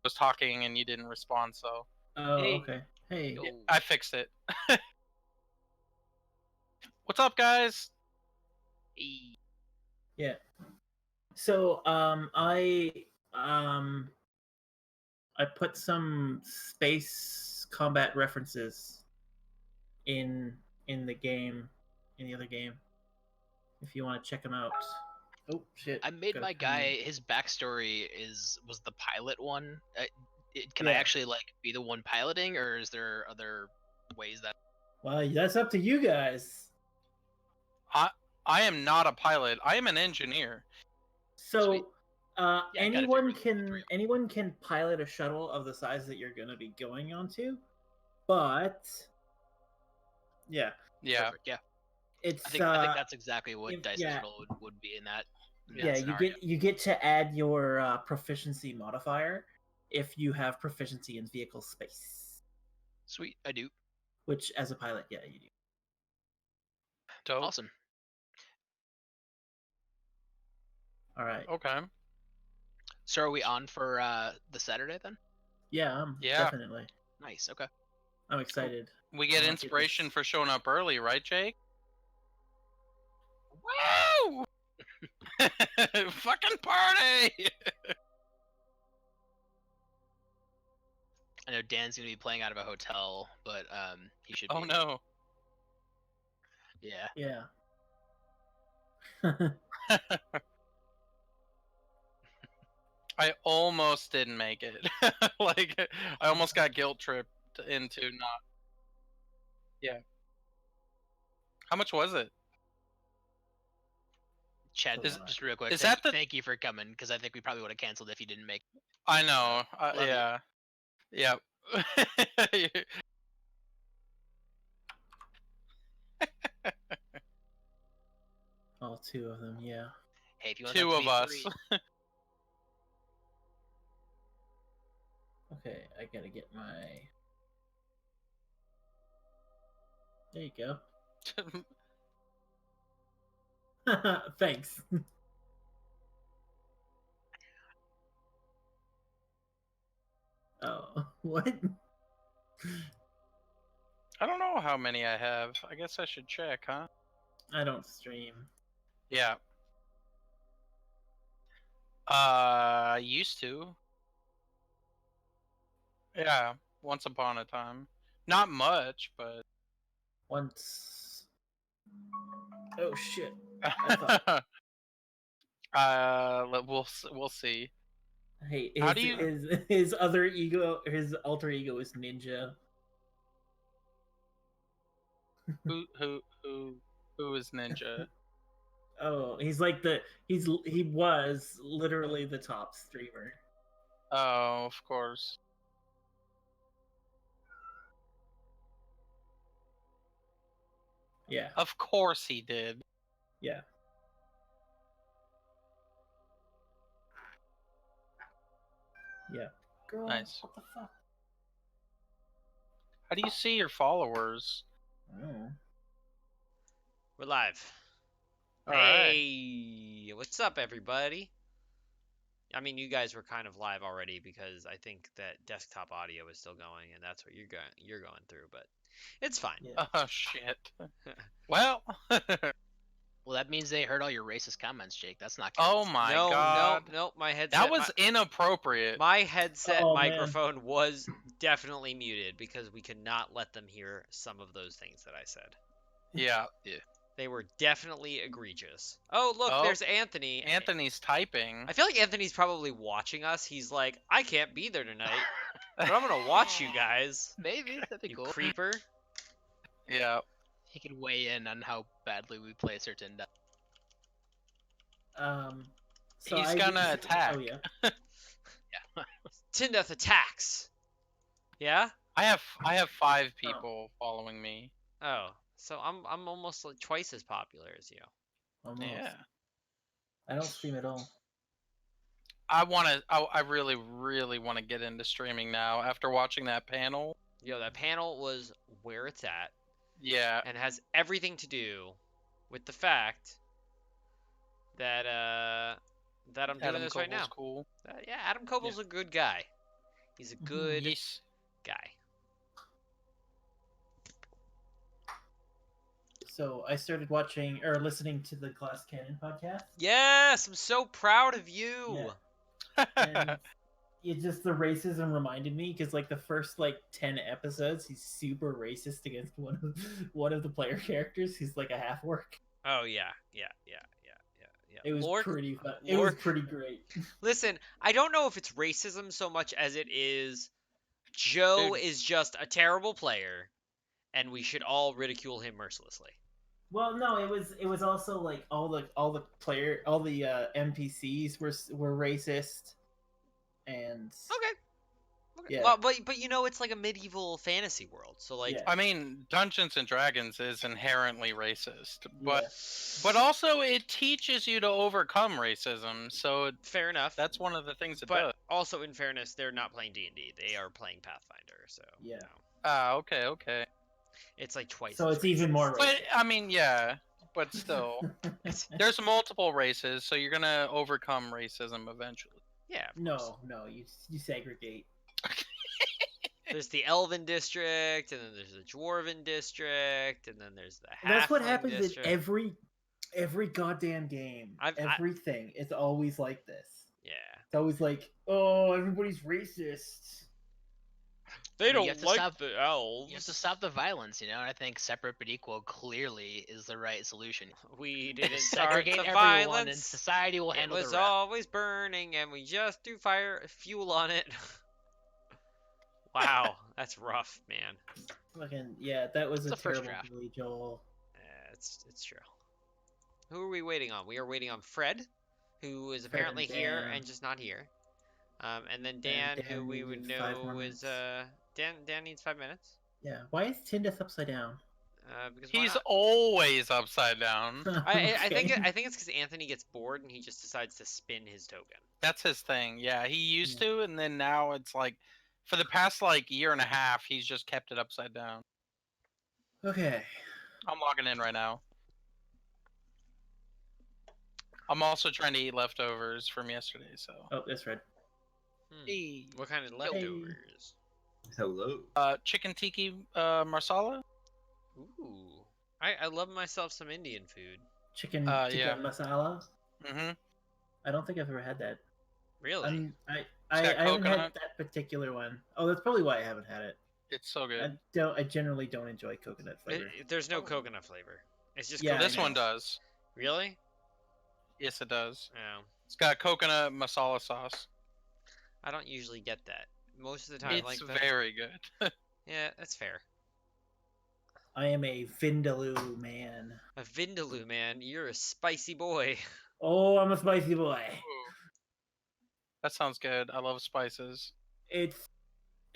was talking and you didn't respond, so. Oh, Hey. okay. Hey. Yeah, I fixed it. What's up, guys? Yeah. So, I put some space combat references in the game, in the other game. If you want to check them out. Oh shit! I made Gotta my come in. guy. His backstory was the pilot one. Can I Yeah. actually like be the one piloting, or is there other ways that? Well, that's up to you guys. I am not a pilot. I am an engineer. So, Sweet. Yeah, I gotta anyone figure it out. anyone can pilot a shuttle of the size that you're gonna be going onto, but yeah, Perfect. Yeah. it's I think that's exactly what Dice yeah, Roll would be in that. yeah, scenario. you get to add your proficiency modifier if you have proficiency in vehicle space, Sweet, I do. which as a pilot, yeah, you do. Dope. Awesome. All right. Okay. So are we on for the Saturday then? Yeah, Yeah. definitely. Nice. Okay. I'm excited. We get I'll inspiration get this. for showing up early, right, Jake? Woo! Fucking party! I know Dan's gonna be playing out of a hotel, but he should. Oh be... no. Yeah. Yeah. I almost didn't make it. Like, I almost got guilt tripped into not. Yeah. How much was it? Chad, Is- just real quick. is that the- Thank you for coming, because I think we probably would have canceled if you didn't make. I know. Love Yeah. Yep. All two of them, yeah. Hey, if you want Two that to of be us. 3... Okay, I gotta get my. There you go. Thanks. Oh, what? I don't know how many I have. I guess I should check, huh? I don't stream. Yeah. Used to. Yeah, once upon a time. Not much, but. Once. Oh shit. I thought... We'll see. Hey, How do you- his other ego, his alter ego is Ninja. Who is Ninja? Oh, he's like he was literally the top streamer. Oh, of course. Yeah. Of course he did. Yeah. Yeah. Girl, Nice. what the fuck? How do you see your followers? Oh. We're live. All right. Hey, what's up, everybody? I mean, you guys were kind of live already because I think that desktop audio is still going, and that's what you're going through. But it's fine. Yeah. Oh shit. Well. Well, that means they heard all your racist comments, Jake. That's not good. Oh my no, god. No, my headset. That was inappropriate. My headset Oh, man. microphone was definitely muted because we could not let them hear some of those things that I said. Yeah. They were definitely egregious. Oh, look, Oh, there's Anthony. Anthony's typing. I feel like Anthony's probably watching us. He's like, I can't be there tonight, but I'm gonna watch you guys. Maybe that'd be You cool. creeper. Yeah. He could weigh in on how badly we play certain. So He's I gonna just- attack. Oh yeah. Yeah. Tyndeth attacks. Yeah. I have 5 people following me. Oh, so I'm almost like twice as popular as you. Almost. Yeah. I don't stream at all. I really want to get into streaming now after watching that panel. Yo, that panel was where it's at. Yeah. And has everything to do with the fact that that I'm doing Adam this right now. Coble's cool. Yeah, Adam Coble's a good guy. He's a good Yes. guy. So I started watching or listening to the Glass Cannon podcast, Yes, I'm so proud of you. Yeah. and it just the racism reminded me because like the first like 10 episodes, he's super racist against one of the player characters. He's like a half orc. Oh yeah. It was Lord, pretty fun. It was pretty great. Listen, I don't know if it's racism so much as it is Joe Dude. is just a terrible player, and we should all ridicule him mercilessly. Well, no, it was also like all the NPCs were racist, and Okay. Yeah. Well, but you know, it's like a medieval fantasy world, so like, Yeah. I mean, Dungeons and Dragons is inherently racist, Yeah. but also it teaches you to overcome racism. So fair enough. that's one of the things it But does. also, in fairness, they're not playing D&D; they are playing Pathfinder. So Yeah. you know, Ah, okay. it's like twice. So as it's even racist. more But I mean, yeah, but still, It's- there's multiple races, so you're gonna overcome racism eventually. yeah. Of course. No, you segregate. There's the Elven district, and then there's the Dwarven district, and then there's the And that's what Halfling happens district. in every goddamn game. Everything. It's always like this. Yeah. It's always like, oh, everybody's racist. They mean, you have don't to like stop- the elves. You have to stop the violence, you know. And I think separate but equal clearly is the right solution. We didn't start Segregate the everyone, and violence. society will It handle was the rest. always burning, and we just threw fuel on it. Wow, that's rough, man. Fucking yeah, that was It's a the first terrible draft. movie, Joel. Yeah, it's true. Who are we waiting on? We are waiting on Fred, who is Fred apparently and here Dan. and just not here. And then Dan, Dan who we would needs 5 more know is minutes. Dan needs 5 minutes. Yeah. Why is Tyndeth upside down? Because why He's not? always upside down. I think Okay. I think it's because Anthony gets bored and he just decides to spin his token. That's his thing. Yeah, he used to, and then now it's like, for the past like year and a half, he's just kept it upside down. Okay. I'm logging in right now. I'm also trying to eat leftovers from yesterday, so. Oh, that's right. Hey. What kind of leftovers? Hello. Chicken tiki marsala? Ooh, I love myself some Indian food. Chicken Yeah. masala. Mm-hmm. I don't think I've ever had that. Really? I got haven't had coconut. that particular one. Oh, that's probably why I haven't had it. It's so good. I generally don't enjoy coconut flavor. There's no coconut flavor. It's just Yeah, coconut. This one does. Really? Yes, it does. Oh, It's got coconut masala sauce. I don't usually get that. Most of the time, It's like very good. yeah, that's fair. I am a Vindaloo man. A Vindaloo, man, you're a spicy boy. Oh, I'm a spicy boy. Ooh. That sounds good. I love spices. It's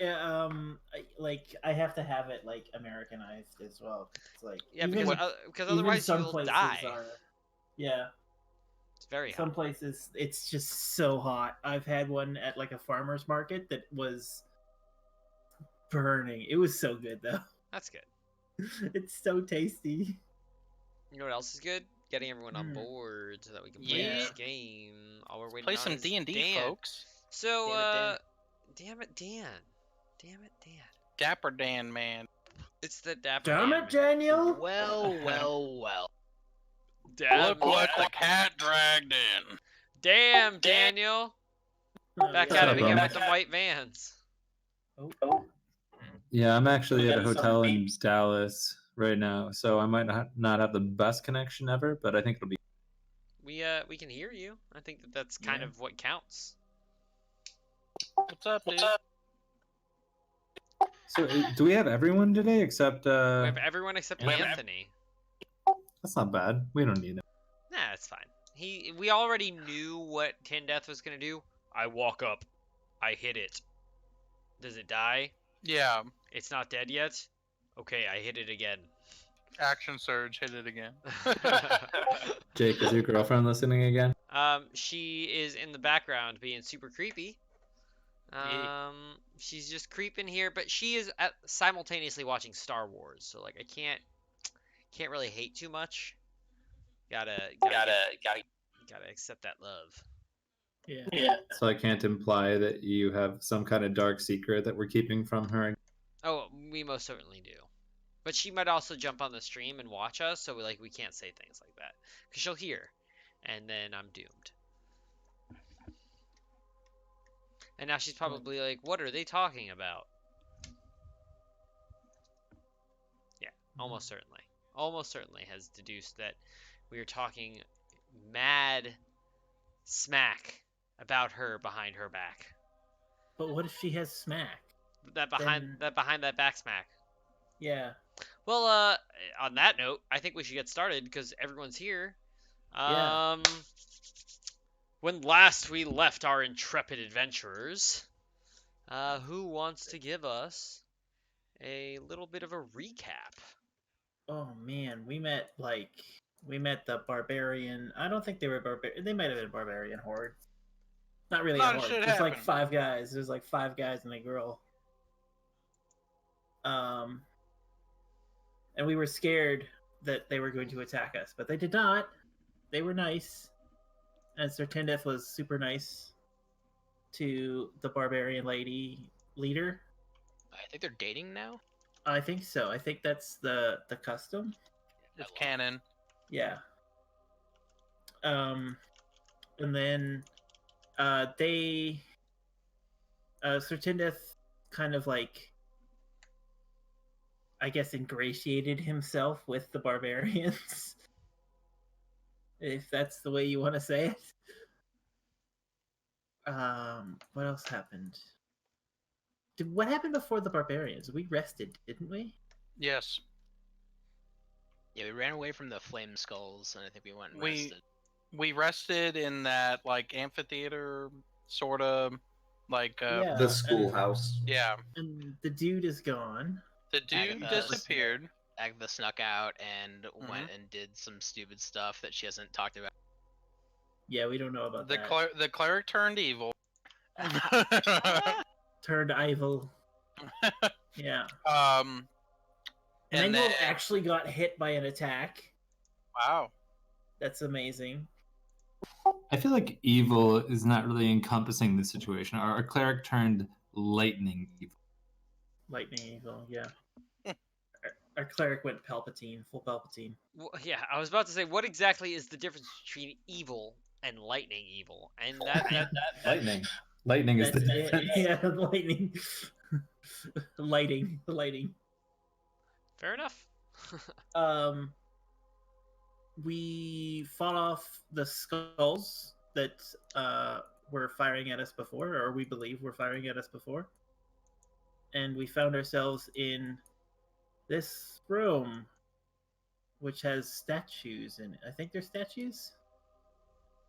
I have to have it like Americanized as well. It's like Yeah, even- because even otherwise some you'll places die. Yeah, It's very some hot. places it's just so hot. I've had one at like a farmer's market that was burning. It was so good though. That's good. It's so tasty. You know what else is good? Getting everyone on Hmm. board so that we can play Yeah. this game. All we're waiting Play on some is D&D, Dan. folks. So, Damn it, Dan. damn it, Dan. Dapper Dan, man. It's the Dapper Damn Dan, it, Daniel! Well. Damn, Look what the cat dragged in. Damn, Daniel. Back at it up, again bro? with the white vans. Oh. Yeah, I'm actually at a Getting some hotel in peeps. Dallas right now, so I might not have the best connection ever, but I think it'll be. We can hear you. I think that's kind Yeah. of what counts. What's up, dude? So, do we have everyone today except? We have everyone except Yeah. Anthony. That's not bad. We don't need it. Nah, it's fine. We already knew what Tyndeth was gonna do. I walk up, I hit it. Does it die? Yeah. It's not dead yet? Okay, I hit it again. Action surge, hit it again. Jake, is your girlfriend listening again? She is in the background being super creepy. Yeah. She's just creeping here, but she is simultaneously watching Star Wars, so like I can't really hate too much. Gotta accept that love. Yeah. So I can't imply that you have some kind of dark secret that we're keeping from her. Oh, we most certainly do. But she might also jump on the stream and watch us, so we can't say things like that because she'll hear, and then I'm doomed. And now she's probably like, "What are they talking about?" Yeah, almost certainly has deduced that we are talking mad smack about her behind her back. But what if she has smack? That behind that back smack. Yeah. Well, on that note, I think we should get started because everyone's here. Yeah. When last we left our intrepid adventurers, who wants to give us a little bit of a recap? Oh man, we met the barbarian. I don't think they were barbarian. They might have been a barbarian horde. Not really A a lot of horde. shit There's like happened. 5 guys. There's like 5 guys and a girl. And we were scared that they were going to attack us, but they did not. They were nice, and Sir Tindeth was super nice to the barbarian lady leader. I think they're dating now. I think so. I think that's the custom. It's canon. Yeah. And then they Sir Tindeth kind of like, I guess, ingratiated himself with the barbarians. If that's the way you want to say it. What else happened? What happened before the barbarians? We rested, didn't we? Yes. Yeah, we ran away from the flame skulls, and I think we went and We- rested. We rested in that like amphitheater sort of like Yeah. The schoolhouse. yeah. And the dude is gone. The dude Agatha. disappeared. Agatha snuck out and went Mm-hmm. and did some stupid stuff that she hasn't talked about. Yeah, we don't know about The that. the cleric turned evil. Turned evil. Yeah. And Mangold then actually got hit by an attack. wow. That's amazing. I feel like evil is not really encompassing the situation. Our cleric turned lightning evil. Lightning evil, yeah. Our cleric went Palpatine, full Palpatine. Well, yeah, I was about to say, what exactly is the difference between evil and lightning evil? And that Lightning. Lightning is the That's it. difference. Yeah, lightning. Lighting. fair enough. We fought off the skulls that were firing at us before, or we believe were firing at us before. And we found ourselves in this room, which has statues in it. I think they're statues?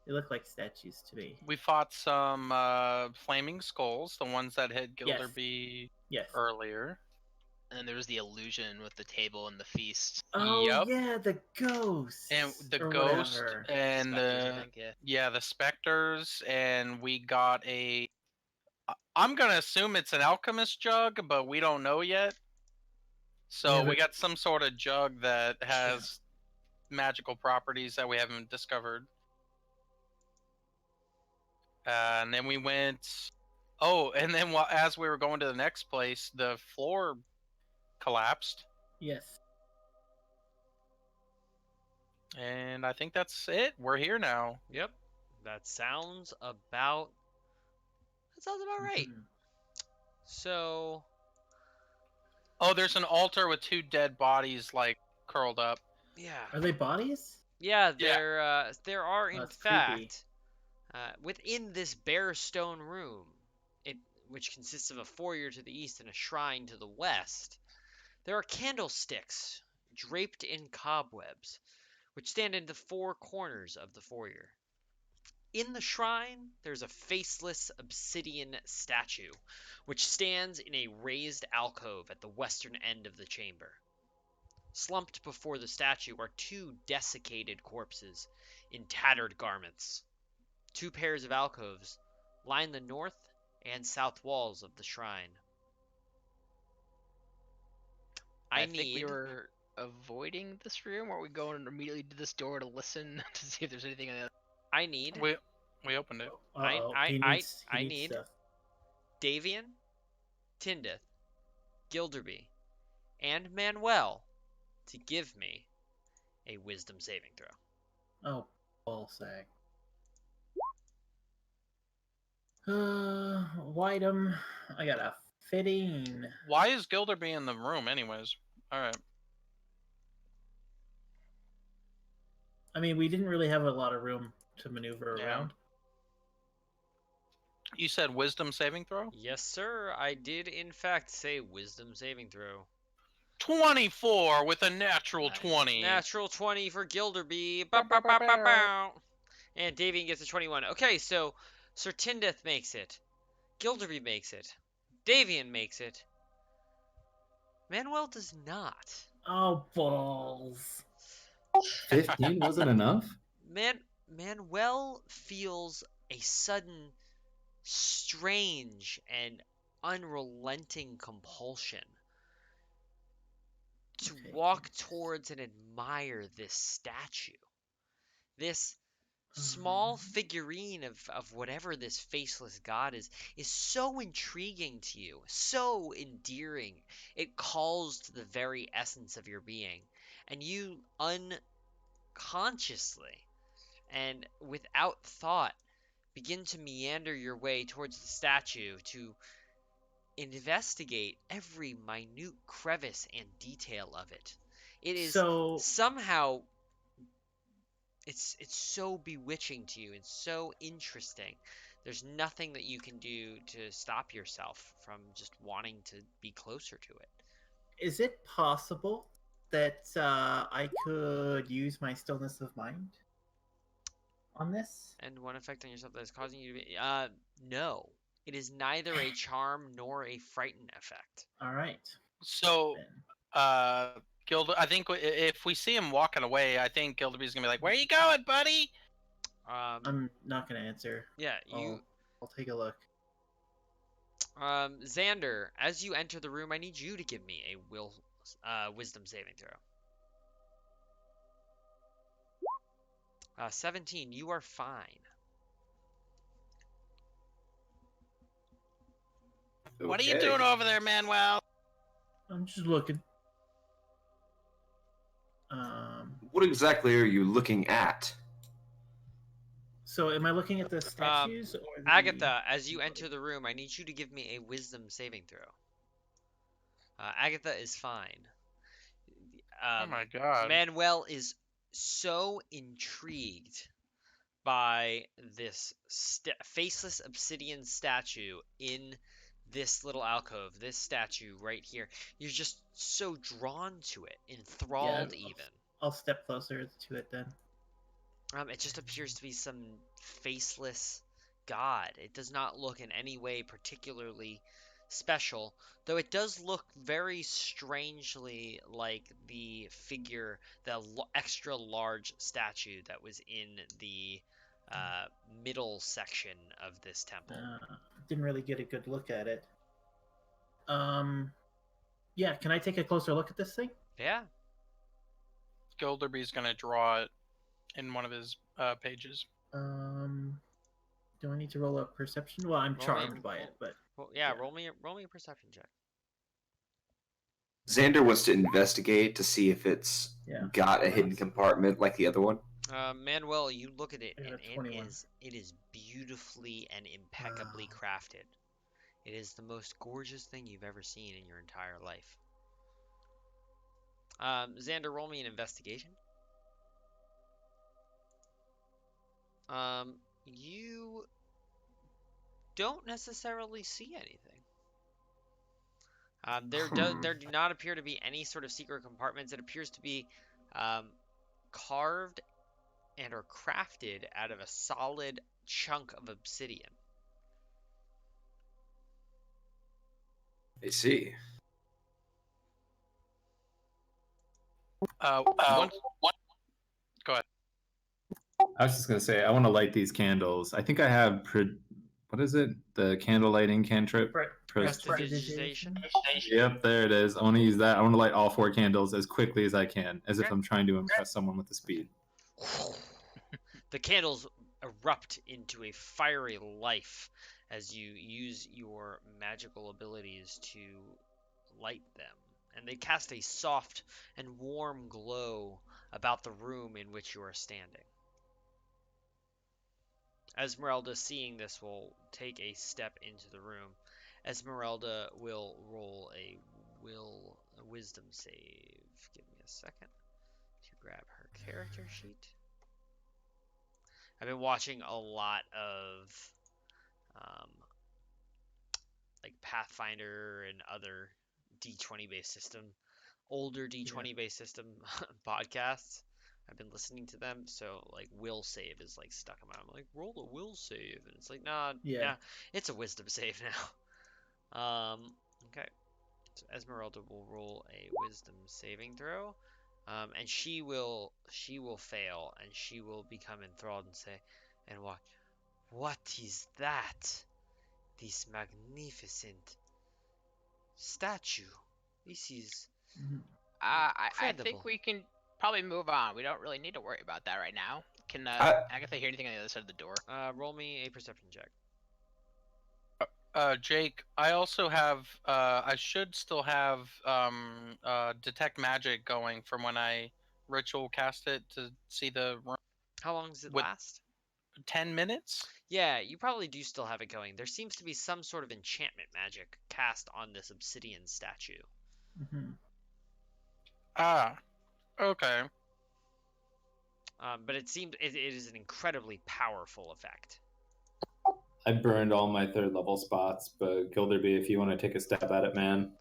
They look like statues to me. We fought some flaming skulls, the ones that hit Gilderby Yes. earlier. And then there was the illusion with the table and the feast. Oh, Yep. yeah, the ghosts. And the or ghost whatever. and Spectres, I the think, yeah. yeah, the specters, and we got a I'm gonna assume it's an alchemist jug, but we don't know yet. So Yeah, we but- got some sort of jug that has magical properties that we haven't discovered. And then we went. Oh, and then as we were going to the next place, the floor collapsed, Yes. and I think that's it. We're here now. Yep, that sounds about right. Mhm. So, Oh, there's an altar with 2 dead bodies like curled up. yeah. Are they bodies? Yeah, Yeah. there are in That's creepy. fact within this bare stone room, which consists of a foyer to the east and a shrine to the west, there are candlesticks draped in cobwebs, which stand in the 4 corners of the foyer. In the shrine, there's a faceless obsidian statue, which stands in a raised alcove at the western end of the chamber. Slumped before the statue are 2 desiccated corpses in tattered garments. 2 pairs of alcoves line the north and south walls of the shrine. I think we need were avoiding this room, or are we going immediately to this door to listen to see if there's anything in it? I need We We opened it. Uh-oh, I he needs need stuff. Davian, Tindeth, Gilderby, and Manuel to give me a wisdom saving throw. Oh, ballsack. Whitem, I got a 15. Why is Gilderby in the room, anyways? All right. I mean, we didn't really have a lot of room to maneuver Yeah. around. You said wisdom saving throw? Yes, sir. I did, in fact, say wisdom saving throw. 24 with a natural Nice. 20. Natural 20 for Gilderby. Bow, bow, bow, bow, bow. And Davian gets a 21. Okay, so Sir Tindeth makes it. Gilderby makes it. Davian makes it. Manuel does not. Oh, balls. 15 wasn't enough? Manuel feels a sudden, strange, and unrelenting compulsion to Okay. walk towards and admire this statue. This small figurine of whatever this faceless god is so intriguing to you, so endearing. It calls to the very essence of your being, and you unconsciously and without thought begin to meander your way towards the statue to investigate every minute crevice and detail of it. It is So, somehow it's so bewitching to you and so interesting. There's nothing that you can do to stop yourself from just wanting to be closer to it. is it possible that I could use my stillness of mind on this? And one effect on yourself that is causing you to be no. It is neither a charm nor a frighten effect. All right. So, Then. I think if we see him walking away, I think Gilderby's gonna be like, "Where you going, buddy?" I'm not gonna answer. Yeah, you I'll take a look. Xander, as you enter the room, I need you to give me a wisdom saving throw. 17, you are fine. What are you doing over there, Manuel? I'm just looking. What exactly are you looking at? So am I looking at the statues or the... Agatha, as you enter the room, I need you to give me a wisdom saving throw. Agatha is fine. Oh my god. Manuel is so intrigued by this faceless obsidian statue in this little alcove, this statue right here. You're just so drawn to it, enthralled even. I'll step closer to it then. It just appears to be some faceless god. It does not look in any way particularly special, though it does look very strangely like the figure, the extra large statue that was in the middle section of this temple. Didn't really get a good look at it. Yeah, can I take a closer look at this thing? Yeah. Gilderby's gonna draw it in one of his pages. Do I need to roll a perception? Well, I'm charmed by it, but Well, yeah, yeah. roll me a perception check. Xander wants to investigate to see if it's Yeah. got a hidden compartment like the other one. Manuel, you look at it, I got and a 21. it is beautifully and impeccably crafted. It is the most gorgeous thing you've ever seen in your entire life. Xander, roll me an investigation. You don't necessarily see anything. There do not appear to be any sort of secret compartments. It appears to be carved and are crafted out of a solid chunk of obsidian. I see. Go ahead. I was just gonna say I want to light these candles. I think I have what is it? The candle lighting cantrip. Prestidigitation. Yep, there it is. I want to use that. I want to light all 4 candles as quickly as I can, as if Okay. I'm trying to impress someone with the speed. The candles erupt into a fiery life as you use your magical abilities to light them. And they cast a soft and warm glow about the room in which you are standing. Esmeralda, seeing this, will take a step into the room. Esmeralda will roll a wisdom save. Give me a second to grab her character sheet. I've been watching a lot of like Pathfinder and other D20 based system, older D20 based system podcasts. I've been listening to them, so like will save is like stuck in my mind. I'm like, roll a will save, and it's like, nah, it's a wisdom save now. Okay. So Esmeralda will roll a wisdom saving throw, and she will fail, and she will become enthralled and say, and what is that? This magnificent statue. This is I think incredible. we can probably move on. We don't really need to worry about that right now. Can Agatha hear anything on the other side of the door? Roll me a perception check. Jake, I also have. I should still have detect magic going from when I ritual cast it to see the room. How long does it With- last? 10 minutes. Yeah, you probably do still have it going. There seems to be some sort of enchantment magic cast on this obsidian statue. Mm-hmm. Ah, okay. But it seems it is an incredibly powerful effect. I burned all my 3rd level spots, but Gilderby, if you want to take a stab at it, man.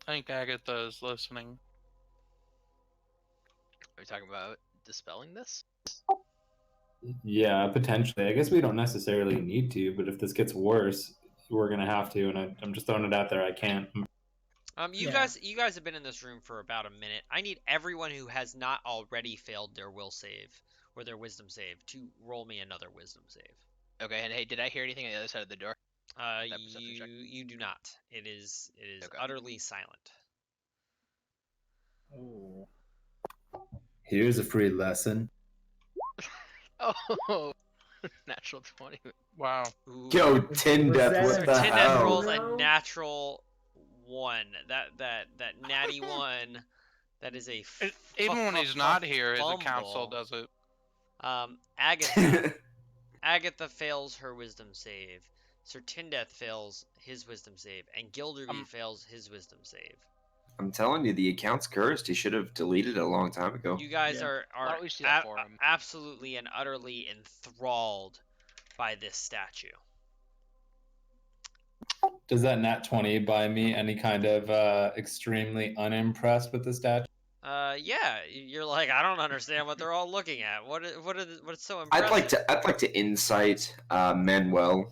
I think Agatha is listening. Are we talking about dispelling this? Yeah, potentially. I guess we don't necessarily need to, but if this gets worse, we're gonna have to. And I'm just throwing it out there. I can't. You guys have been in this room for about a minute. I need everyone who has not already failed their will save or their wisdom save to roll me another wisdom save. Okay, and hey, did I hear anything on the other side of the door? You do not. It is Okay. utterly silent. Oh. Here's a free lesson. Oh, natural 20. Wow. Ooh. Yo, Tindeth, Was what that the a Tindeth hell? rolls No. a natural 1. That natty 1. That is a Even when he's not here, his council does it. Agatha fails her wisdom save. Sir Tindeth fails his wisdom save, and Gilderby fails his wisdom save. I'm telling you, the account's cursed. He should have deleted it a long time ago. You guys are Why don't we just do that for him? absolutely and utterly enthralled by this statue. Does that nat 20 buy me any kind of extremely unimpressed with the statue? Yeah, you're like, I don't understand what they're all looking at. What's so impressive? I'd like to insight Manuel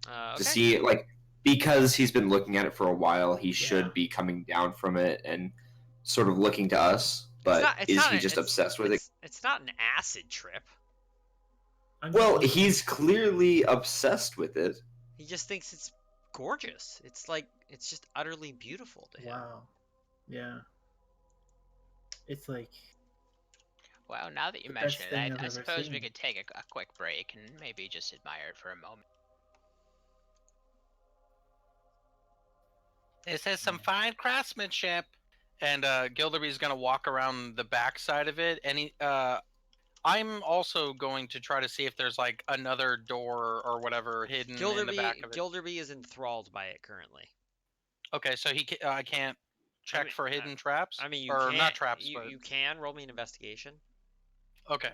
Okay. to see, like, because he's been looking at it for a while, he should be coming down from it and sort of looking to us. But is he just obsessed with it? It's not an acid trip. Well, he's clearly obsessed with it. He just thinks it's gorgeous. It's like it's just utterly beautiful to him. Wow. Yeah. It's like. Well, now that you the mention best it, thing I I've ever suppose we seen. could take a quick break and maybe just admire it for a moment. This is some fine craftsmanship. And Gilderby's gonna walk around the back side of it, and I'm also going to try to see if there's like another door or whatever hidden in the back of it. Gilderby is enthralled by it currently. Okay, so I can't check for hidden traps. I mean, you or can, not traps, you, but you can roll me an investigation. okay.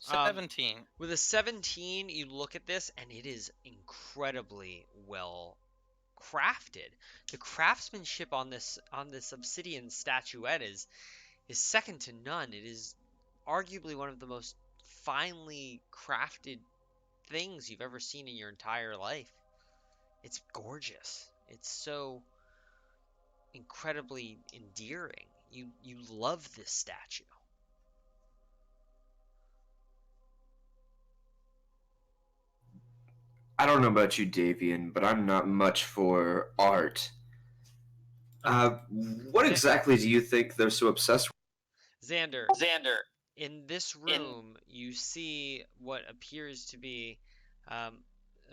17. With a 17, you look at this, and it is incredibly well crafted. The craftsmanship on this obsidian statuette is second to none. It is arguably one of the most finely crafted things you've ever seen in your entire life. It's gorgeous. It's so incredibly endearing. You love this statue. I don't know about you, Davian, but I'm not much for art. What exactly do you think they're so obsessed with? Xander, in this room, you see what appears to be a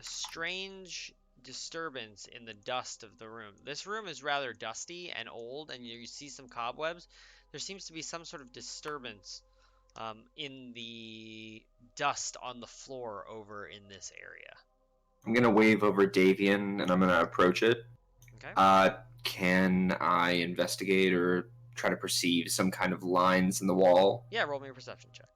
strange disturbance in the dust of the room. This room is rather dusty and old, and you see some cobwebs. There seems to be some sort of disturbance in the dust on the floor over in this area. I'm gonna wave over Davian and I'm gonna approach it. Okay. Can I investigate or try to perceive some kind of lines in the wall? Yeah, roll me a perception check.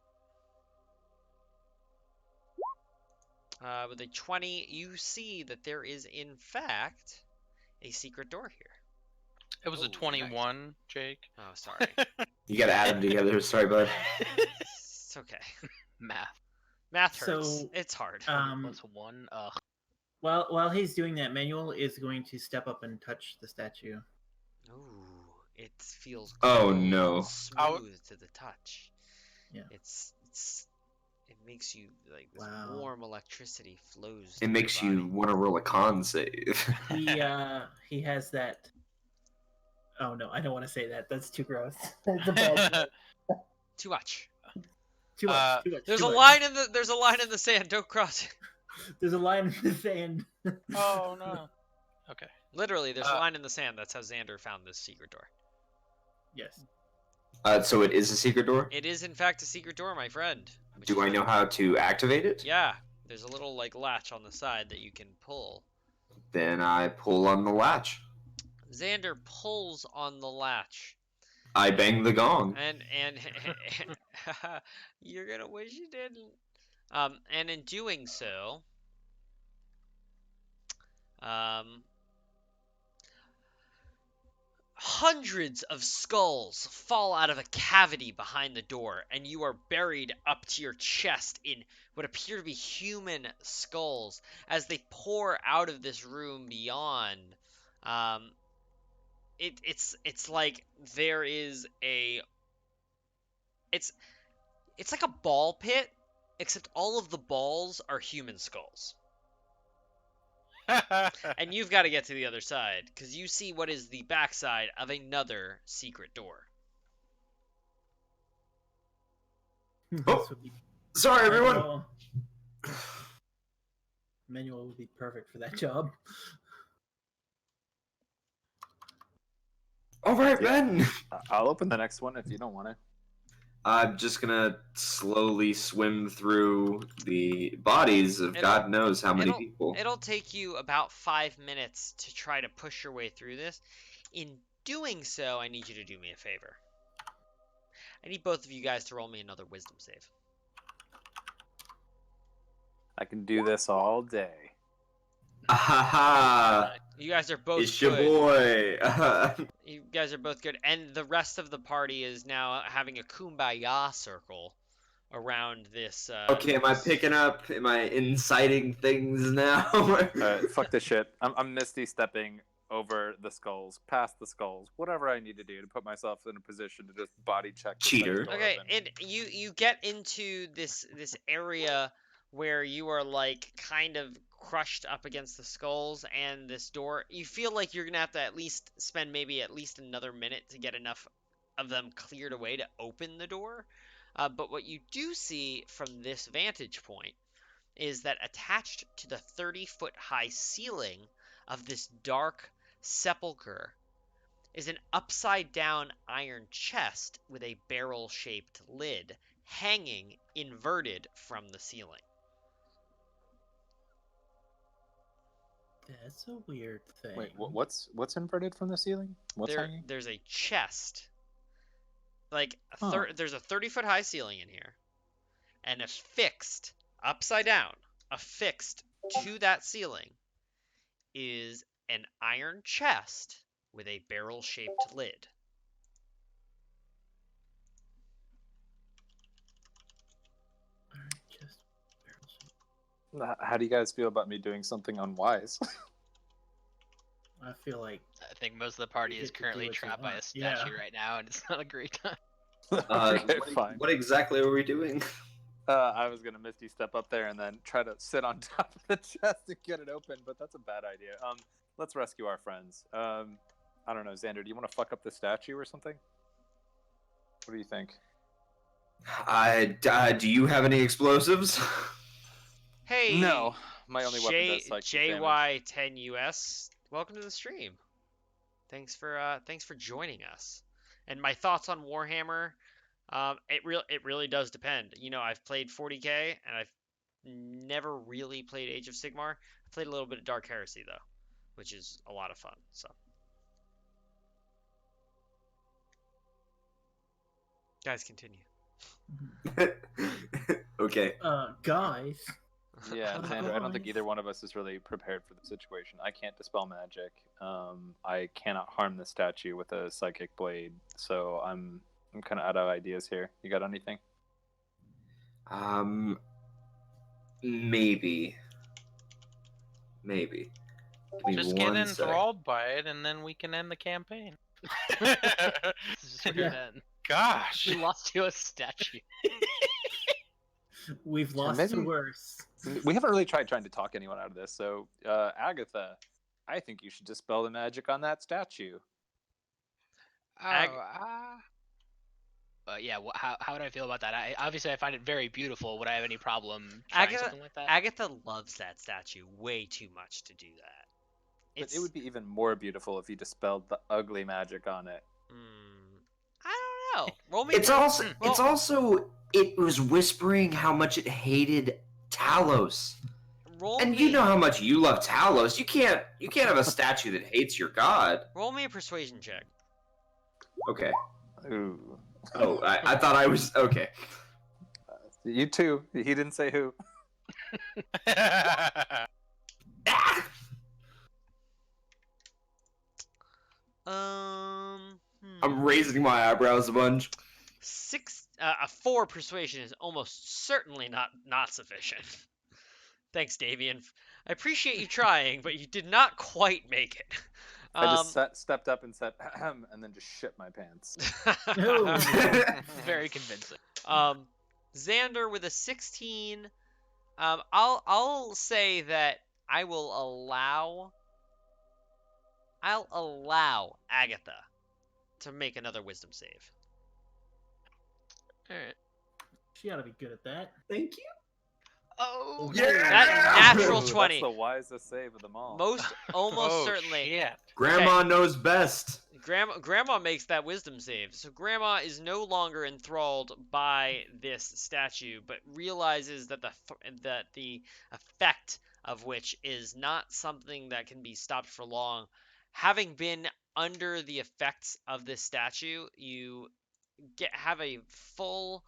With a 20, you see that there is, in fact, a secret door here. It was a 21, Jake. Oh, sorry. You gotta add them together. Sorry, bud. It's okay. Math. Math hurts. So, It's hard. +1. Ugh. While he's doing that, Manuel is going to step up and touch the statue. Ooh, it feels Oh, cold no. and smooth to the touch. Yeah. It makes you like this Wow. warm electricity flows. It makes you want to roll a con save. He has that. Oh no, I don't want to say that. That's too gross. That's a bad. Too much. Too much. Too much. There's too a much. line in the the sand. Don't cross it. There's a line in the sand. Oh no. Okay. Literally, there's a line in the sand. That's how Xander found this secret door. Yes. So it is a secret door? It is, in fact, a secret door, my friend. Do I know how to activate it? Yeah. There's a little, like, latch on the side that you can pull. Then I pull on the latch. Xander pulls on the latch. I bang the gong. And you're gonna wish you didn't. And in doing so, hundreds of skulls fall out of a cavity behind the door, and you are buried up to your chest in what appear to be human skulls. As they pour out of this room beyond, it's like there is it's like a ball pit, except all of the balls are human skulls. And you've got to get to the other side, because you see what is the backside of another secret door. Oh, sorry, everyone. Manuel would be perfect for that job. All right, Ben. I'll open the next one if you don't want to. I'm just gonna slowly swim through the bodies of God knows how many people. It'll take you about 5 minutes to try to push your way through this. In doing so, I need you to do me a favor. I need both of you guys to roll me another wisdom save. I can do this all day. Ahaha! You guys are both It's good. your boy. You guys are both good, and the rest of the party is now having a kumbaya circle around this. Okay, am I picking up? Am I inciting things now? Fuck this shit. I'm misty stepping over the skulls, past the skulls, whatever I need to do to put myself in a position to just body check. The Cheater. door Okay, open. and you get into this area where you are like kind of crushed up against the skulls and this door. You feel like you're gonna have to at least spend maybe at least another minute to get enough of them cleared away to open the door. But what you do see from this vantage point is that attached to the 30-foot high ceiling of this dark sepulcher is an upside down iron chest with a barrel shaped lid hanging inverted from the ceiling. That's a weird thing. Wait, what's inverted from the ceiling? What's hanging? There's a chest. Like, Huh. there's a 30-foot high ceiling in here. And affixed, upside down, affixed to that ceiling is an iron chest with a barrel-shaped lid. Iron chest, barrel shape. How do you guys feel about me doing something unwise? I feel like I think most of the party You is get to do currently what you trapped by a want. statue Yeah. right now, and it's not a great time. Okay, fine. What exactly are we doing? I was gonna misty step up there and then try to sit on top of the chest and get it open, but that's a bad idea. Let's rescue our friends. I don't know, Xander. Do you want to fuck up the statue or something? What do you think? Do you have any explosives? Hey, No, my only weapon does psychic damage. JY10US, welcome to the stream. Thanks for joining us. And my thoughts on Warhammer, it really does depend. You know, I've played 40K and I've never really played Age of Sigmar. I played a little bit of Dark Heresy though, which is a lot of fun. So, guys, continue. Okay. Guys. Yeah, Xander, I don't think either one of us is really prepared for the situation. I can't dispel magic. I cannot harm the statue with a psychic blade, so I'm kind of out of ideas here. You got anything? Maybe. Give me Just get one sec. enthralled by it, and then we can end the campaign. This is just Yeah. done. Gosh. We lost to a statue. We've lost maybe- to worse. We haven't really tried trying to talk anyone out of this, so Agatha, I think you should dispel the magic on that statue. Yeah, how would I feel about that? Obviously I find it very beautiful. Would I have any problem trying something like that? Agatha loves that statue way too much to do that. But it would be even more beautiful if you dispelled the ugly magic on it. I don't know. Roll me. It was whispering how much it hated Talos. And you know how much you love Talos. You can't have a statue that hates your god. Roll me a persuasion check. Okay. Ooh. Oh, I thought I was okay. You too. He didn't say who. I'm raising my eyebrows a bunch. A 4 persuasion is almost certainly not sufficient. Thanks, Davian. I appreciate you trying, but you did not quite make it. I just stepped up and said, ahem, and then just shit my pants. Very convincing. Xander with a 16. I'll say that I'll allow Agatha to make another wisdom save. Alright. She ought to be good at that. Thank you. Oh, Yeah! That natural Ooh, 20. That's the wisest save of them all. Almost certainly. Shit. Grandma knows best. Grandma makes that wisdom save. So Grandma is no longer enthralled by this statue, but realizes that the effect of which is not something that can be stopped for long. Having been under the effects of this statue, you have a full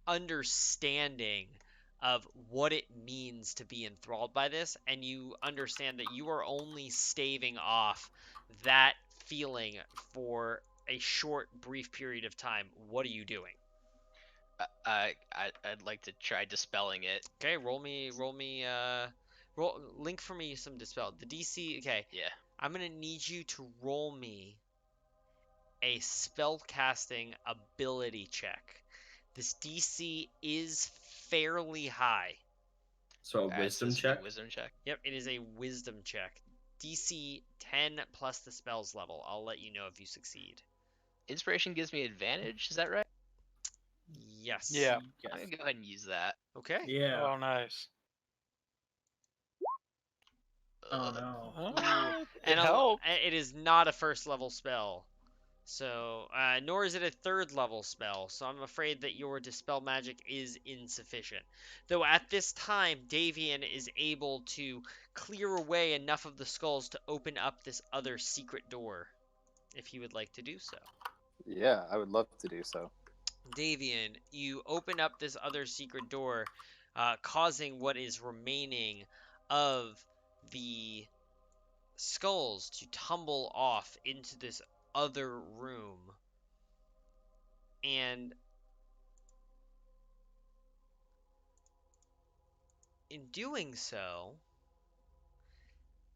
understanding of what it means to be enthralled by this, and you understand that you are only staving off that feeling for a short, brief period of time. What are you doing? I'd like to try dispelling it. Okay, link for me some dispel. The DC, okay. Yeah. I'm gonna need you to roll me a spell casting ability check. This DC is fairly high. So a Alright, wisdom this is a check? Wisdom check. Yep, it is a wisdom check. DC 10 plus the spells level. I'll let you know if you succeed. Inspiration gives me advantage. Is that right? Yes. Yeah. I'm gonna go ahead and use that. Okay. Yeah. Oh, nice. Oh no. It helped. It is not a first level spell. So, nor is it a third level spell, so I'm afraid that your dispel magic is insufficient. Though at this time, Davian is able to clear away enough of the skulls to open up this other secret door, if he would like to do so. Yeah, I would love to do so. Davian, you open up this other secret door, causing what is remaining of the skulls to tumble off into this other room. And in doing so,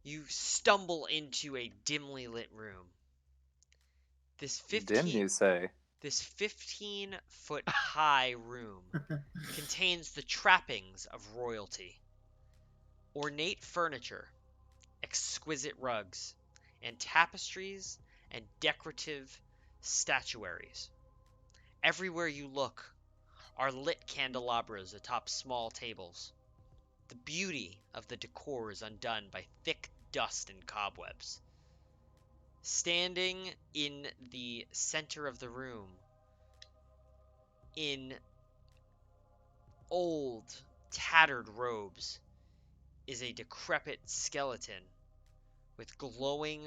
you stumble into a dimly lit room. This Dim, you say? This 15-foot high room contains the trappings of royalty. Ornate furniture, exquisite rugs, and tapestries and decorative statuaries. Everywhere you look are lit candelabras atop small tables. The beauty of the decor is undone by thick dust and cobwebs. Standing in the center of the room, in old, tattered robes, is a decrepit skeleton with glowing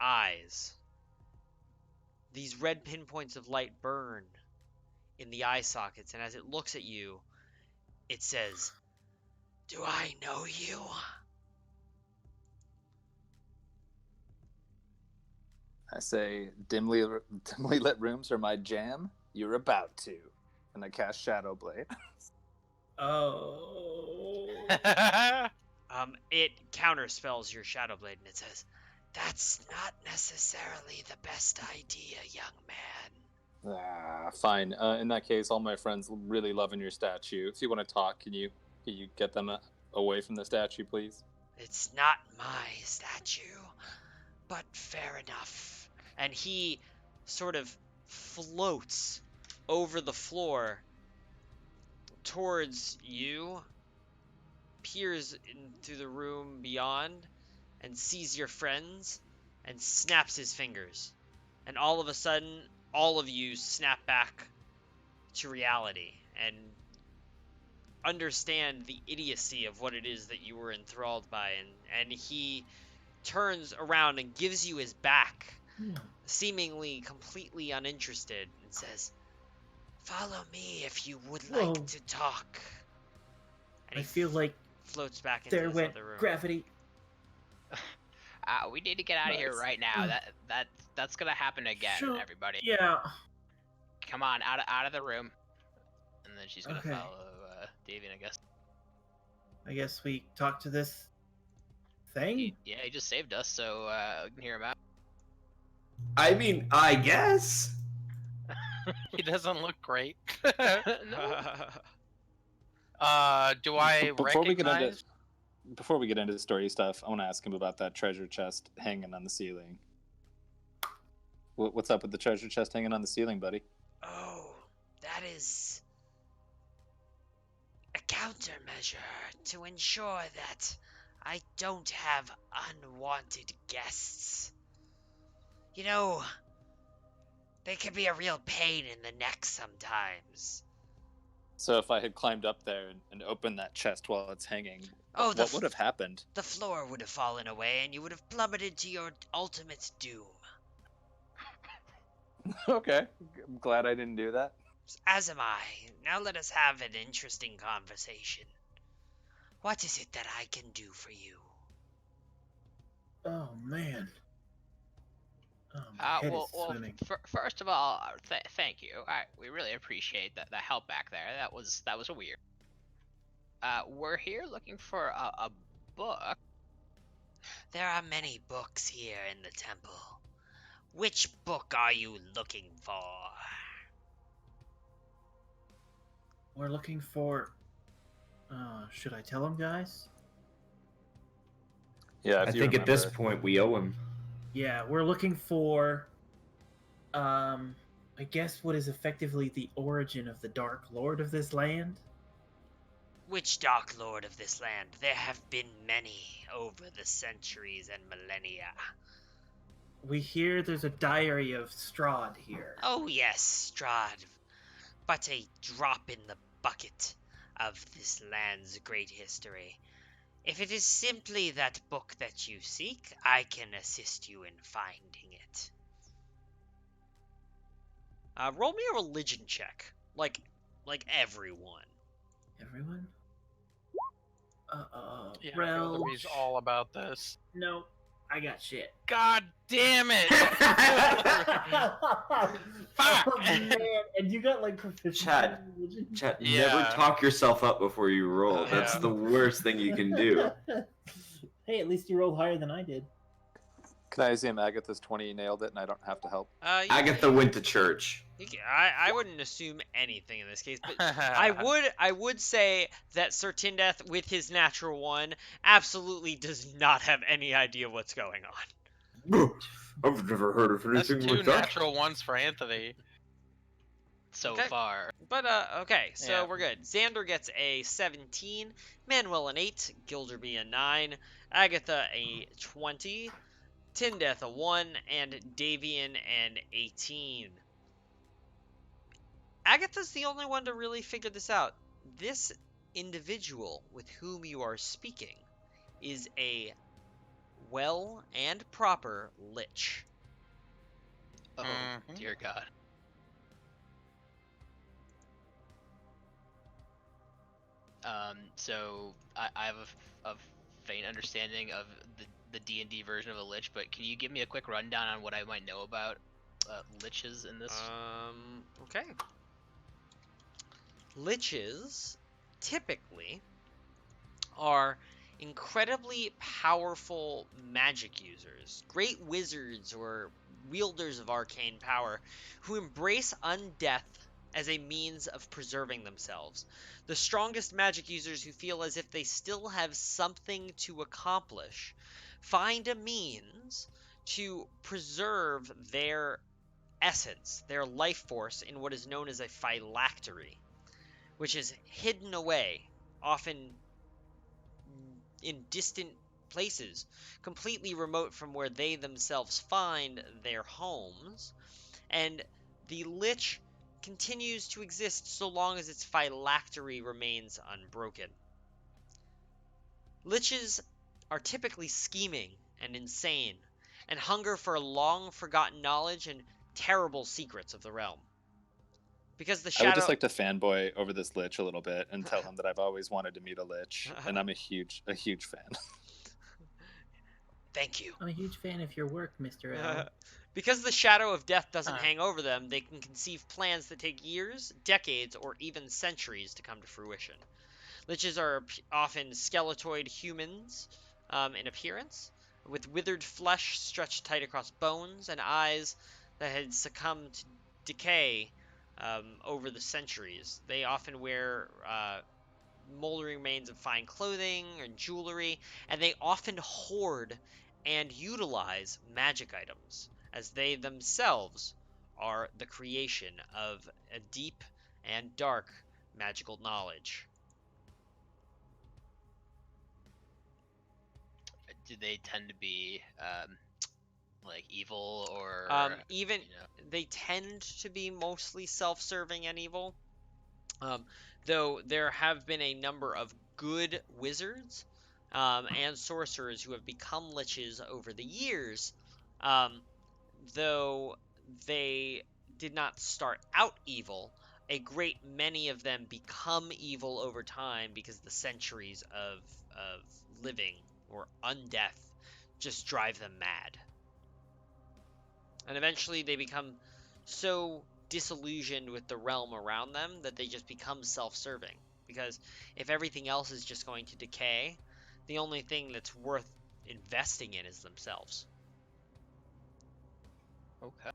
eyes. These red pinpoints of light burn in the eye sockets, and as it looks at you, it says, "Do I know you?" I say, dimly lit rooms are my jam. You're about to. And I cast Shadow Blade. Oh. It counterspells your Shadow Blade, and it says, "That's not necessarily the best idea, young man." Ah, fine. In that case, all my friends really loving your statue. If you want to talk, can you get them away from the statue, please? It's not my statue, but fair enough. And he sort of floats over the floor towards you, peers into the room beyond, and sees your friends, and snaps his fingers. And all of a sudden, all of you snap back to reality and understand the idiocy of what it is that you were enthralled by. And he turns around and gives you his back, seemingly completely uninterested, and says, "Follow me if you would like to talk." And I feel like floats back into there this went other room. gravity. We need to get out of here right now. That's gonna happen again, Sure. everybody. Yeah. Come on, out of the room. And then she's gonna Okay. follow Davian, I guess. I guess we talk to this thing. He just saved us, so we can hear him out. I mean, I guess. He doesn't look great. No. Do I recognize? Before we get into the story stuff, I want to ask him about that treasure chest hanging on the ceiling. What's up with the treasure chest hanging on the ceiling, buddy? Oh, that is a countermeasure to ensure that I don't have unwanted guests. You know, they can be a real pain in the neck sometimes. So if I had climbed up there and opened that chest while it's hanging, Oh, what would have happened? The floor would have fallen away and you would have plummeted to your ultimate doom. Okay, I'm glad I didn't do that. As am I. Now let us have an interesting conversation. What is it that I can do for you? Oh man. Oh, my head is swimming. First of all, thank you. We really appreciate the help back there. That was weird. We're here looking for a book. There are many books here in the temple. Which book are you looking for? We're looking for... should I tell him, guys? Yeah, I think at this point we owe him. Yeah, we're looking for... I guess what is effectively the origin of the Dark Lord of this land? Which Dark Lord of this land? There have been many over the centuries and millennia. We hear there's a diary of Strahd here. Oh yes, Strahd. But a drop in the bucket of this land's great history. If it is simply that book that you seek, I can assist you in finding it. Roll me a religion check. Like everyone. Everyone? Yeah, I feel that he's all about this. No, I got shit. God damn it! Oh, man. And you got like proficiency Chad, in religion? Chad, Yeah. never talk yourself up before you roll. That's Yeah. the worst thing you can do. Hey, at least you rolled higher than I did. Can I assume Agatha's 20 nailed it and I don't have to help? Agatha went to church. I wouldn't assume anything in this case, but I would say that Sir Tindeth, with his natural one, absolutely does not have any idea what's going on. I've never heard of That's anything two like that. natural ones for Anthony. So Okay. far. But okay, so Yeah. we're good. Xander gets a 17, Manuel an 8, Gilderby a 9, Agatha a 20, Tindeth a 1, and Davian an 18. Agatha's the only one to really figure this out. This individual with whom you are speaking is a well and proper lich. Oh, Mhm. dear God. So I have a faint understanding of the D&D version of a lich, but can you give me a quick rundown on what I might know about liches in this? Okay. Liches typically are incredibly powerful magic users, great wizards or wielders of arcane power who embrace undeath as a means of preserving themselves. The strongest magic users who feel as if they still have something to accomplish find a means to preserve their essence, their life force, in what is known as a phylactery, which is hidden away, often in distant places, completely remote from where they themselves find their homes, and the lich continues to exist so long as its phylactery remains unbroken. Liches are typically scheming and insane, and hunger for long forgotten knowledge and terrible secrets of the realm. Because the I would shadow. just like to fanboy over this lich a little bit and tell him that I've always wanted to meet a lich, and I'm a huge fan. Thank you. I'm a huge fan of your work, Mr. L. Because the shadow of death doesn't Huh. hang over them, they can conceive plans that take years, decades, or even centuries to come to fruition. Liches are often skeletoid humans in appearance, with withered flesh stretched tight across bones and eyes that had succumbed to decay over the centuries. They often wear moldering remains of fine clothing and jewelry, and they often hoard and utilize magic items, as they themselves are the creation of a deep and dark magical knowledge. Do they tend to be like evil or Even you know? they tend to be mostly self-serving and evil, though there have been a number of good wizards and sorcerers who have become liches over the years, though they did not start out evil. A great many of them become evil over time because the centuries of living or undeath just drive them mad. And eventually they become so disillusioned with the realm around them that they just become self-serving. Because if everything else is just going to decay, the only thing that's worth investing in is themselves. Okay.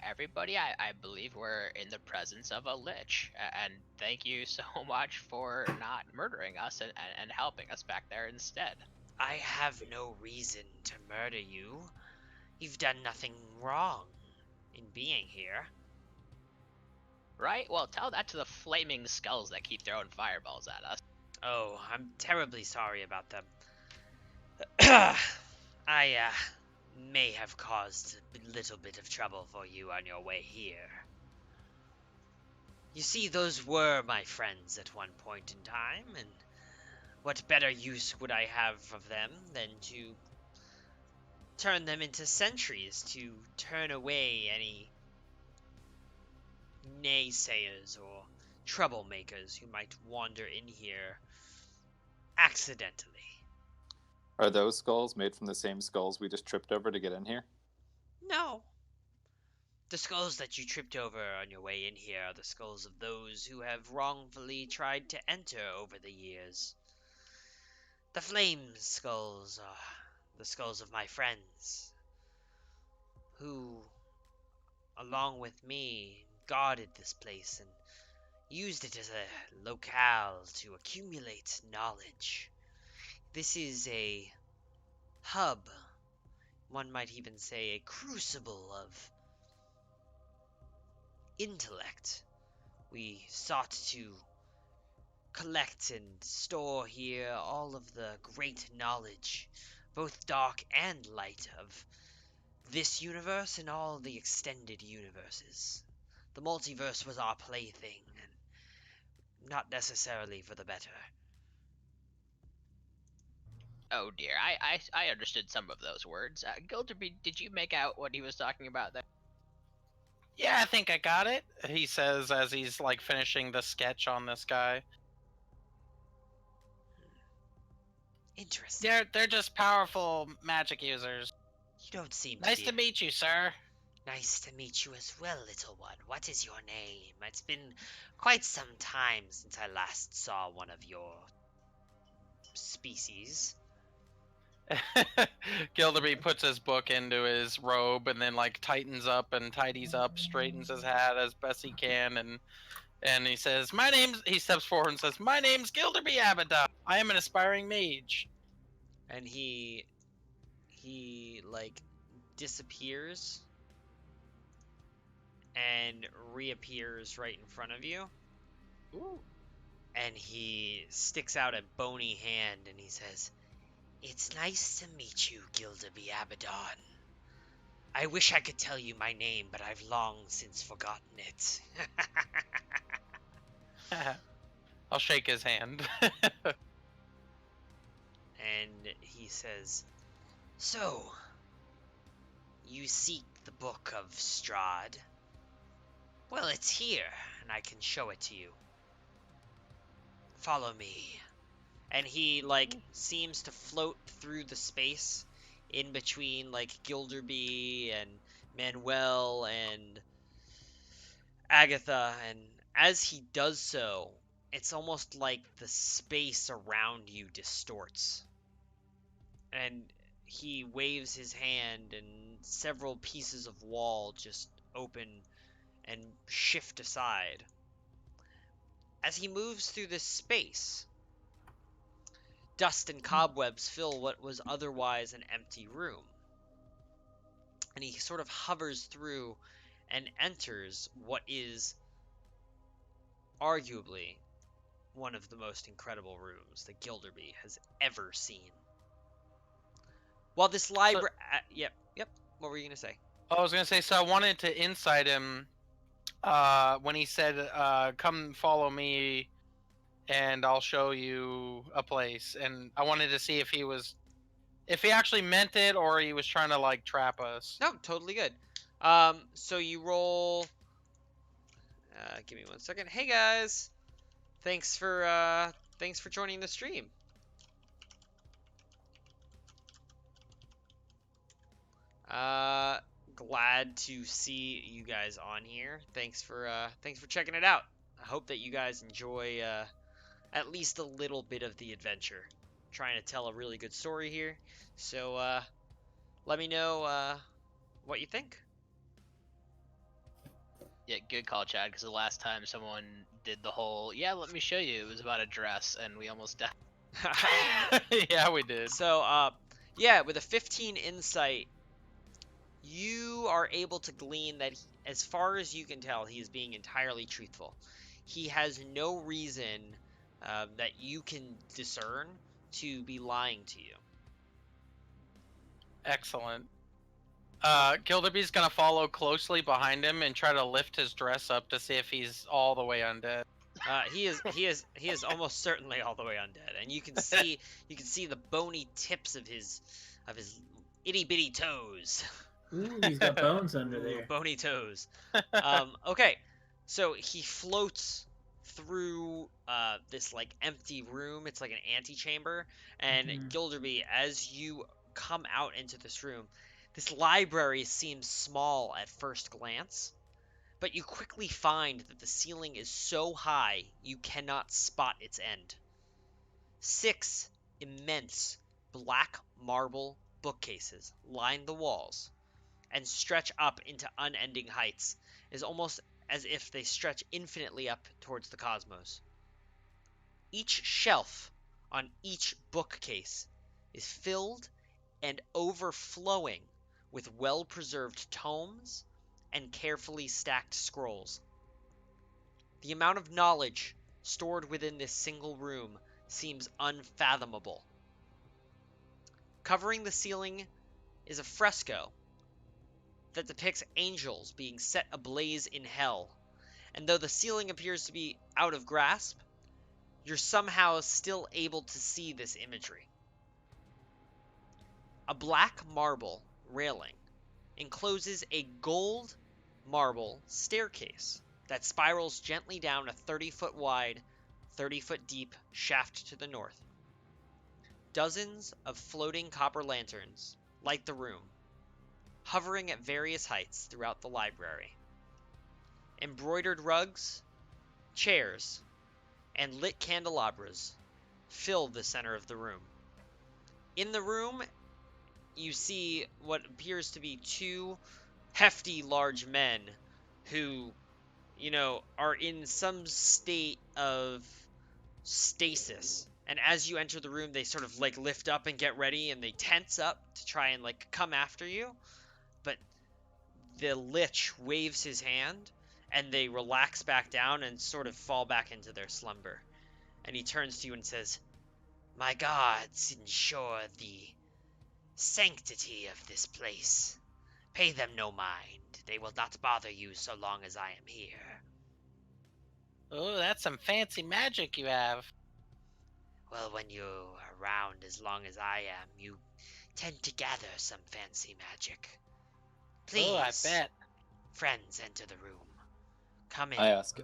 Everybody, I believe we're in the presence of a lich, and thank you so much for not murdering us and helping us back there instead. I have no reason to murder you. You've done nothing wrong in being here. Right? Well, tell that to the flaming skulls that keep throwing fireballs at us. Oh, I'm terribly sorry about them. I may have caused a little bit of trouble for you on your way here. You see, those were my friends at one point in time, and what better use would I have of them than to turn them into sentries to turn away any naysayers or troublemakers who might wander in here accidentally. Are those skulls made from the same skulls we just tripped over to get in here? No. The skulls that you tripped over on your way in here are the skulls of those who have wrongfully tried to enter over the years. The flame skulls are the skulls of my friends, who, along with me, guarded this place and used it as a locale to accumulate knowledge. This is a hub one might even say, a crucible of intellect. We sought to collect and store here all of the great knowledge, both dark and light, of this universe and all the extended universes. The multiverse was our plaything, and not necessarily for the better. Oh dear, I understood some of those words. Gilderby, did you make out what he was talking about there? Yeah, I think I got it, he says as he's like finishing the sketch on this guy. Interesting. They're just powerful magic users. You don't seem to Nice be. to meet you, sir. Nice to meet you as well, little one. What is your name? It's been quite some time since I last saw one of your species. Gilderby puts his book into his robe and then like tightens up and tidies up, straightens his hat as best he can, and he says, he steps forward and says, "My name's Gilderby Abaddon. I am an aspiring mage." And he like disappears and reappears right in front of you. Ooh. And he sticks out a bony hand and he says, "It's nice to meet you, Gilderby Abaddon. I wish I could tell you my name, but I've long since forgotten it." I'll shake his hand. And he says, "So, you seek the Book of Strahd? Well, it's here, and I can show it to you. Follow me." And he, like, seems to float through the space in between, like, Gilderby and Manuel and Agatha. And as he does so, it's almost like the space around you distorts. And he waves his hand, and several pieces of wall just open and shift aside. As he moves through this space, dust and cobwebs fill what was otherwise an empty room. And he sort of hovers through and enters what is arguably one of the most incredible rooms that Gilderby has ever seen. While this library... Yep. What were you going to say? I was going to say, so I wanted to insight him when he said, "Come follow me and I'll show you a place." And I wanted to see if he actually meant it or he was trying to like trap us. No, totally good. So you roll... give me 1 second. Hey guys! Thanks for joining the stream. Glad to see you guys on here. Thanks for checking it out. I hope that you guys enjoy at least a little bit of the adventure. I'm trying to tell a really good story here, so let me know what you think. Yeah, good call, Chad, because the last time someone did the whole, "Yeah, let me show you," it was about a dress, and we almost died. Yeah, we did. So, yeah, with a 15 insight, you are able to glean that, as far as you can tell, he is being entirely truthful. He has no reason that you can discern to be lying to you. Excellent. Gilderby's gonna follow closely behind him and try to lift his dress up to see if he's all the way undead. He is almost certainly all the way undead, and you can see the bony tips of his itty bitty toes. Ooh, he's got bones under Ooh, there. bony toes. Okay, so he floats through this like empty room. It's like an antechamber, and Gilderby, as you come out into this room, this library seems small at first glance, but you quickly find that the ceiling is so high you cannot spot its end. 6 immense black marble bookcases line the walls and stretch up into unending heights. Is almost as if they stretch infinitely up towards the cosmos. Each shelf on each bookcase is filled and overflowing with well-preserved tomes and carefully stacked scrolls. The amount of knowledge stored within this single room seems unfathomable. Covering the ceiling is a fresco that depicts angels being set ablaze in hell. And though the ceiling appears to be out of grasp, you're somehow still able to see this imagery. A black marble railing encloses a gold marble staircase that spirals gently down a 30-foot wide, 30-foot deep shaft to the north. Dozens of floating copper lanterns light the room, hovering at various heights throughout the library. Embroidered rugs, chairs, and lit candelabras fill the center of the room. In the room, you see what appears to be two hefty, large men who, are in some state of stasis. And as you enter the room, they sort of lift up and get ready, and they tense up to try and come after you. But the Lich waves his hand, and they relax back down and sort of fall back into their slumber. And he turns to you and says, "My guards ensure the sanctity of this place. Pay them no mind. They will not bother you so long as I am here." Oh, that's some fancy magic you have. Well, when you're around as long as I am, you tend to gather some fancy magic. Please, Oh, I bet. Friends, enter the room. Come in. I ask,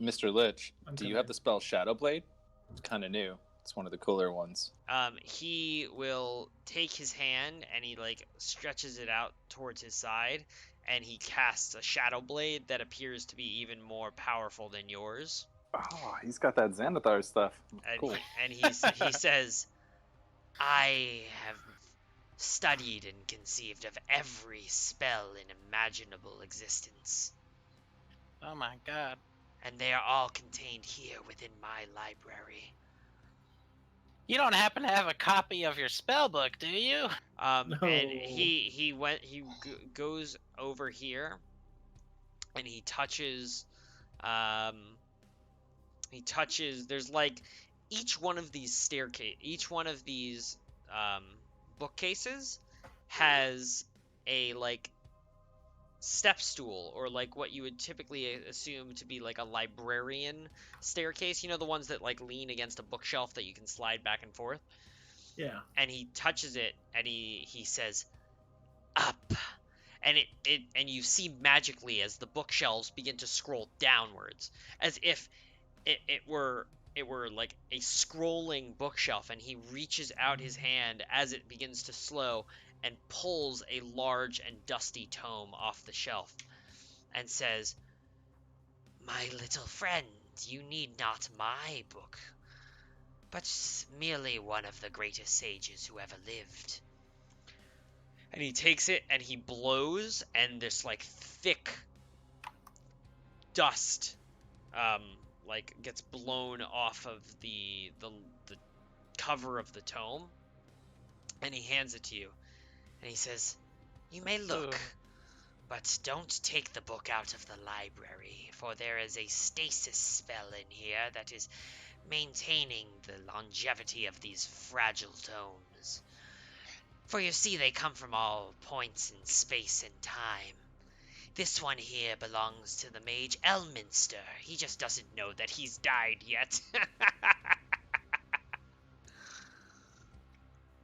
Mr. Lich, I'm do you coming have in. the spell Shadow Blade? It's kind of new. It's one of the cooler ones. He will take his hand and he stretches it out towards his side, and he casts a Shadow Blade that appears to be even more powerful than yours. Oh, he's got that Xanathar stuff. And Cool. he says, "I have studied and conceived of every spell in imaginable existence, Oh my god. and they are all contained here within my library." You don't happen to have a copy of your spell book, do you? And No. he goes over here, and he touches. There's each one of these bookcases has a step stool, or what you would typically assume to be a librarian staircase. The ones that lean against a bookshelf that you can slide back and forth. Yeah. And he touches it, and he says, "Up," and and you see magically as the bookshelves begin to scroll downwards, as if it were a scrolling bookshelf, and he reaches out his hand as it begins to slow and pulls a large and dusty tome off the shelf and says, "My little friend, you need not my book, but merely one of the greatest sages who ever lived." And he takes it and he blows, and this thick dust gets blown off of the cover of the tome, and he hands it to you, and he says, "You may look, but don't take the book out of the library, for there is a stasis spell in here that is maintaining the longevity of these fragile tomes. For you see, they come from all points in space and time. This one here belongs to the mage Elminster. He just doesn't know that he's died yet."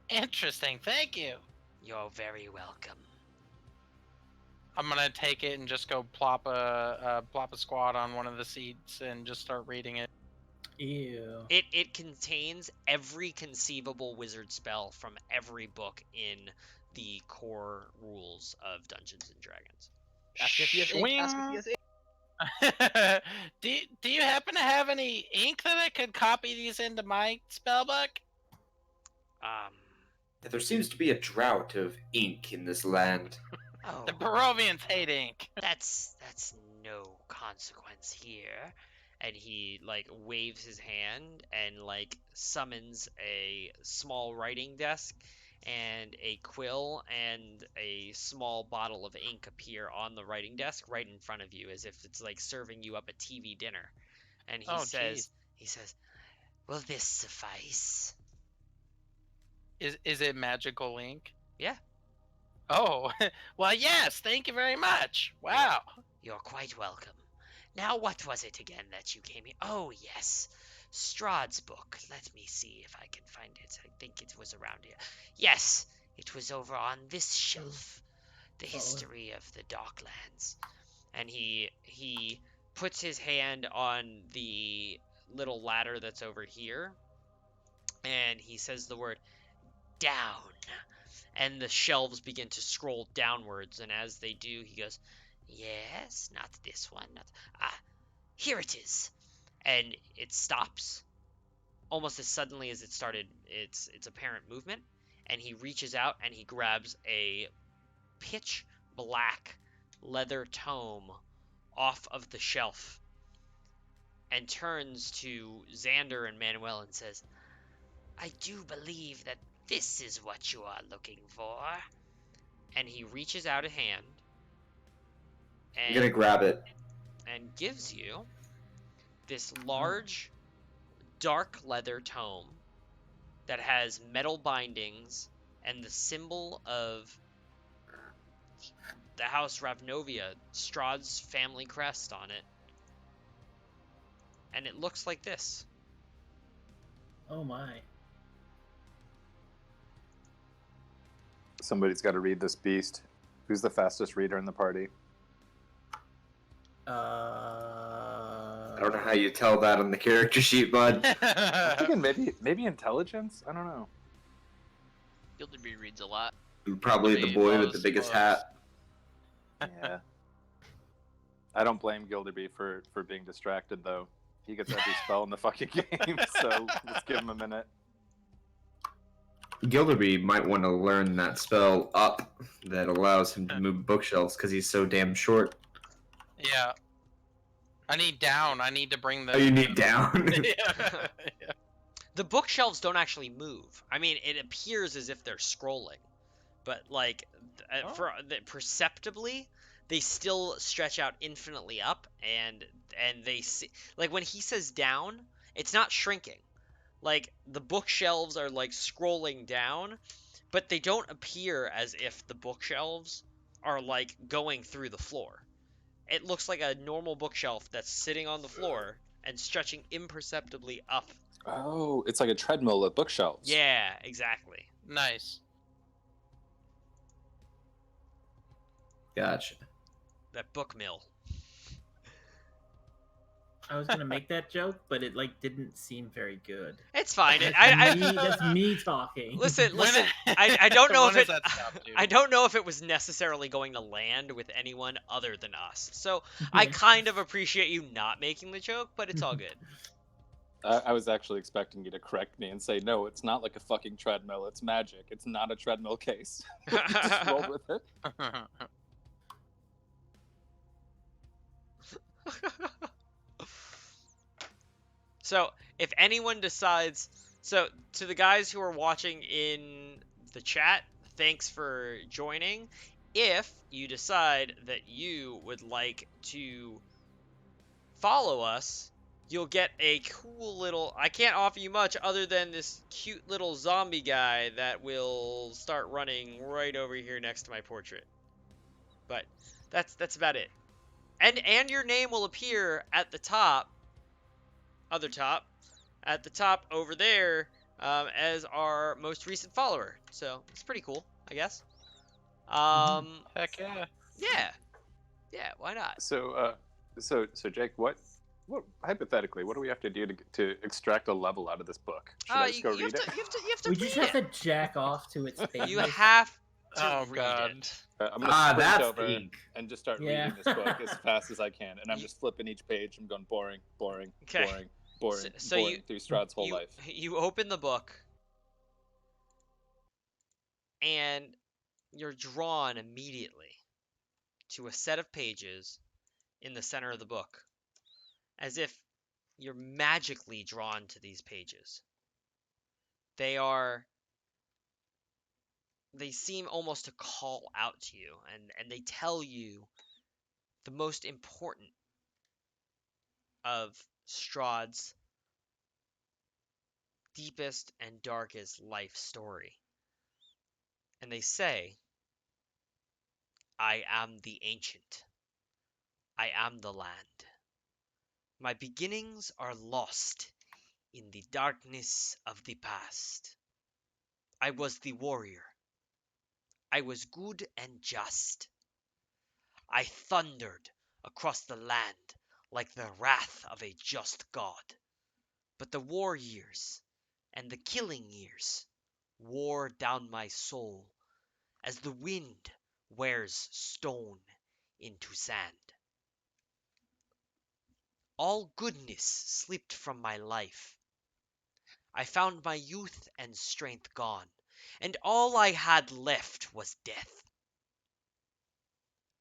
Interesting, thank you. You're very welcome. I'm gonna take it and just go plop a squat on one of the seats and just start reading it. Ew. It contains every conceivable wizard spell from every book in the core rules of Dungeons and Dragons. Ask if he has ink. Ask if he has ink. Do you happen to have any ink that I could copy these into my spellbook? There seems to be a drought of ink in this land. Oh, The Barovians hate ink. that's no consequence here. And he waves his hand and summons a small writing desk, and a quill and a small bottle of ink appear on the writing desk right in front of you, as if it's like serving you up a TV dinner. And Oh, jeez. he says, "Will this suffice?" Is it magical ink? Yeah. Oh, well, yes. Thank you very much. Wow. You're quite welcome. Now, what was it again that you came here? Oh, yes. Strahd's book. Let me see if I can find it. I think it was around here. Yes, it was over on this shelf. The history of the Darklands. And he puts his hand on the little ladder that's over here, and he says the word down. And the shelves begin to scroll downwards, and as they do, he goes, "Yes, not this one. Not here it is." And it stops almost as suddenly as it started its apparent movement, and he reaches out and he grabs a pitch black leather tome off of the shelf and turns to Xander and Manuel and says, "I do believe that this is what you are looking for." And he reaches out a hand I'm gonna grab it. and gives you this large dark leather tome that has metal bindings and the symbol of the House Ravnovia, Strahd's family crest on it. And it looks like this. Oh my. Somebody's got to read this beast. Who's the fastest reader in the party? I don't know how you tell that on the character sheet, bud. I'm thinking maybe intelligence. I don't know. Gilderby reads a lot. Probably the boy with the biggest hat. Yeah. I don't blame Gilderby for being distracted though. He gets every spell in the fucking game, so let's give him a minute. Gilderby might want to learn that spell up that allows him to move bookshelves because he's so damn short. Yeah. I need down. I need to bring the. Oh, you need down? Yeah. The bookshelves don't actually move. I mean, it appears as if they're scrolling, but like perceptibly, they still stretch out infinitely up, and they see, like when he says down, it's not shrinking. Like the bookshelves are like scrolling down, but they don't appear as if the bookshelves are like going through the floor. It looks like a normal bookshelf that's sitting on the floor and stretching imperceptibly up. Oh, it's like a treadmill of bookshelves. Yeah, exactly. Nice. Gotcha. That book mill. I was gonna make that joke, but it like didn't seem very good. It's fine. That's me talking. Listen. I don't know if it. Stop, I don't know if it was necessarily going to land with anyone other than us. So I kind of appreciate you not making the joke, but it's all good. I was actually expecting you to correct me and say, no, it's not like a fucking treadmill. It's magic. It's not a treadmill case. Just roll with it. So if anyone decides, so to the guys who are watching in the chat, thanks for joining. If you decide that you would like to follow us, you'll get a cool little, I can't offer you much other than this cute little zombie guy that will start running right over here next to my portrait. But that's about it. And your name will appear at the top, at the top over there, as our most recent follower. So it's pretty cool, I guess. Heck yeah. Yeah, why not? So Jake, what hypothetically, what do we have to do to extract a level out of this book? Should I just go read it? You have to We read just it. have to jack off to its page. You have to Oh, read God. it. I'm gonna sprint that's over ink. and just start Yeah. reading this book as fast as I can, and I'm just flipping each page. I'm going boring, Okay. boring So through Strahd's whole life. You open the book, and you're drawn immediately to a set of pages in the center of the book, as if you're magically drawn to these pages. They are they seem almost to call out to you, and they tell you the most important of Strahd's deepest and darkest life story. And they say, I am the ancient. I am the land. My beginnings are lost in the darkness of the past. I was the warrior. I was good and just. I thundered across the land like the wrath of a just god. But the war years and the killing years wore down my soul as the wind wears stone into sand. All goodness slipped from my life. I found my youth and strength gone, and all I had left was death.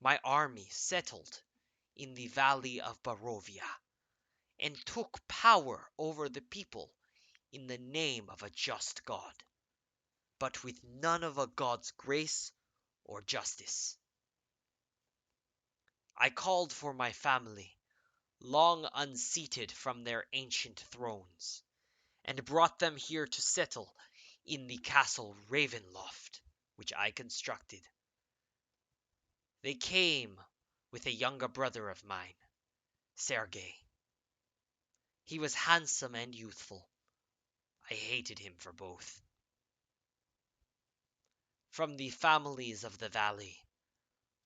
My army settled in the valley of Barovia and took power over the people in the name of a just God, but with none of a God's grace or justice. I called for my family, long unseated from their ancient thrones, and brought them here to settle in the castle Ravenloft, which I constructed. They came with a younger brother of mine, Sergei. He was handsome and youthful. I hated him for both. From the families of the valley,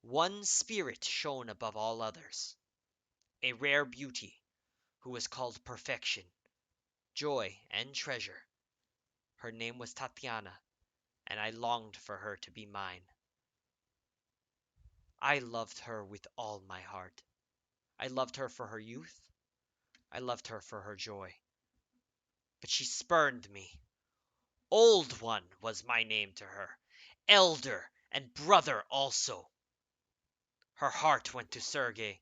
one spirit shone above all others, a rare beauty who was called Perfection, Joy, and Treasure. Her name was Tatiana, and I longed for her to be mine. I loved her with all my heart. I loved her for her youth. I loved her for her joy. But she spurned me. Old One was my name to her, elder and brother also. Her heart went to Sergei.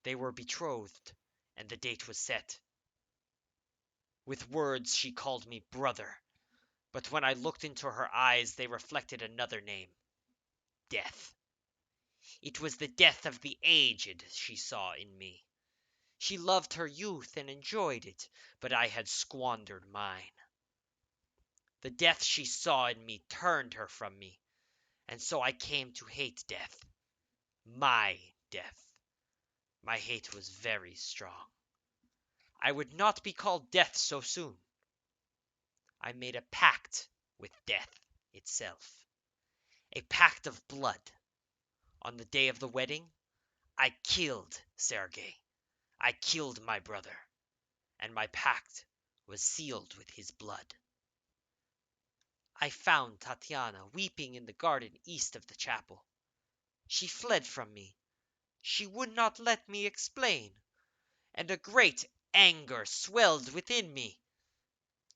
They were betrothed, and the date was set. With words she called me brother, but when I looked into her eyes they reflected another name, death. It was the death of the aged she saw in me. She loved her youth and enjoyed it, but I had squandered mine. The death she saw in me turned her from me, and so I came to hate death. My death. My hate was very strong. I would not be called death so soon. I made a pact with death itself. A pact of blood. On the day of the wedding, I killed Sergei. I killed my brother, and my pact was sealed with his blood. I found Tatiana weeping in the garden east of the chapel. She fled from me. She would not let me explain, and a great anger swelled within me.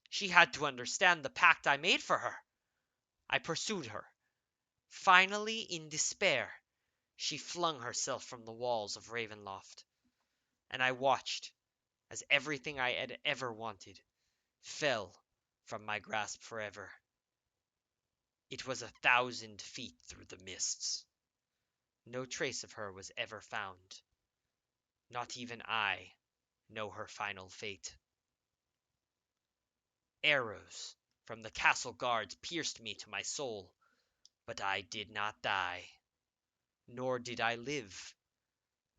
She had to understand the pact I made for her. I pursued her. Finally, in despair, she flung herself from the walls of Ravenloft, and I watched as everything I had ever wanted fell from my grasp forever. It was 1,000 feet through the mists. No trace of her was ever found. Not even I know her final fate. Arrows from the castle guards pierced me to my soul, but I did not die. Nor did I live.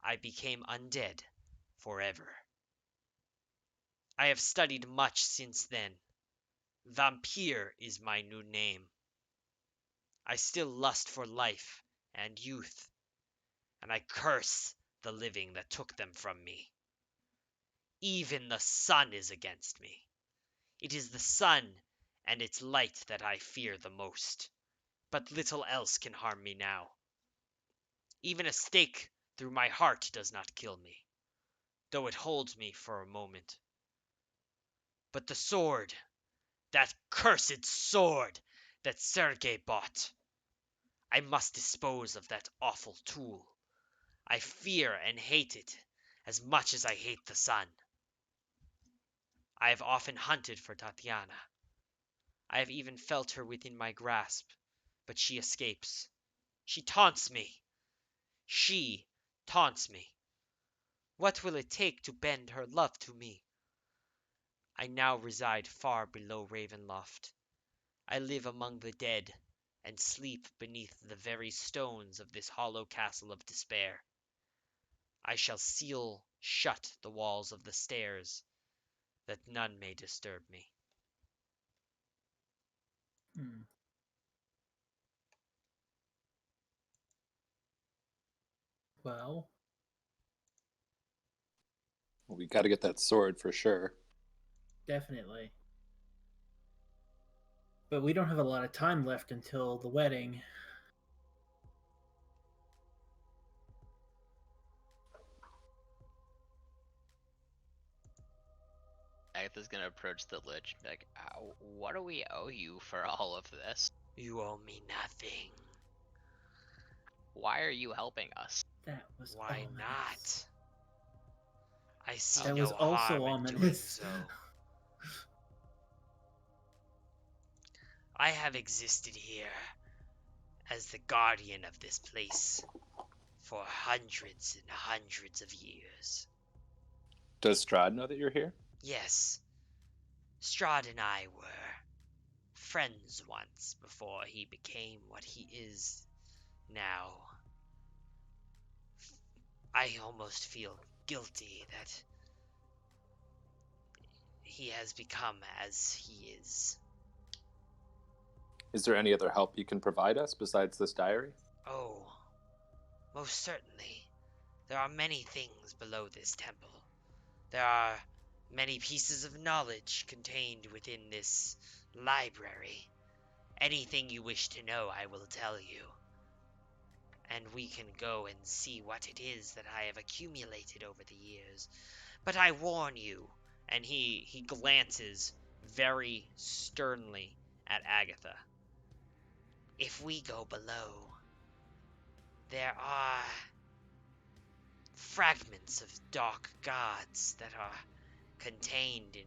I became undead forever. I have studied much since then. Vampire is my new name. I still lust for life and youth, and I curse the living that took them from me. Even the sun is against me. It is the sun and its light that I fear the most, but little else can harm me now. Even a stake through my heart does not kill me, though it holds me for a moment. But the sword, that cursed sword that Sergei bought, I must dispose of that awful tool. I fear and hate it as much as I hate the sun. I have often hunted for Tatiana. I have even felt her within my grasp, But she escapes. She taunts me. She taunts me. What will it take to bend her love to me? I now reside far below Ravenloft. I live among the dead, and sleep beneath the very stones of this hollow castle of despair. I shall seal shut the walls of the stairs, that none may disturb me. Hmm. Well, We got to get that sword for sure. definitely. But we don't have a lot of time left until the wedding. Agatha's gonna approach the Lich and be like, what do we owe you for all of this? You owe me nothing. Why are you helping us? That was Why ominous. not? I see That no was also harm in doing ominous. so. I have existed here as the guardian of this place for hundreds and hundreds of years. Does Strahd know that you're here? Yes, Strahd and I were friends once before he became what he is now. I almost feel guilty that he has become as he is. Is there any other help you can provide us besides this diary? Oh, most certainly. There are many things below this temple. There are many pieces of knowledge contained within this library. Anything you wish to know, I will tell you. And we can go and see what it is that I have accumulated over the years. But I warn you, and he glances very sternly at Agatha. If we go below, there are fragments of dark gods that are contained in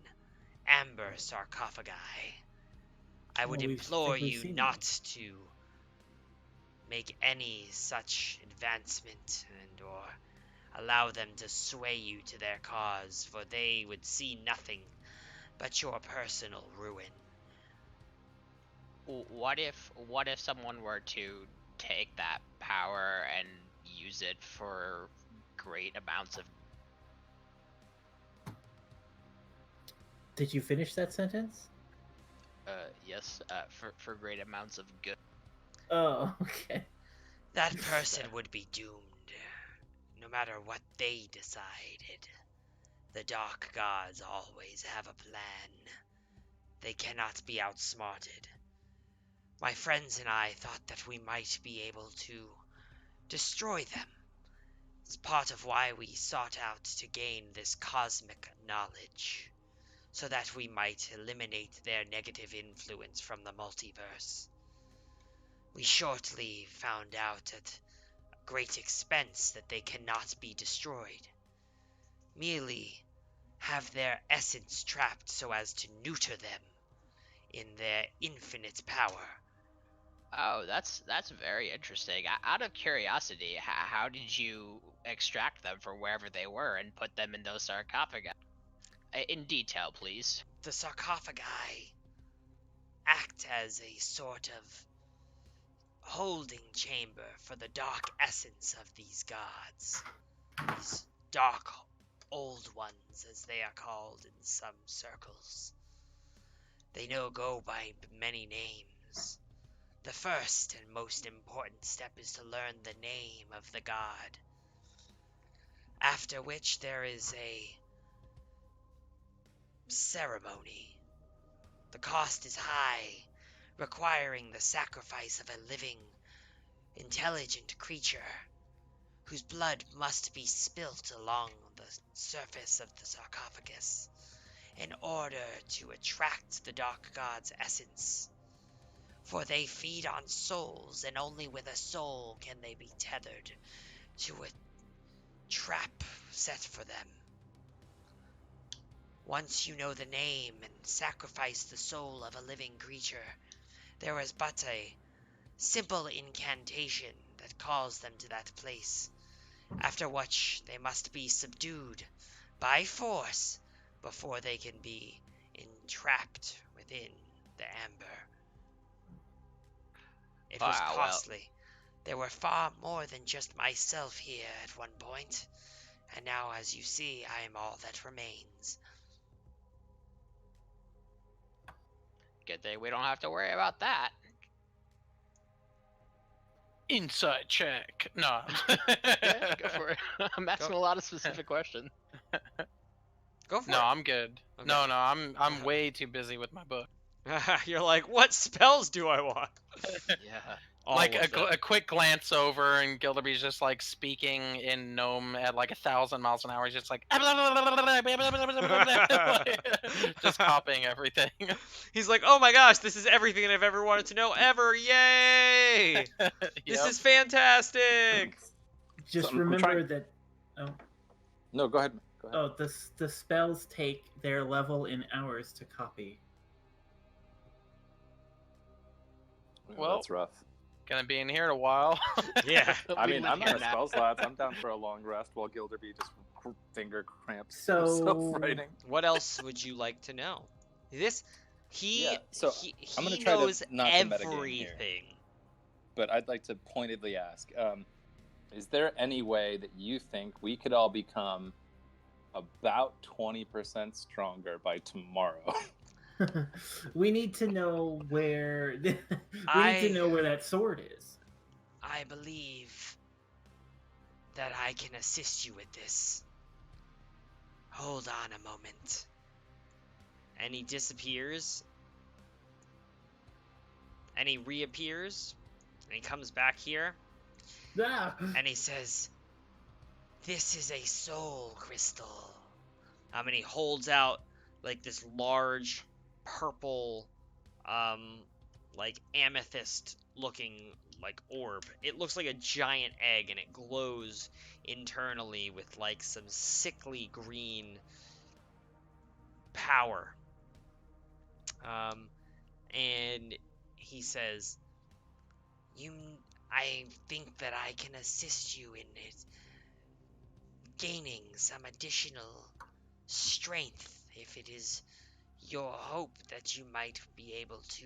amber sarcophagi. I would Well, implore we've you seen not those. to make any such advancement and or allow them to sway you to their cause, for they would see nothing but your personal ruin. What if someone were to take that power and use it for great amounts of... Did you finish that sentence? Yes, for great amounts of good. Oh, okay. That person would be doomed, no matter what they decided. The Dark Gods always have a plan. They cannot be outsmarted. My friends and I thought that we might be able to destroy them. It's part of why we sought out to gain this cosmic knowledge, so that we might eliminate their negative influence from the multiverse. We shortly found out at great expense that they cannot be destroyed. Merely have their essence trapped so as to neuter them in their infinite power. Oh, that's very interesting. Out of curiosity, how did you extract them from wherever they were and put them in those sarcophagi? In detail, please. The sarcophagi act as a sort of holding chamber for the dark essence of these gods. These dark old ones, as they are called in some circles. They go by many names. The first and most important step is to learn the name of the god. After which there is a ceremony. The cost is high, requiring the sacrifice of a living, intelligent creature whose blood must be spilt along the surface of the sarcophagus in order to attract the dark god's essence. For they feed on souls, and only with a soul can they be tethered to a trap set for them. Once you know the name and sacrifice the soul of a living creature, there is but a simple incantation that calls them to that place, after which they must be subdued by force before they can be entrapped within the amber. It was Ah, well. costly. There were far more than just myself here at one point, and now, as you see, I am all that remains. Good thing we don't have to worry about that. Inside check. No. Yeah, go for it. I'm asking a lot of specific questions. Go for No, it. I'm good. Okay. No, I'm way too busy with my book. You're like, what spells do I want? Yeah. All Like of them. a quick glance over, and Gilderby's just like speaking in gnome at like 1,000 miles an hour. He's just like, just copying everything. He's like, oh my gosh, this is everything I've ever wanted to know ever. Yay! This Yep. is fantastic. Just I'm remember trying- that. Oh, No, go ahead. Go ahead. oh, the spells take their level in hours to copy. Well, That's rough. Gonna be in here in a while. Yeah. I We mean, live I'm here not a now. spell slot. I'm down for a long rest while Gilderby just finger cramps So- himself writing. What else would you like to know? He Yeah, so he I'm gonna try to knows not to metagame here. everything. But I'd like to pointedly ask: is there any way that you think we could all become about 20% stronger by tomorrow? We need to know where. We need to know where that sword is. I believe that I can assist you with this. Hold on a moment. And he disappears. And he reappears. And he comes back here. Ah! And he says, "This is a soul crystal." And he holds out like this large purple, like amethyst looking like orb. It looks like a giant egg, and it glows internally with like some sickly green power. And he says, I think that I can assist you in it, gaining some additional strength if it is your hope that you might be able to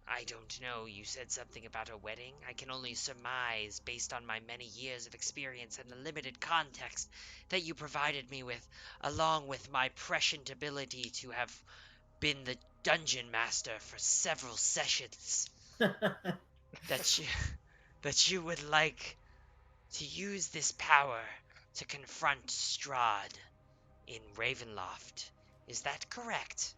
I don't know, you said something about a wedding? I can only surmise, based on my many years of experience and the limited context that you provided me with, along with my prescient ability to have been the dungeon master for several sessions, that you would like to use this power to confront Strahd in Ravenloft. Is that correct?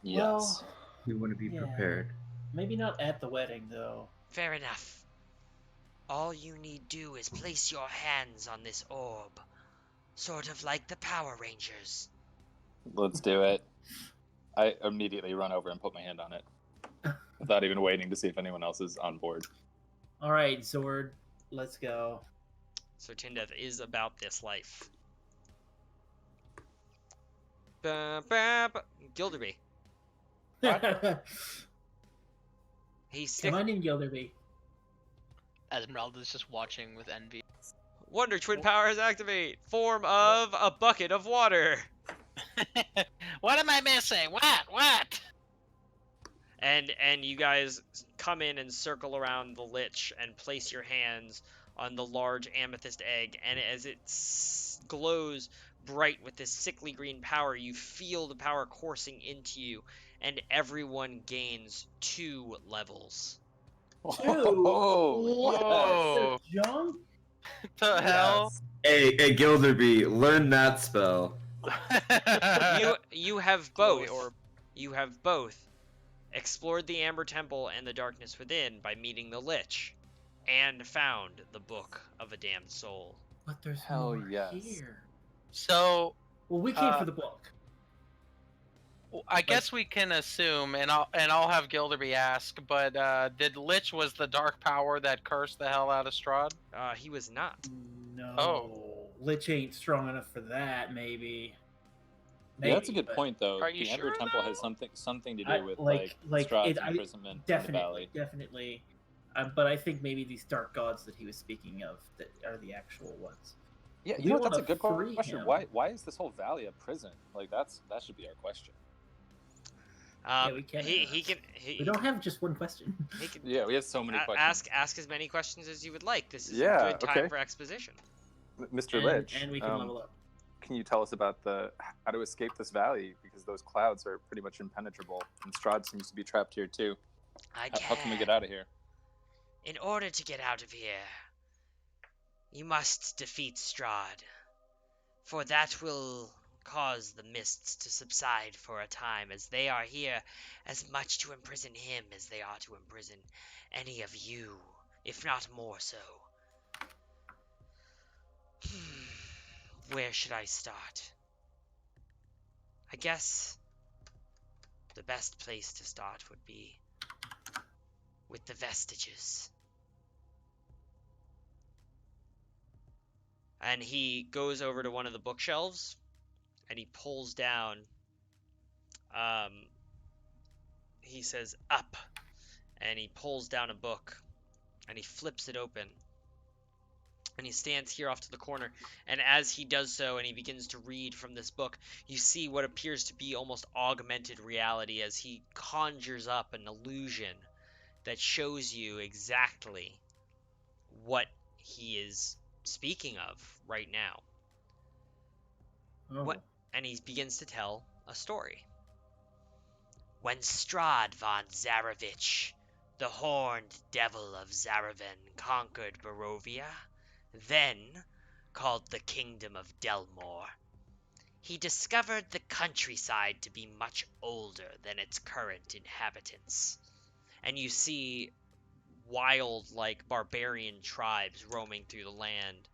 Yes. Well, We want to be Yeah. prepared. maybe not at the wedding though. Fair enough. All you need do is place your hands on this orb, sort of like the Power Rangers. Let's do it. I immediately run over and put my hand on it without even waiting to see if anyone else is on board. All right, Zord, let's go. So Tindeth is about this life. Gilderby. He's Come on in, Gilderby. Esmeralda's just watching with envy. Wonder Twin Powers activate. Form of a bucket of water. What am I missing? What? And you guys come in and circle around the lich and place your hands on the large amethyst egg, and as it glows bright with this sickly green power, you feel the power coursing into you, and everyone gains 2 levels. Whoa! Junk? The hell? Hey, Gilderby, learn that spell. You have Glowy both. orb. You have both explored the Amber Temple and the darkness within by meeting the Lich, and found the Book of a Damned Soul. But there's Hell more yes. here. So Well, we came for the book. I guess we can assume, and I'll have Gilderby ask, but did Lich was the dark power that cursed the hell out of Strahd? He was not. No. Oh. Lich ain't strong enough for that, maybe. Yeah, that's a Maybe, good but point, though. Are you The Ember sure, Temple has though? something to I, do with like Strahd's it. I imprisonment in the valley. definitely. But I think maybe these dark gods that he was speaking of that are the actual ones. Yeah, We you know what? That's a wanna good free question. him. Why is this whole valley a prison? Like that should be our question. Yeah, we can. We don't have just one question. He can Yeah, we have so many questions. ask as many questions as you would like. This is Yeah, a good time okay. for exposition. Mr. Lich, and we can level up. Can you tell us about how to escape this valley? Because those clouds are pretty much impenetrable, and Strahd seems to be trapped here too. How can we get out of here? In order to get out of here, you must defeat Strahd, for that will cause the mists to subside for a time, as they are here as much to imprison him as they are to imprison any of you, if not more so. Where should I start? I guess the best place to start would be with the vestiges. And he goes over to one of the bookshelves and he pulls down, he says up, and he pulls down a book and he flips it open. And he stands here off to the corner, and as he does so and he begins to read from this book, you see what appears to be almost augmented reality as he conjures up an illusion that shows you exactly what he is speaking of right now. Oh. And he begins to tell a story. When Strahd von Zarovich, the horned devil of Zaravan, conquered Barovia, then called the Kingdom of Delmore, he discovered the countryside to be much older than its current inhabitants. And you see wild, barbarian tribes roaming through the land,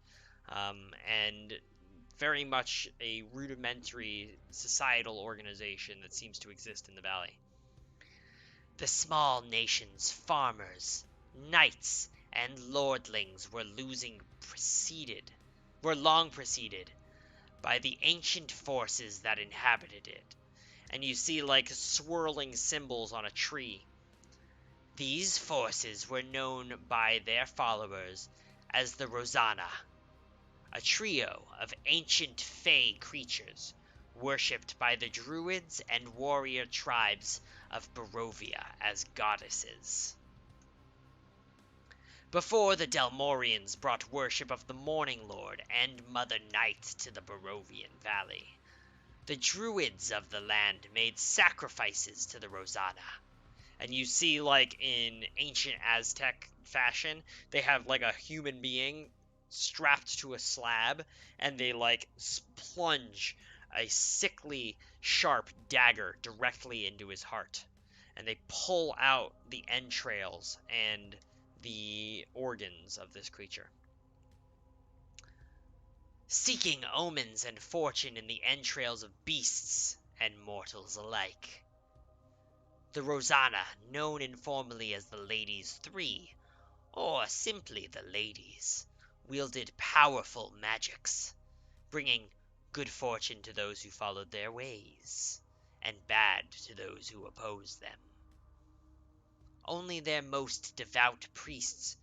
and very much a rudimentary societal organization that seems to exist in the valley. The small nation's farmers, knights, and lordlings were long preceded by the ancient forces that inhabited it. And you see swirling symbols on a tree. These forces were known by their followers as the Rosanna, a trio of ancient fey creatures worshipped by the druids and warrior tribes of Barovia as goddesses. Before the Delmorians brought worship of the Morning Lord and Mother Night to the Barovian Valley, the druids of the land made sacrifices to the Rosanna. And you see, in ancient Aztec fashion, they have, a human being strapped to a slab, and they, plunge a sickly, sharp dagger directly into his heart. And they pull out the entrails and the organs of this creature. Seeking omens and fortune in the entrails of beasts and mortals alike. The Rosanna, known informally as the Ladies 3, or simply the Ladies, wielded powerful magics, bringing good fortune to those who followed their ways, and bad to those who opposed them. Only their most devout priests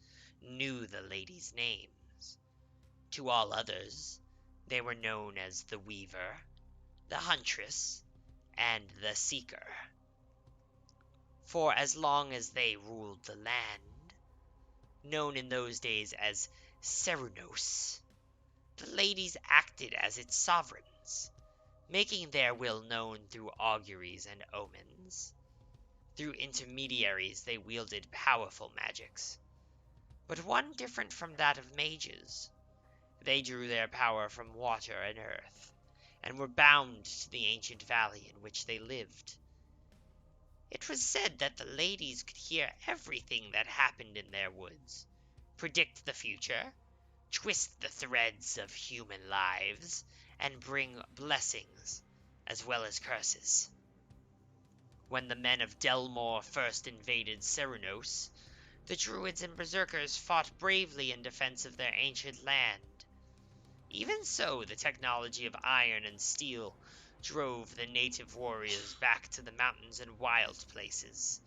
knew the ladies' names. To all others, they were known as the Weaver, the Huntress, and the Seeker. For as long as they ruled the land, known in those days as Serunos, the ladies acted as its sovereigns, making their will known through auguries and omens. Through intermediaries, they wielded powerful magics, but one different from that of mages. They drew their power from water and earth, and were bound to the ancient valley in which they lived. It was said that the ladies could hear everything that happened in their woods, predict the future, twist the threads of human lives, and bring blessings as well as curses. When the men of Delmore first invaded Serunos, the druids and berserkers fought bravely in defense of their ancient land. Even so, the technology of iron and steel drove the native warriors back to the mountains and wild places,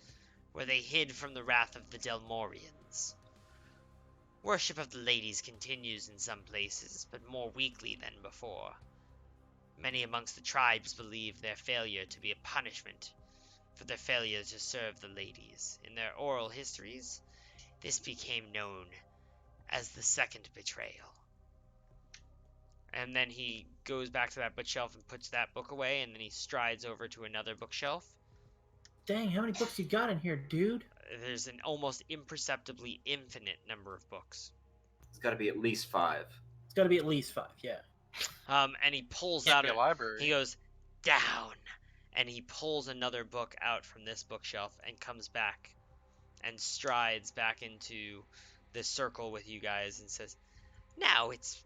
where they hid from the wrath of the Delmorians. Worship of the ladies continues in some places, but more weakly than before. Many amongst the tribes believe their failure to be a punishment for their failure to serve the ladies. In their oral histories, this became known as the second betrayal. And then he goes back to that bookshelf and puts that book away, and then he strides over to another bookshelf. Dang, how many books you got in here, dude? There's an almost imperceptibly infinite number of books. It's got to be at least 5. It's got to be at least 5, yeah. And he pulls Can't out be a library. He goes, down! And he pulls another book out from this bookshelf and comes back and strides back into this circle with you guys and says, now it's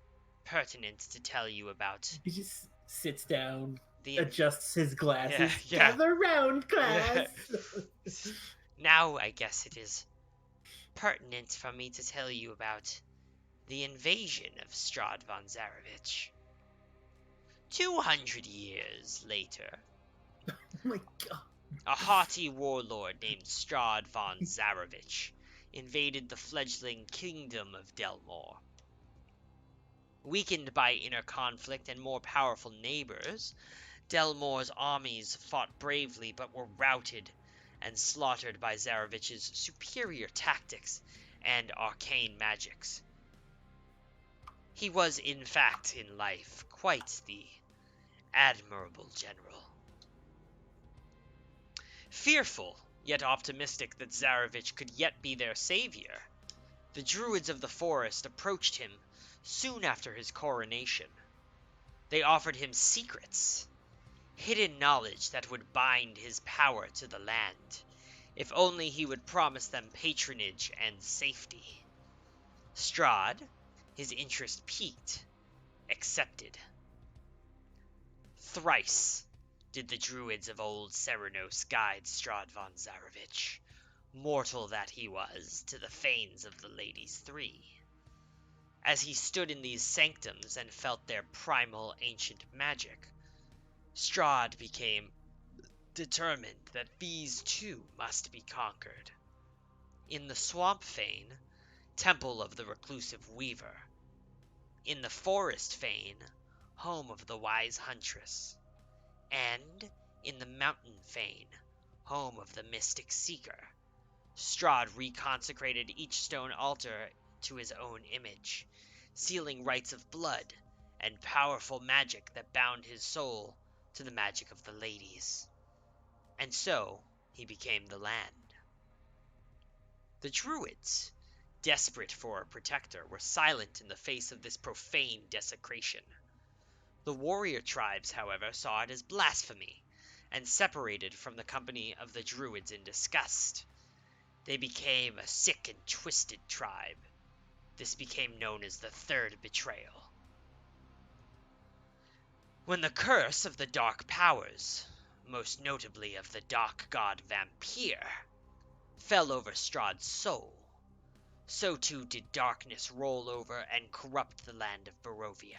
pertinent to tell you about... He just sits down, adjusts his glasses. Yeah. Gather round, class! Now I guess it is pertinent for me to tell you about the invasion of Strahd von Zarovich. 200 years later, Oh my god. a haughty warlord named Strahd von Zarovich invaded the fledgling kingdom of Delmore. Weakened by inner conflict and more powerful neighbors, Delmore's armies fought bravely but were routed and slaughtered by Zarovich's superior tactics and arcane magics. He was, in fact, in life, quite the admirable general. Fearful, yet optimistic that Zarovich could yet be their savior, the druids of the forest approached him soon after his coronation. They offered him secrets, hidden knowledge that would bind his power to the land, if only he would promise them patronage and safety. Strahd, his interest piqued, accepted. Thrice did the druids of old Serenos guide Strahd von Zarovich, mortal that he was, to the fanes of the Ladies Three. As he stood in these sanctums and felt their primal ancient magic, Strahd became determined that these too must be conquered. In the Swamp Fane, temple of the reclusive Weaver. In the Forest Fane, home of the Wise Huntress. And in the Mountain Fane, home of the Mystic Seeker, Strahd reconsecrated each stone altar to his own image, sealing rites of blood and powerful magic that bound his soul to the magic of the ladies. And so he became the land. The druids, desperate for a protector, were silent in the face of this profane desecration. The warrior tribes, however, saw it as blasphemy, and separated from the company of the druids in disgust. They became a sick and twisted tribe. This became known as the Third Betrayal. When the curse of the dark powers, most notably of the dark god Vampire, fell over Strahd's soul, so too did darkness roll over and corrupt the land of Barovia.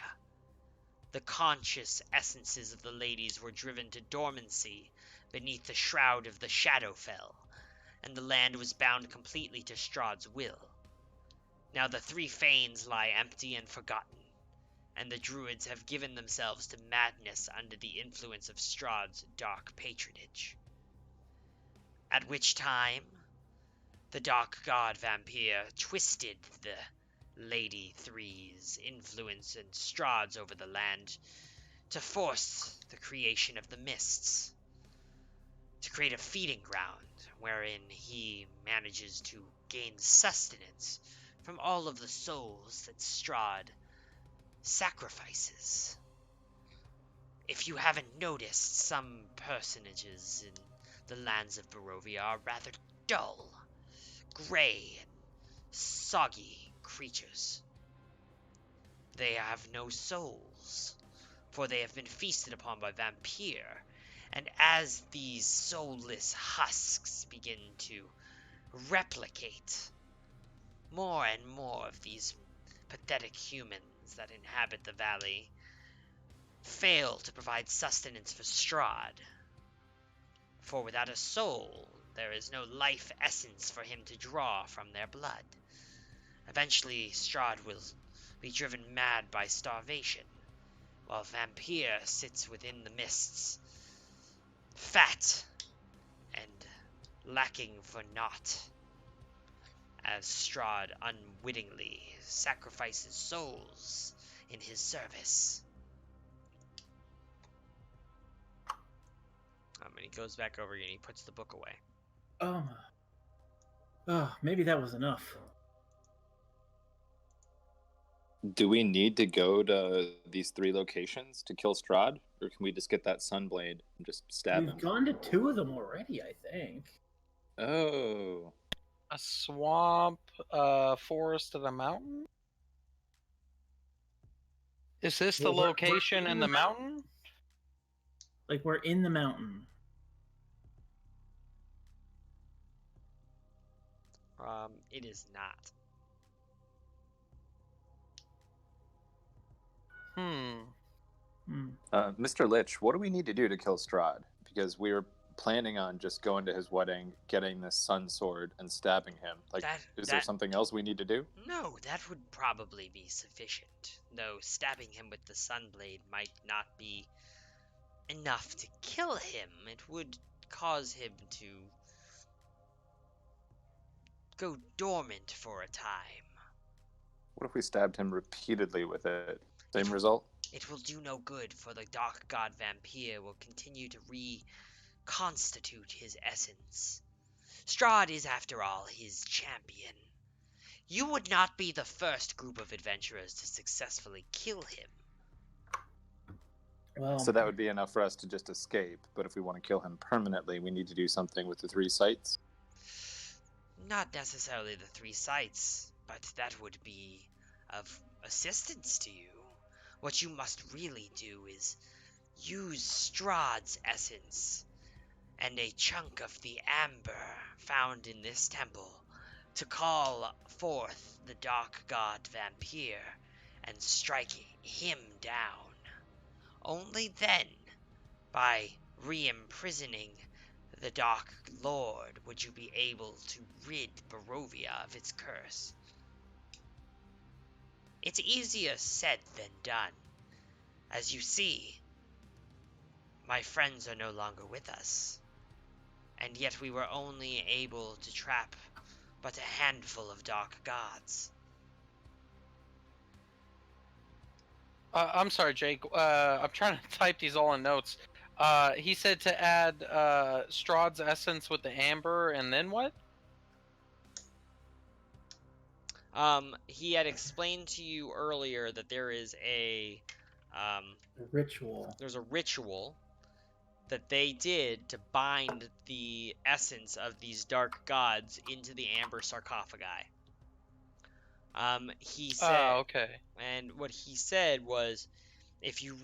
The conscious essences of the ladies were driven to dormancy beneath the shroud of the Shadowfell, and the land was bound completely to Strahd's will. Now the three fanes lie empty and forgotten, and the druids have given themselves to madness under the influence of Strahd's dark patronage. At which time, the dark god Vampire twisted the Lady Three's influence and Strahd's over the land to force the creation of the Mists, to create a feeding ground wherein he manages to gain sustenance from all of the souls that Strahd sacrifices. If you haven't noticed, some personages in the lands of Barovia are rather dull, gray, and soggy creatures. They have no souls, for they have been feasted upon by Vampire, and as these soulless husks begin to replicate, more and more of these pathetic humans that inhabit the valley fail to provide sustenance for Strahd. For without a soul, there is no life essence for him to draw from their blood. Eventually, Strahd will be driven mad by starvation, while Vampire sits within the mists, fat and lacking for naught, as Strahd unwittingly sacrifices souls in his service. And he goes back over again. He puts the book away. Maybe that was enough. Do we need to go to these 3 locations to kill Strahd, or can we just get that Sunblade and just stab him? We've gone to 2 of them already, I think. Oh. A swamp, forest, and a mountain? Is this the Well, we're location in the mountain? Like, we're in the mountain. It is not. Mr. Lich, what do we need to do to kill Strahd? Because we were planning on just going to his wedding, getting this sun sword, and stabbing him. Like, is there something else we need to do? No, that would probably be sufficient. Though stabbing him with the sunblade might not be enough to kill him. It would cause him to go dormant for a time. What if we stabbed him repeatedly with it? Same result? It will do no good, for the Dark God Vampire will continue to reconstitute his essence. Strahd is, after all, his champion. You would not be the first group of adventurers to successfully kill him. Well, So that would be enough for us to just escape, but if we want to kill him permanently, we need to do something with the 3 sites? Not necessarily the 3 sites, but that would be of assistance to you. What you must really do is use Strahd's essence and a chunk of the amber found in this temple to call forth the Dark God Vampire and strike him down. Only then, by re-imprisoning the Dark Lord, would you be able to rid Barovia of its curse. It's easier said than done. As you see, my friends are no longer with us, and yet we were only able to trap but a handful of dark gods. I'm sorry, Jake. I'm trying to type these all in notes. He said to add Strahd's essence with the amber, and then what? He had explained to you earlier that there is a ritual. There's a ritual that they did to bind the essence of these dark gods into the amber sarcophagi. He said, Oh, okay. and what he said was, if you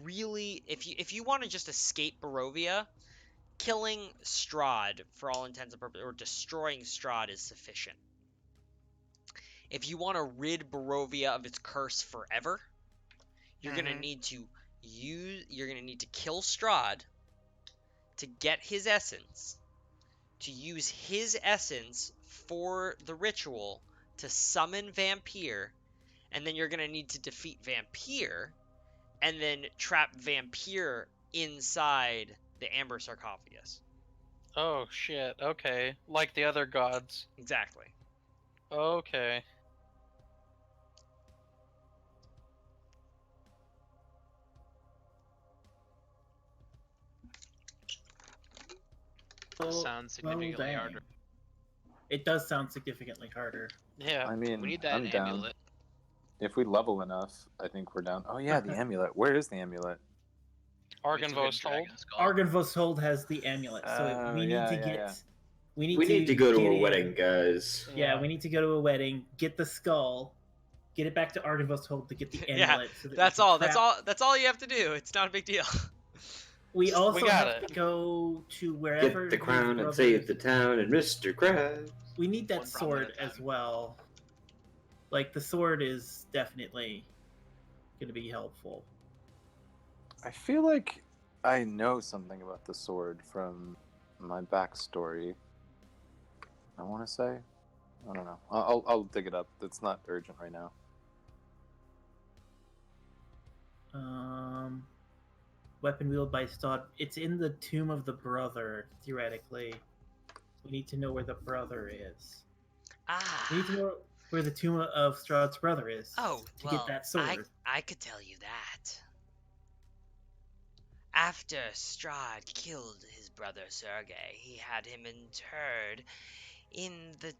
want to just escape Barovia, killing Strahd for all intents and purposes, or destroying Strahd, is sufficient. If you want to rid Barovia of its curse forever, you're gonna need to kill Strahd to get his essence, to use his essence for the ritual to summon Vampire, and then you're gonna need to defeat Vampire, and then trap Vampire inside the amber sarcophagus. Oh shit. Okay, like the other gods. Exactly. Okay. Sounds significantly harder. It does sound significantly harder. Yeah. I mean, We need that I'm down. amulet. If we level enough, I think we're down. Oh yeah, the amulet. Where is the amulet? Argynvost Hold. Argynvost Hold has the amulet, so we need to get. Yeah. We need to go to get a in. wedding, guys. Yeah, we need to go to a wedding, get the skull, get it back to Argynvost Hold to get the amulet. So that That's all. That's all you have to do. It's not a big deal. We also got have it. to go to wherever. Get the his crown and brothers- save the town and Mr. Krabs. We need that One problem sword at a as time. well. Like, the sword is definitely going to be helpful. I feel like I know something about the sword from my backstory. I want to say. I don't know. I'll dig it up. It's not urgent right now. Weapon wielded by Stod. It's in the Tomb of the Brother, theoretically. We need to know where the brother is. We need to know where the tomb of Strahd's brother is. Oh, to well, get that sword. I could tell you that. After Strahd killed his brother Sergei, he had him interred in the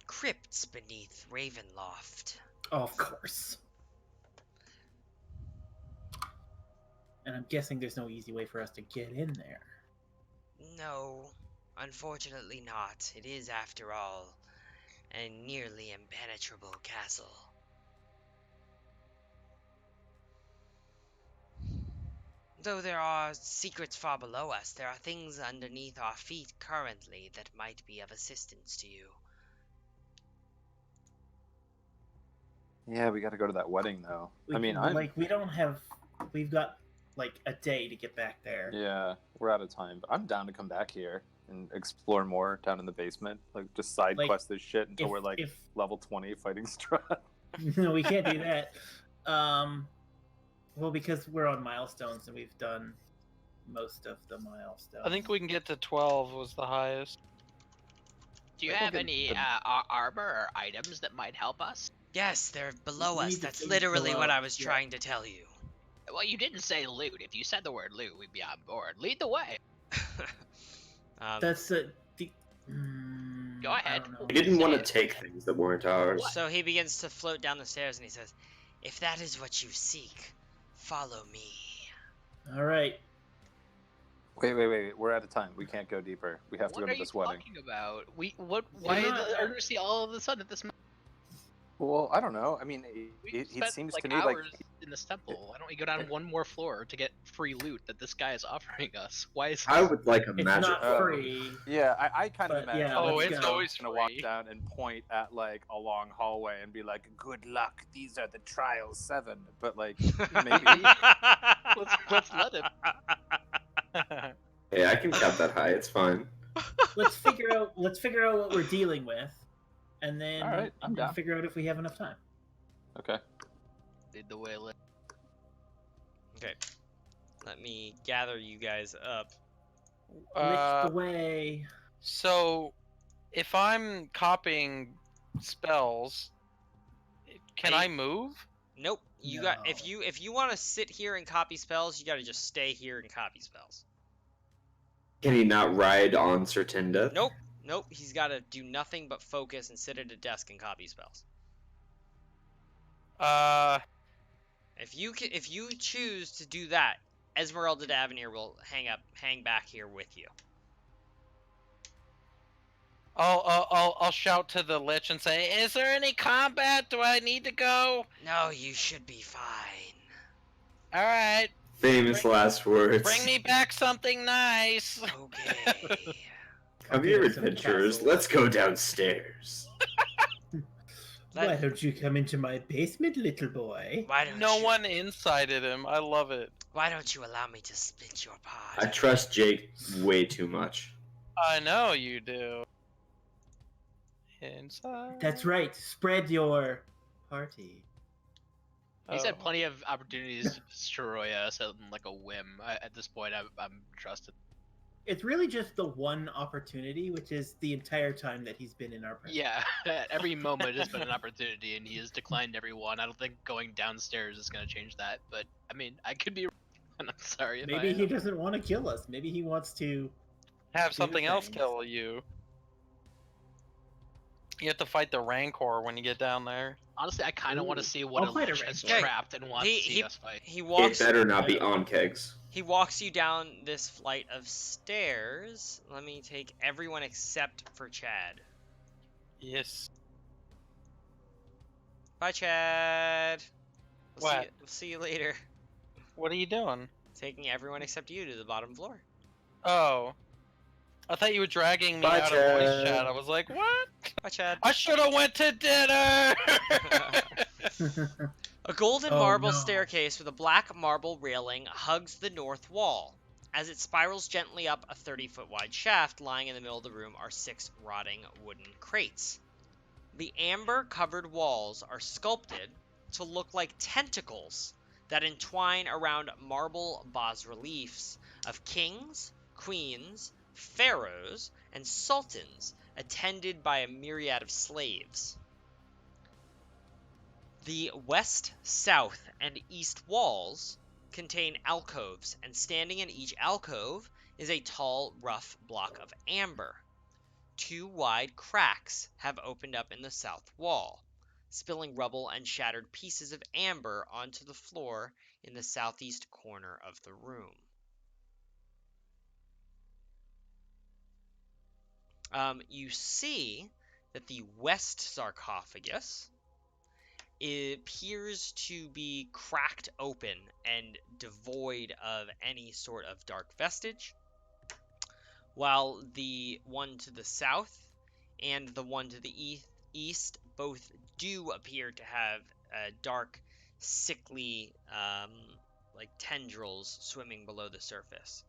crypts beneath Ravenloft. Oh, of course. And I'm guessing there's no easy way for us to get in there. No, unfortunately not. It is, after all, a nearly impenetrable castle. Though there are secrets far below us, there are things underneath our feet currently that might be of assistance to you. Yeah, we got to go to that wedding though. We don't have. We've got like a day to get back there. Yeah, we're out of time. But I'm down to come back here and explore more down in the basement. Like just side quest this shit until we're like level 20 fighting Strahd. No, we can't do that. Well, because we're on milestones and we've done most of the milestones. I think we can get to 12 was the highest. Do you have any armor or items that might help us? Yes, they're below us. That's literally what I was trying to tell you. Well, you didn't say loot. If you said the word loot, we'd be on board. Lead the way. That's Go ahead. We didn't want to take things that weren't ours. So he begins to float down the stairs and he says, "If that is what you seek, follow me." All right. Wait. We're out of time. We can't go deeper. We have to go to this wedding. What are you talking about? Why the urgency all of a sudden at this moment? Well, I don't know. I mean, it seems to me like in this temple. Why don't we go down one more floor to get free loot that this guy is offering us? Why is I would like a magic. It's not free. Yeah, I kind of imagine. Yeah, it's always gonna walk down and point at like a long hallway and be like, "Good luck. These are the trials 7." But like, maybe let's let him. Hey, I can count that high. It's fine. Let's figure out what we're dealing with, and then All right, I'm down. figure out if we have enough time. Okay. Lead the way. Okay. Let me gather you guys up. Lift the way. So, if I'm copying spells, can I move? Nope. You got if you want to sit here and copy spells, you got to just stay here and copy spells. Can he not ride on Sertinda? Nope. He's got to do nothing but focus and sit at a desk and copy spells. If you choose to do that, Esmeralda Davenir will hang back here with you. I'll shout to the Lich and say, "Is there any combat? Do I need to go?" No, you should be fine. All right. Famous last words. Bring me back something nice. Okay. Come here, adventurers. Let's go downstairs. Why don't you come into my basement, little boy? No one incited him. I love it. Why don't you allow me to split your part? I trust Jake way too much. I know you do. Inside. That's right. Spread your party. He's had plenty of opportunities to destroy us on like a whim. At this point, I'm trusted. It's really just the one opportunity, which is the entire time that he's been in our presence. Yeah, at every moment has been an opportunity, and he has declined every one. I don't think going downstairs is going to change that, but I mean, I could be. And I'm sorry if Maybe he doesn't want to kill us. Maybe he wants to have something else kill you. You have to fight the Rancor when you get down there. Honestly, I kind of want to see what a Lich has trapped and wants to see us fight. It better not be on kegs. He walks you down this flight of stairs. Let me take everyone except for Chad. Yes. Bye, Chad. We'll What? See you later. What are you doing? Taking everyone except you to the bottom floor. Oh. I thought you were dragging me Bye, out Chad. of voice chat. I was like, what? Bye, Chad. I should have went to dinner! A golden Oh, marble no. staircase with a black marble railing hugs the north wall. As it spirals gently up a 30-foot wide shaft, lying in the middle of the room are 6 rotting wooden crates. The amber-covered walls are sculpted to look like tentacles that entwine around marble bas-reliefs of kings, queens, pharaohs, and sultans, attended by a myriad of slaves. The west, south, and east walls contain alcoves, and standing in each alcove is a tall, rough block of amber. 2 wide cracks have opened up in the south wall, spilling rubble and shattered pieces of amber onto the floor in the southeast corner of the room. You see that the west sarcophagus appears to be cracked open and devoid of any sort of dark vestige, while the one to the south and the one to the east both do appear to have dark, sickly, like tendrils swimming below the surface.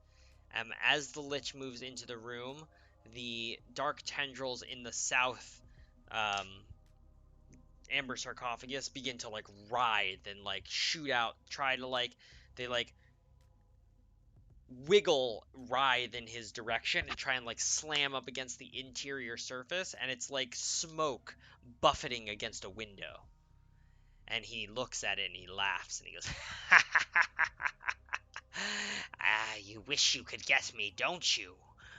As the Lich moves into the room, the dark tendrils in the south amber sarcophagus begin to like writhe and like shoot out, try to like they like wiggle, writhe in his direction and try and like slam up against the interior surface, and it's like smoke buffeting against a window. And he looks at it and he laughs and he goes, you wish you could get me, don't you?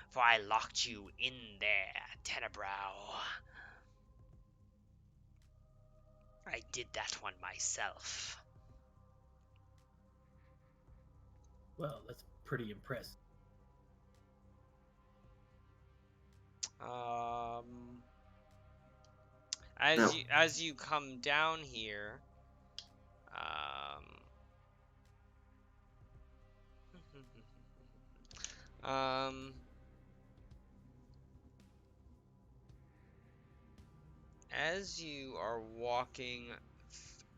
For I locked you in there, Tenebrow. I did that one myself. Well, that's pretty impressive. As you come down here, as you are walking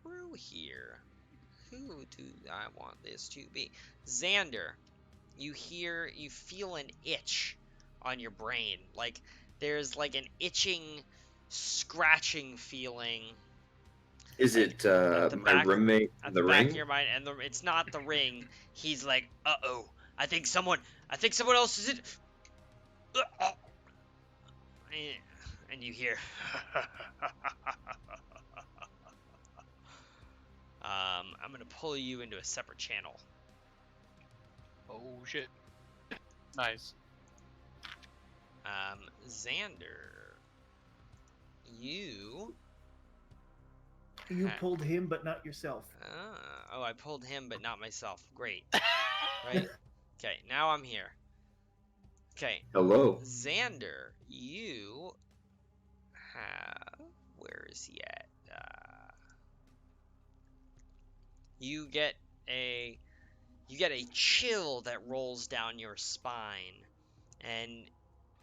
through here, who do I want this to be? Xander, you feel an itch on your brain. Like, there's like an itching, scratching feeling. Is it my roommate at the back ring? of your mind? And it's not the ring. He's like, uh-oh, I think someone else is it. And you hear, I'm gonna pull you into a separate channel. Oh shit. Nice. Xander, you pulled him, but not yourself. Oh, I pulled him, but not myself. Great. Right? Okay, now I'm here. Okay. Hello. Xander, you have... Where is he at? You get a chill that rolls down your spine, and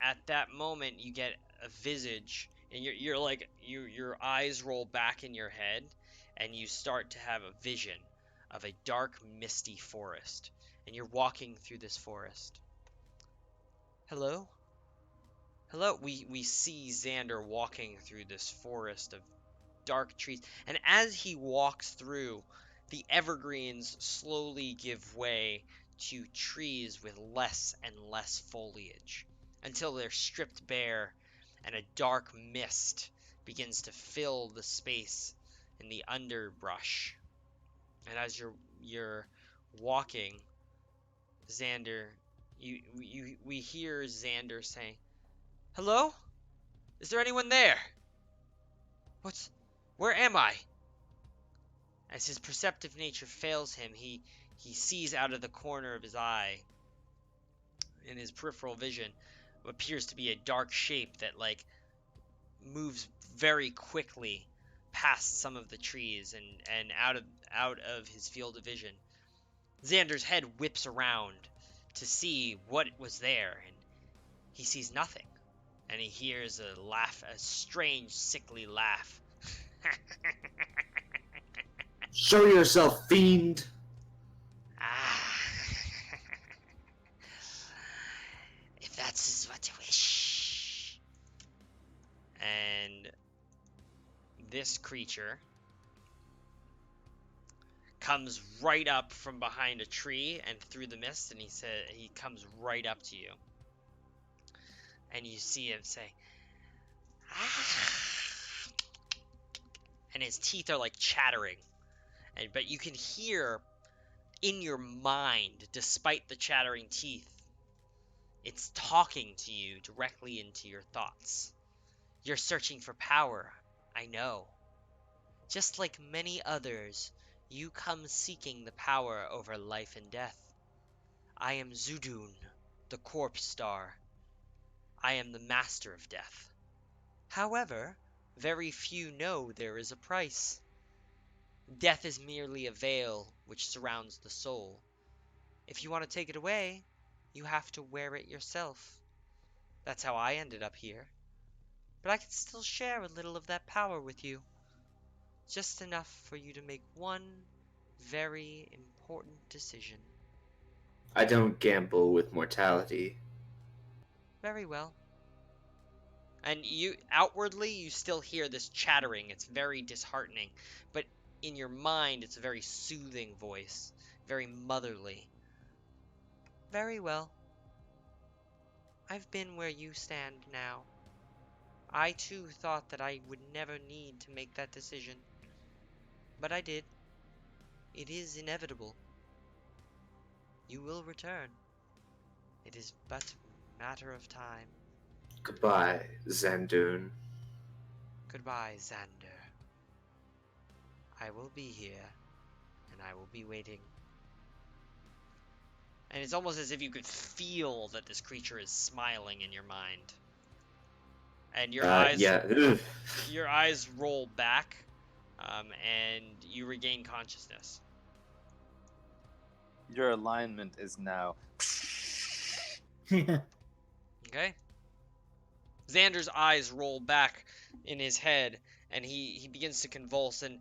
at that moment you get a visage, and you're like your eyes roll back in your head, and you start to have a vision of a dark, misty forest, and you're walking through this forest. Hello? Hello? We see Xander walking through this forest of dark trees, and as he walks through, the evergreens slowly give way to trees with less and less foliage, until they're stripped bare, and a dark mist begins to fill the space in the underbrush. And as you're walking, Xander, we hear Xander saying, "Hello? Is there anyone there? Where am I?" As his perceptive nature fails him, he sees out of the corner of his eye, in his peripheral vision, what appears to be a dark shape that like moves very quickly past some of the trees and out of his field of vision. Xander's head whips around to see what was there, and he sees nothing. And he hears a laugh, a strange, sickly laugh. Show yourself, fiend. Ah. If that's what you wish. And this creature comes right up from behind a tree and through the mist, and he comes right up to you. And you see him say, ah. And his teeth are like chattering. But you can hear in your mind, despite the chattering teeth, it's talking to you directly into your thoughts. You're searching for power, I know. Just like many others, you come seeking the power over life and death. I am Zudun, the corpse star. I am the master of death. However, very few know there is a price. Death is merely a veil which surrounds the soul. If you want to take it away, you have to wear it yourself. That's how I ended up here. But I can still share a little of that power with you. Just enough for you to make one very important decision. I don't gamble with mortality. Very well. And outwardly, you still hear this chattering. It's very disheartening. But in your mind, it's a very soothing voice. Very motherly. Very well. I've been where you stand now. I too thought that I would never need to make that decision. But I did. It is inevitable. You will return. It is but a matter of time. Goodbye, Zandun. Goodbye, Xander. I will be here, and I will be waiting. And it's almost as if you could feel that this creature is smiling in your mind. And your your eyes roll back, and you regain consciousness. Your alignment is now. Okay. Xander's eyes roll back in his head, and he begins to convulse, and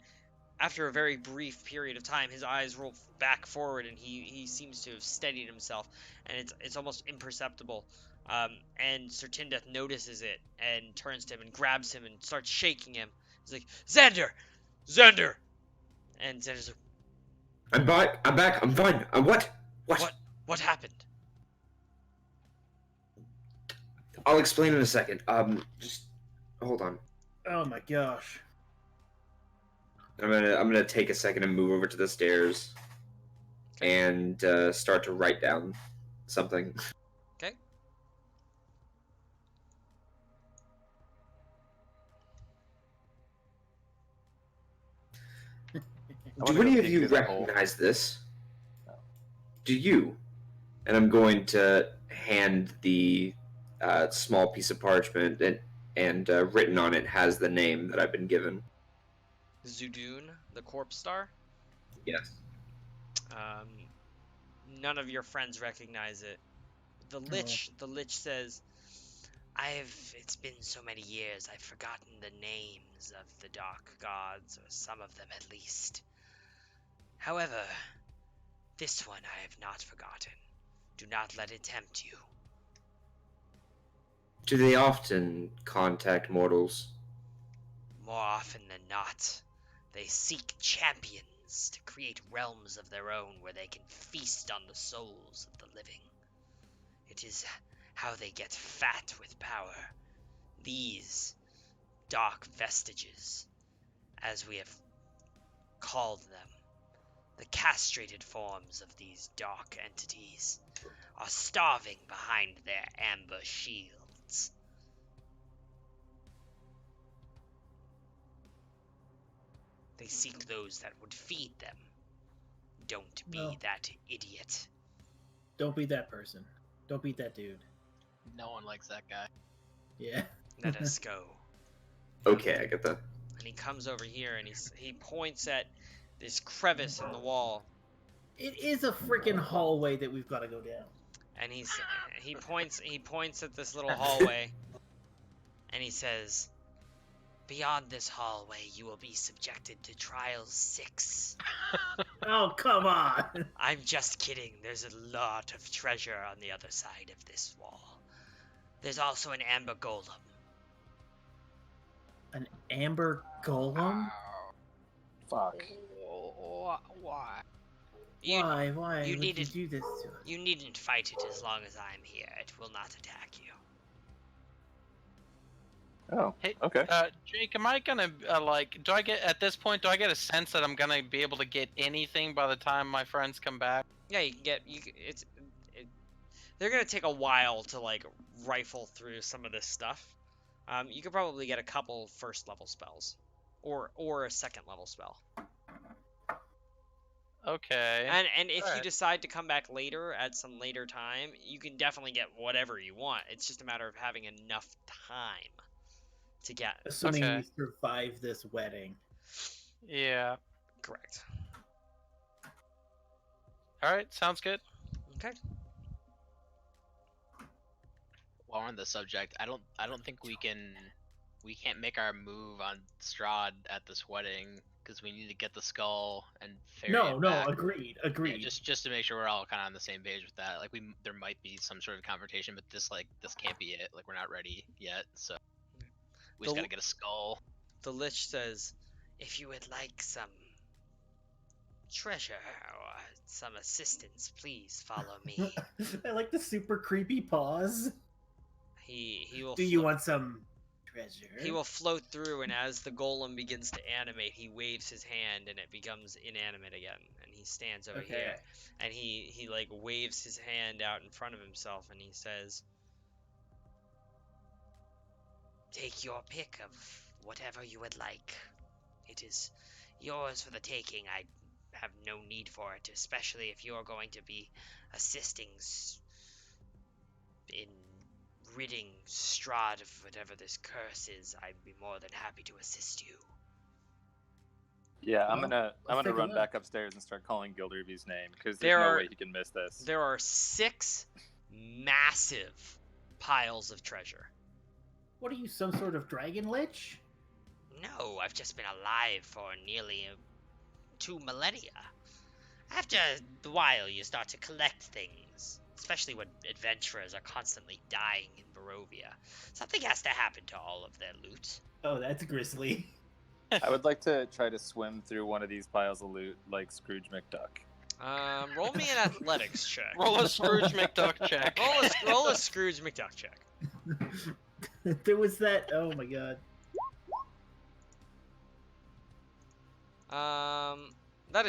after a very brief period of time, his eyes roll back forward, and he seems to have steadied himself, and it's almost imperceptible. And Sir Tindeth notices it and turns to him and grabs him and starts shaking him. He's like, Xander! Xander! And Xander's like, I'm back, I'm fine. What? What happened? I'll explain in a second. Just hold on. Oh my gosh. I'm gonna take a second and move over to the stairs and start to write down something. Okay. Do any of you recognize this? No. Do you? And I'm going to hand the small piece of parchment and written on it has the name that I've been given. Zudun, the corpse star? Yes. None of your friends recognize it. The lich says, it's been so many years, I've forgotten the names of the dark gods, or some of them at least. However, this one I have not forgotten. Do not let it tempt you. Do they often contact mortals? More often than not, they seek champions to create realms of their own where they can feast on the souls of the living. It is how they get fat with power. These dark vestiges, as we have called them, the castrated forms of these dark entities, are starving behind their amber shields. They seek those that would feed them. Don't be that idiot. Don't be that person. Don't be that dude. No one likes that guy. Yeah. Let us go. Okay, I get that. And he comes over here and he points at this crevice in the wall. It is a freaking hallway that we've got to go down. And he points at this little hallway, and he says, Beyond this hallway, you will be subjected to Trial 6. Oh, come on! I'm just kidding. There's a lot of treasure on the other side of this wall. There's also an amber golem. An amber golem? Fuck. Why? You, Why you would you needed- do this to us? you needn't fight it as long as I'm here. It will not attack you. Oh, Hey, okay. Jake, am I gonna do I get at this point? Do I get a sense that I'm gonna be able to get anything by the time my friends come back? Yeah, you can get they're gonna take a while to like rifle through some of this stuff. You could probably get a couple first level spells, or a second level spell. Okay. And if you Alright. decide to come back later at some later time, you can definitely get whatever you want. It's just a matter of having enough time to get. Assuming Okay. we survive this wedding. Yeah. Correct. All right. Sounds good. Okay. While we're on the subject, I don't think we can't make our move on Strahd at this wedding because we need to get the skull and ferry No, it no, back. agreed, Yeah, agreed. just to make sure we're all kind of on the same page with that. Like there might be some sort of confrontation, but this can't be it. Like we're not ready yet, so we just The- gotta get a skull. The Lich says, if you would like some treasure or some assistance, please follow me. I like the super creepy pause. He will. Do you want some treasure? He will float through, and as the golem begins to animate, he waves his hand, and it becomes inanimate again. And he stands over here, and he like waves his hand out in front of himself, and he says, "Take your pick of whatever you would like. It is yours for the taking. I have no need for it, especially if you're going to be assisting in ridding Strahd of whatever this curse is. I'd be more than happy to assist you." Yeah, I'm Well, gonna take a run look. back upstairs and start calling Gilderby's name because There there's no are- way he can miss this. There are 6 massive piles of treasure. What are you, some sort of dragon lich? No, I've just been alive for nearly 2 millennia. After a while, you start to collect things, especially when adventurers are constantly dying in Barovia. Something has to happen to all of their loot. Oh, that's grisly. I would like to try to swim through one of these piles of loot like Scrooge McDuck. Roll me an athletics check. Roll a Scrooge McDuck check. Roll a Scrooge McDuck check. There was that. Oh my god. That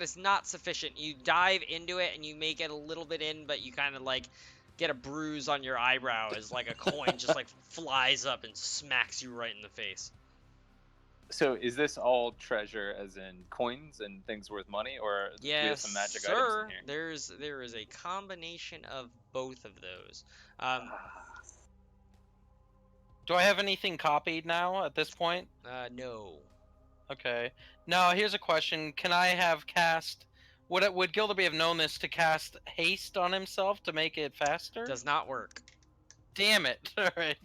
is not sufficient. You dive into it and you make it a little bit in, but you kind of like get a bruise on your eyebrow as like a coin just like flies up and smacks you right in the face. So is this all treasure, as in coins and things worth money, or do we have Yes, some magic sir. items in here? There is a combination of both of those. Do I have anything copied now at this point? No. Okay. Now here's a question: can I have cast? Would Gilderby have known this to cast haste on himself to make it faster? Does not work. Damn it! All right.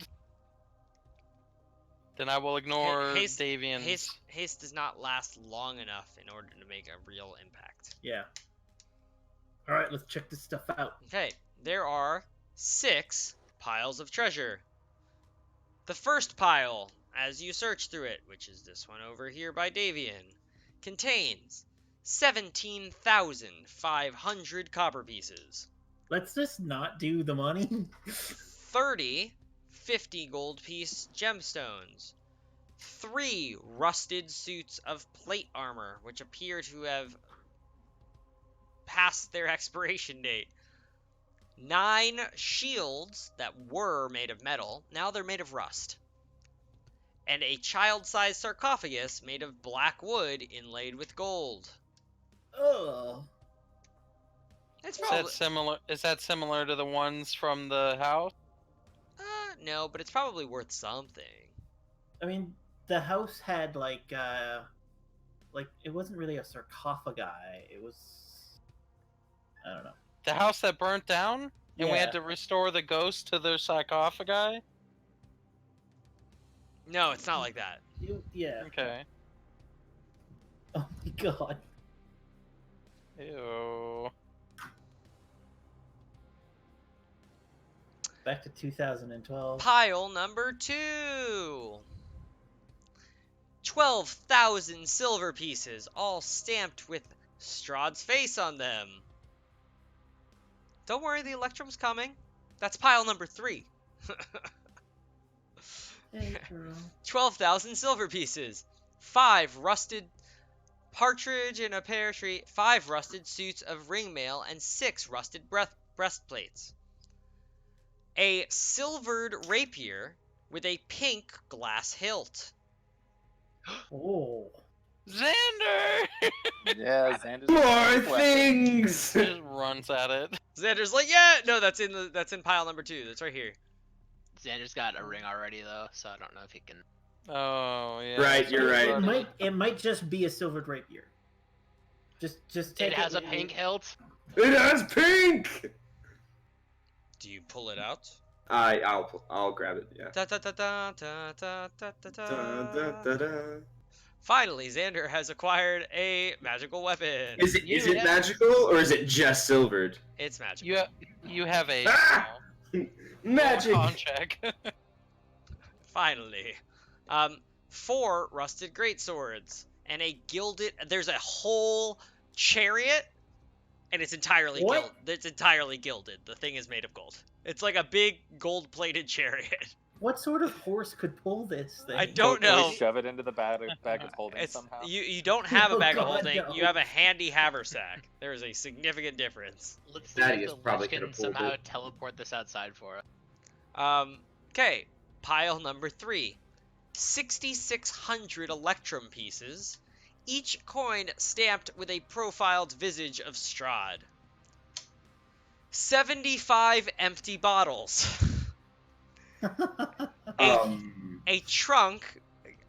Then I will ignore haste- Davian's. Haste does not last long enough in order to make a real impact. Yeah. All right, let's check this stuff out. Okay, there are 6 piles of treasure. The first pile, as you search through it, which is this one over here by Davian, contains 17,500 copper pieces, Let's just not do the money. 30 50 gold piece gemstones, 3 rusted suits of plate armor, which appear to have passed their expiration date, 9 shields that were made of metal, now they're made of rust, and a child-sized sarcophagus made of black wood inlaid with gold. Oh. It's Is probably that similar? Is that similar to the ones from the house? no, but it's probably worth something. I mean, the house had like it wasn't really a sarcophagi. It was, I don't know. The house that burnt down, and we had Yeah. to restore the ghost to their sarcophagi. No, it's not like that. Yeah. Okay. Oh my god. Ew. Back to 2012. Pile number 2. 12,000 silver pieces, all stamped with Strahd's face on them. Don't worry, the Electrum's coming. That's pile number 3. Hey, girl. 12,000 silver pieces. 5 rusted partridge in a pear tree, 5 rusted suits of ringmail, and 6 rusted breastplates. A silvered rapier with a pink glass hilt. Oh. Xander! Yeah, Xander's More things. Just runs at it. Xander's like, yeah, no, that's in pile number 2. That's right here. Xander's got a ring already though, so I don't know if he can. Oh yeah. Right, you're right. It might just be a silvered rapier. Just take It has a pink hilt. It has pink. Do you pull it out? I'll grab it. Yeah. Da, da, da, da, da, da, da, da, Da, da, da, da. Finally, Xander has acquired a magical weapon. Is it magical or is it just silvered? It's magical. You have a Ah! Magic. con check. Finally. 4 rusted greatswords and a gilded. There's a whole chariot, and it's entirely What? It's entirely gilded. The thing is made of gold. It's like a big gold-plated chariot. What sort of horse could pull this thing? I don't Can we know. shove it into the bag of holding It's somehow. you don't have a Oh, bag of God, holding. no. You have a handy haversack. There is a significant difference. Let's see Thaddeus if the probably Lich can could've pulled somehow it. teleport this outside for us. Okay, pile number 3. 6,600 Electrum pieces, each coin stamped with a profiled visage of Strahd. 75 empty bottles. A trunk.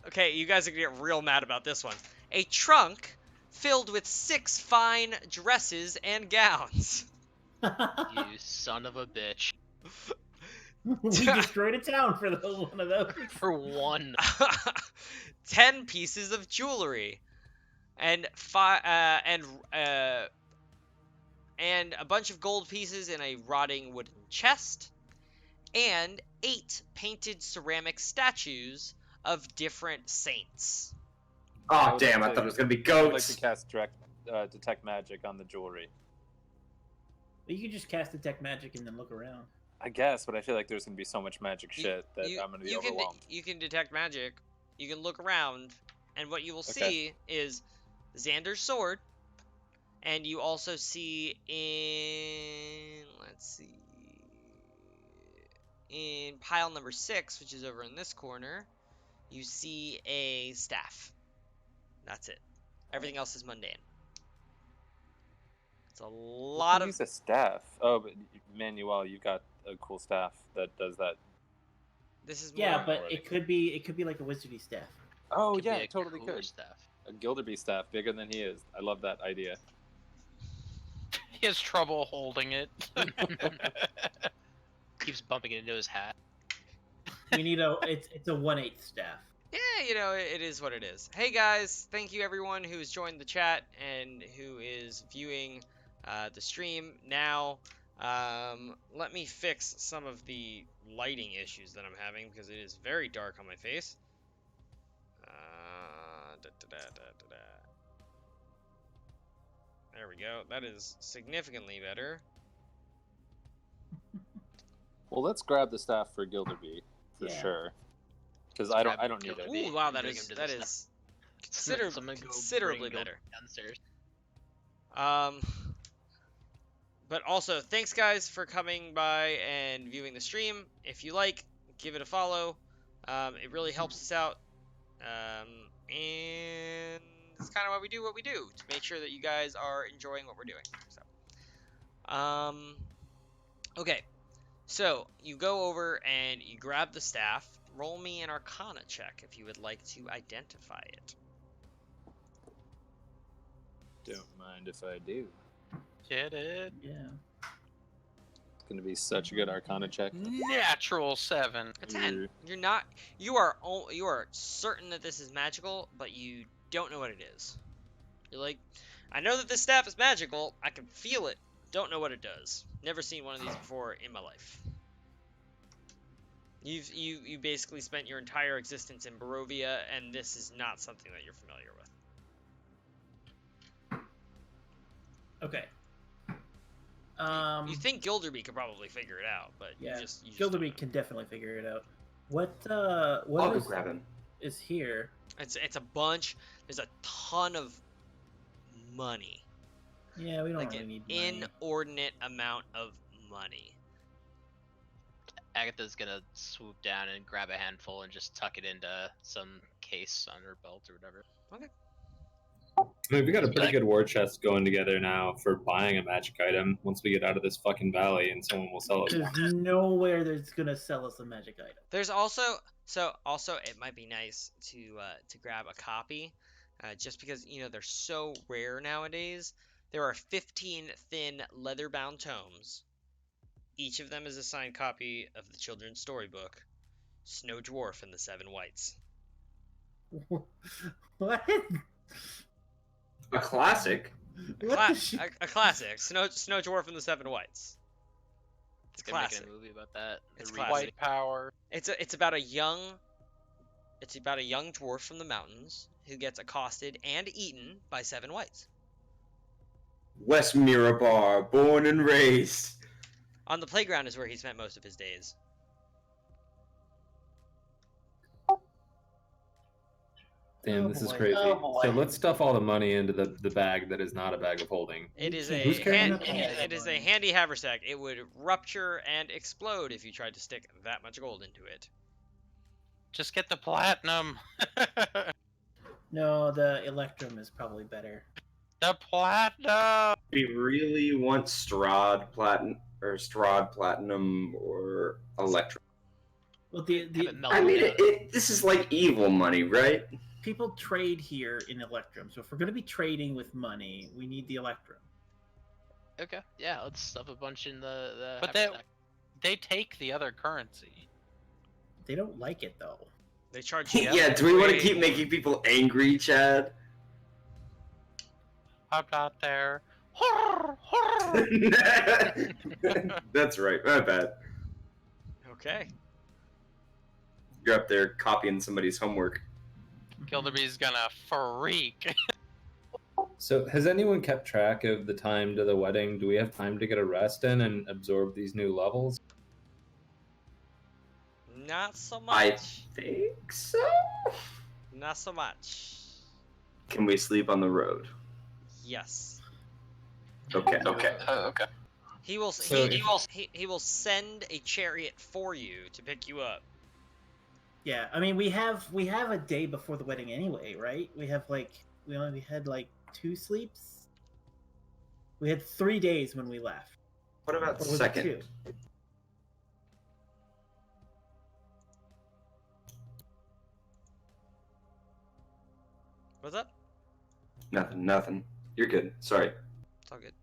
Okay, you guys are gonna get real mad about this one. A trunk filled with 6 fine dresses and gowns. You son of a bitch. We destroyed a town for one of those. For one. 10 pieces of jewelry, and and a bunch of gold pieces in a rotting wooden chest, and 8 painted ceramic statues of different saints. Oh damn! I thought it was gonna be I would like goats. to cast detect magic on the jewelry. You can just cast detect magic and then look around. I guess, but I feel like there's gonna be so much magic shit that I'm gonna be overwhelmed. You can detect magic. You can look around, and what you will see is Xander's sword, and you also see in pile number 6, which is over in this corner, you see a staff. That's it. Everything else is mundane. It's a lot of. Use a staff. Oh, but Manuel, you've got a cool staff that does that. This is Yeah, more. but it could be like a wizardy staff. Oh Could be yeah, a totally cooler could. Staff. A Gilderby staff, bigger than he is. I love that idea. He has trouble holding it. Keeps bumping it into his hat. We need it's a 1/8 staff. Yeah, you know, it is what it is. Hey guys, thank you everyone who has joined the chat and who is viewing the stream now. Let me fix some of the lighting issues that I'm having because it is very dark on my face. There we go. That is significantly better. Well, let's grab the staff for Gilderby for Yeah. sure. Because I don't need it. Gilderby. Ooh, wow, that Bring him is to that the is Someone go considerably bring better. Downstairs. But also, thanks guys for coming by and viewing the stream. If you like, give it a follow. It really helps us out. And it's kind of why we do what we do, to make sure that you guys are enjoying what we're doing. So, okay. So, you go over and you grab the staff. Roll me an Arcana check if you would like to identify it. Don't mind if I do. Get it? Yeah. Going to be such a good Arcana check. Natural 7. A 10. Ooh. You're not. You are certain that this is magical, but you don't know what it is. You're like, I know that this staff is magical. I can feel it. Don't know what it does. Never seen one of these before in my life. You basically spent your entire existence in Barovia, and this is not something that you're familiar with. Okay. You think Gilderby could probably figure it out, but Yeah, you just Gilderby can definitely figure it out. What I'll go grab him. is here? It's a bunch. There's a ton of money. Yeah, we don't Like really an need money. inordinate amount of money. Agatha's gonna swoop down and grab a handful and just tuck it into some case on her belt or whatever. Okay. I mean, we got a pretty good war chest going together now for buying a magic item once we get out of this fucking valley and someone will sell us one. There's nowhere that's gonna sell us a magic item. There's also it might be nice to grab a copy, just because they're so rare nowadays. There are 15 thin leather-bound tomes. Each of them is a signed copy of the children's storybook, Snow Dwarf and the Seven Whites. What? A classic. What the shit? A classic, Snow Dwarf and the Seven Whites. It's They're making classic. a movie about that. It's The classic. White power. It's about a young dwarf from the mountains who gets accosted and eaten by seven whites. West Mirabar, born and raised. On the playground is where he spent most of his days. Damn, Oh this is boy. crazy. Oh boy. So let's stuff all the money into the bag that is not a bag of holding. It is Who's carrying that bag? it is a handy haversack. It would rupture and explode if you tried to stick that much gold into it. Just get the platinum. No, the Electrum is probably better. The platinum. We really want Strahd Platinum or Electrum. Well, Have it melt I mean, down. this is like evil money, right? people trade here in Electrum. So if we're going to be trading with money, we need the Electrum. Okay, yeah, let's stuff a bunch in the But haversack. they take the other currency. They don't like it though. They charge Yeah, do we want to way keep more. making people angry, Chad? I'm not there. That's right, my bad. Okay. You're up there copying somebody's homework. Gilderby's gonna freak. So, has anyone kept track of the time to the wedding? Do we have time to get a rest in and absorb these new levels? Not so I much. think so. Not so much. Can we sleep on the road? Yes. Okay. Okay. He will. So He will send a chariot for you to pick you up. Yeah, I mean we have a day before the wedding anyway, right? We only had 2 sleeps. We had 3 days when we left. What about Or was it second? 2? What's up? Nothing. You're good. Sorry. It's all good.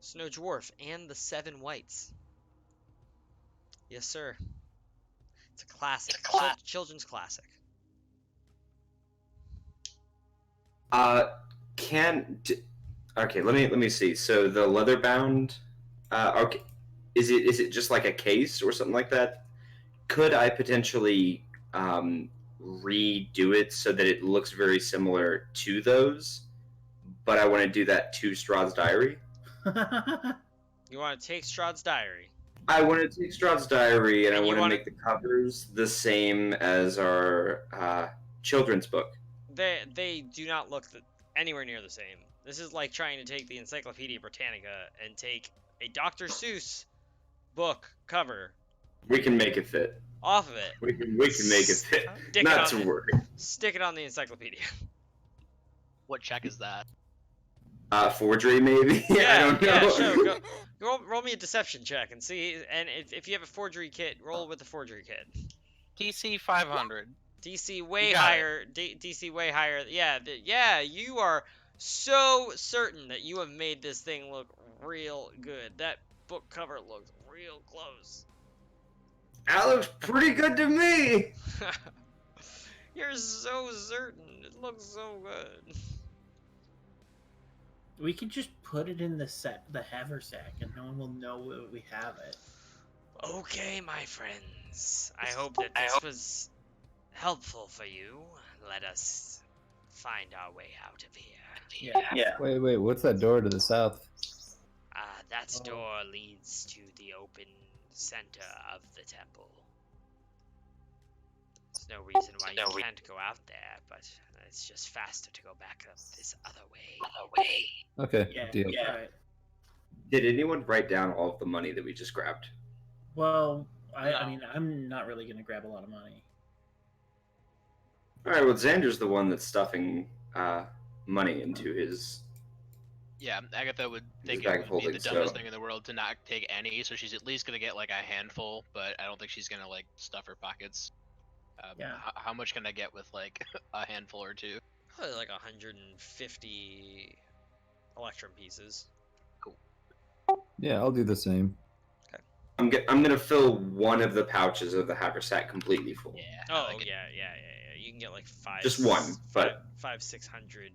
Snow Dwarf and the Seven Whites. Yes, sir. It's a classic. Children's classic. Okay, let me see. So the leather bound, okay, is it just like a case or something like that? Could I potentially redo it so that it looks very similar to those, but I want to do that to Strahd's diary? You want to take Strahd's diary? I want to take Strahd's diary and I And you want to wanna- make the covers the same as our children's book. They do not look anywhere near the same. This is like trying to take the Encyclopedia Britannica and take a Dr. Seuss book cover We can make it fit. off of it, We can make it fit. Stick Not it on to worry. stick it on the encyclopedia. What check is that? Forgery, maybe? I don't know. Yeah, sure. Roll me a deception check and see. And if you have a forgery kit, roll with the forgery kit. DC 500. DC way You got higher. DC way higher. Yeah, you are so certain that you have made this thing look real good. That book cover looks real close. That looks pretty good to me. You're so certain. It looks so good. We could just put it in the haversack, and no one will know that we have it. Okay, my friends. I hope that this was helpful for you. Let us find our way out of here. Yeah. Wait, what's that door to the south? That door leads to the open center of the temple. There's no reason why you can't go out there, but it's just faster to go back up this other way. Okay, Yeah. deal. Yeah. Right. Did anyone write down all of the money that we just grabbed? Well, I No. mean, I'm not really gonna grab a lot of money. All right. Well, Xander's the one that's stuffing money into his. Yeah, Agatha would think bag it of would be the holding, dumbest so- thing in the world to not take any, so she's at least gonna get like a handful, but I don't think she's gonna like stuff her pockets. Yeah. How much can I get with like a handful or two? Probably like 150 electrum pieces. Yeah, I'll do the same. I'm gonna fill one of the pouches of the haversack completely full. Yeah. Oh, I like it. yeah. You can get like Just one, but- 600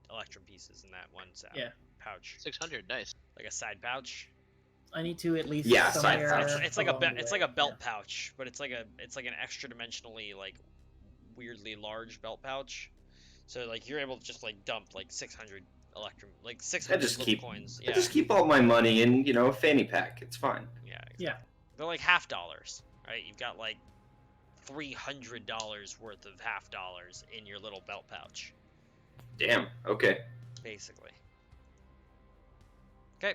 electrum pieces in that one Yeah. pouch. 600, nice. Like a side pouch. I need to at least. Yeah, side somewhere pouch. It's like a along the it's way. like a belt pouch, but it's like an extra dimensionally like weirdly large belt pouch. So like you're able to just like dump like 600 electrum, like 600 I just little keep coins. I Yeah, just keep all my money in, a fanny pack. It's fine. yeah, exactly. Yeah. They're like $50, right? You've got like $300 worth of $50 in your little belt pouch, Damn. Okay. basically. Okay,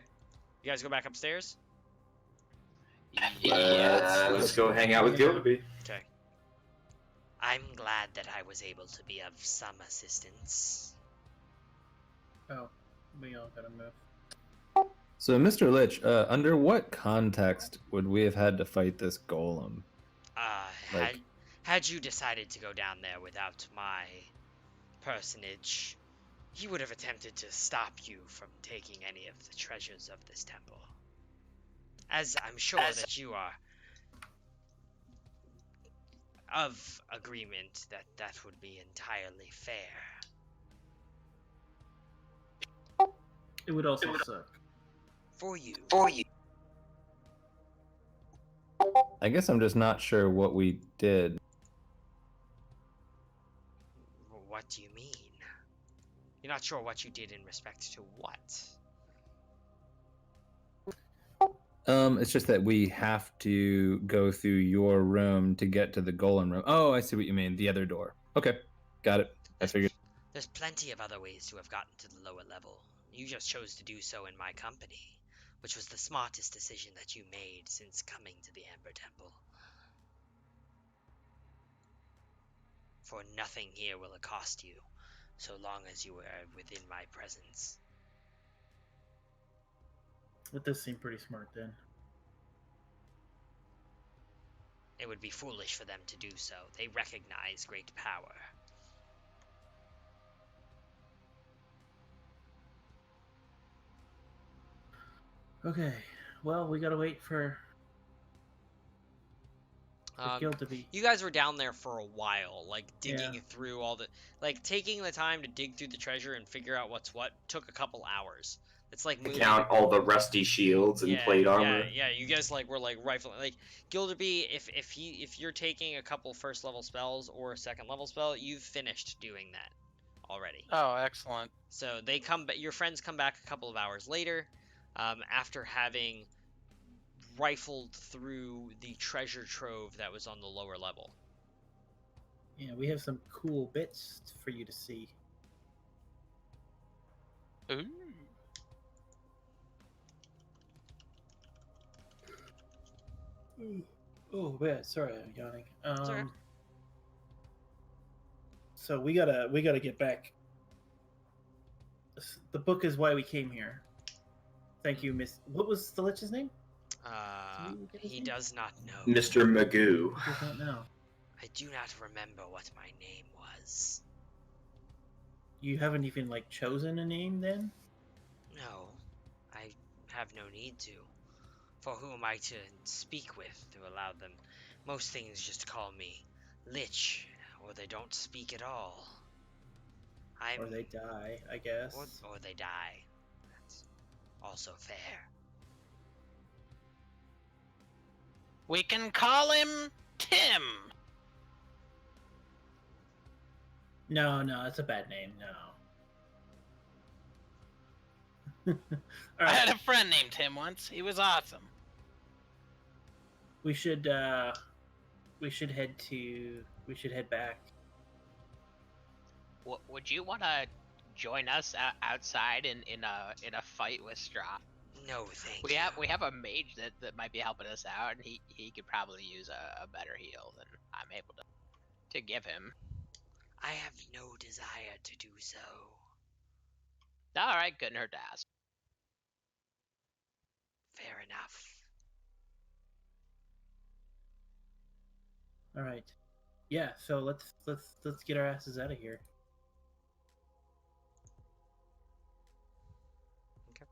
you guys go back upstairs. Let's go hang out with Gilderby. Okay. I'm glad that I was able to be of some assistance. Oh, we all gotta move. So, Mr. Lich, under what context would we have had to fight this golem? Like- Had you decided to go down there without my personage, he would have attempted to stop you from taking any of the treasures of this temple. As I'm sure that you are of agreement that that would be entirely fair. It would also suck. For you. I guess I'm just not sure what we did. What do you mean? You're not sure what you did in respect to what? It's just that we have to go through your room to get to the golem room. Oh, I see what you mean. The other door. Okay, got it. I figured. There's plenty of other ways to have gotten to the lower level. You just chose to do so in my company, which was the smartest decision that you made since coming to the Amber Temple. For nothing here will accost you, so long as you are within my presence. It does seem pretty smart then. It would be foolish for them to do so. They recognize great power. Okay, well, we gotta wait for Gilderby. You guys were down there for a while, like digging Yeah. through all the, like taking the time to dig through the treasure and figure out what's what took a couple hours. It's like moving. Count all the rusty shields and plate armor. Yeah. You guys like were like rifling, like Gilderby. If you're taking a couple first level spells or a second level spell, you've finished doing that already. Oh, excellent. So they come, your friends come back a couple of hours later, after having rifled through the treasure trove that was on the lower level. Yeah, we have some cool bits for you to see. Ooh. Oh, yeah, sorry, I'm yawning. alright. So we gotta get back. The book is why we came here. Thank you, Miss. What was the Lich's name? Can you get his He name? does not know. Mr. Magoo. I do not know. I do not remember what my name was. You haven't even chosen a name then? No, I have no need to. For who am I to speak with to allow them? Most things just call me Lich, or they don't speak at all. Or they die, I guess. Or they die. That's also fair. We can call him Tim. No, it's a bad name. No. All I had right, a friend named Tim once. He was awesome. we should head back. Would you want to join us outside in a fight with Strahd? No, thank We you. have a mage that might be helping us out, and he could probably use a better heal than I'm able to give him. I have no desire to do so. All right, couldn't hurt to ask. Fair enough. All right. Yeah, so let's get our asses out of here. Okay.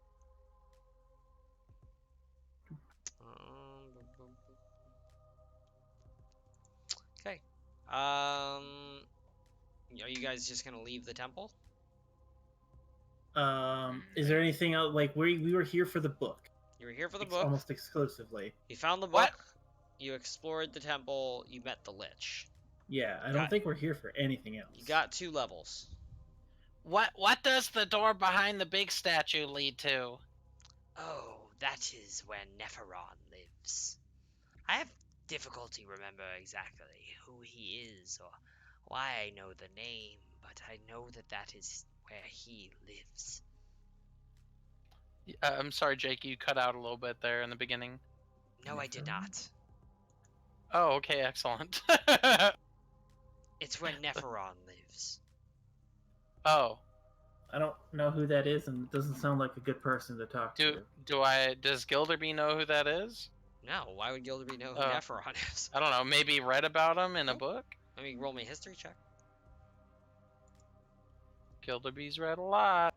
Are you guys just gonna leave the temple? Is there anything else? Like we were here for the book. You were here for the book. Almost exclusively. You found the book. What? You explored the temple. You met the Lich. Yeah, I don't think we're here for anything else. You got 2 levels. What does the door behind the big statue lead to? Oh, that is where Nephiron lives. I have difficulty remembering exactly who he is or why I know the name, but I know that is where he lives. I'm sorry, Jake. You cut out a little bit there in the beginning. No, I did not. Oh, okay, excellent. It's where Nephiron lives. Oh, I don't know who that is, and it doesn't sound like a good person to talk to. does Gilderby know who that is? No, why would Gilderby know who Oh. Nephiron is? I don't know. Maybe read about him in a book. Let me roll me a history check. Gilderby's read a lot.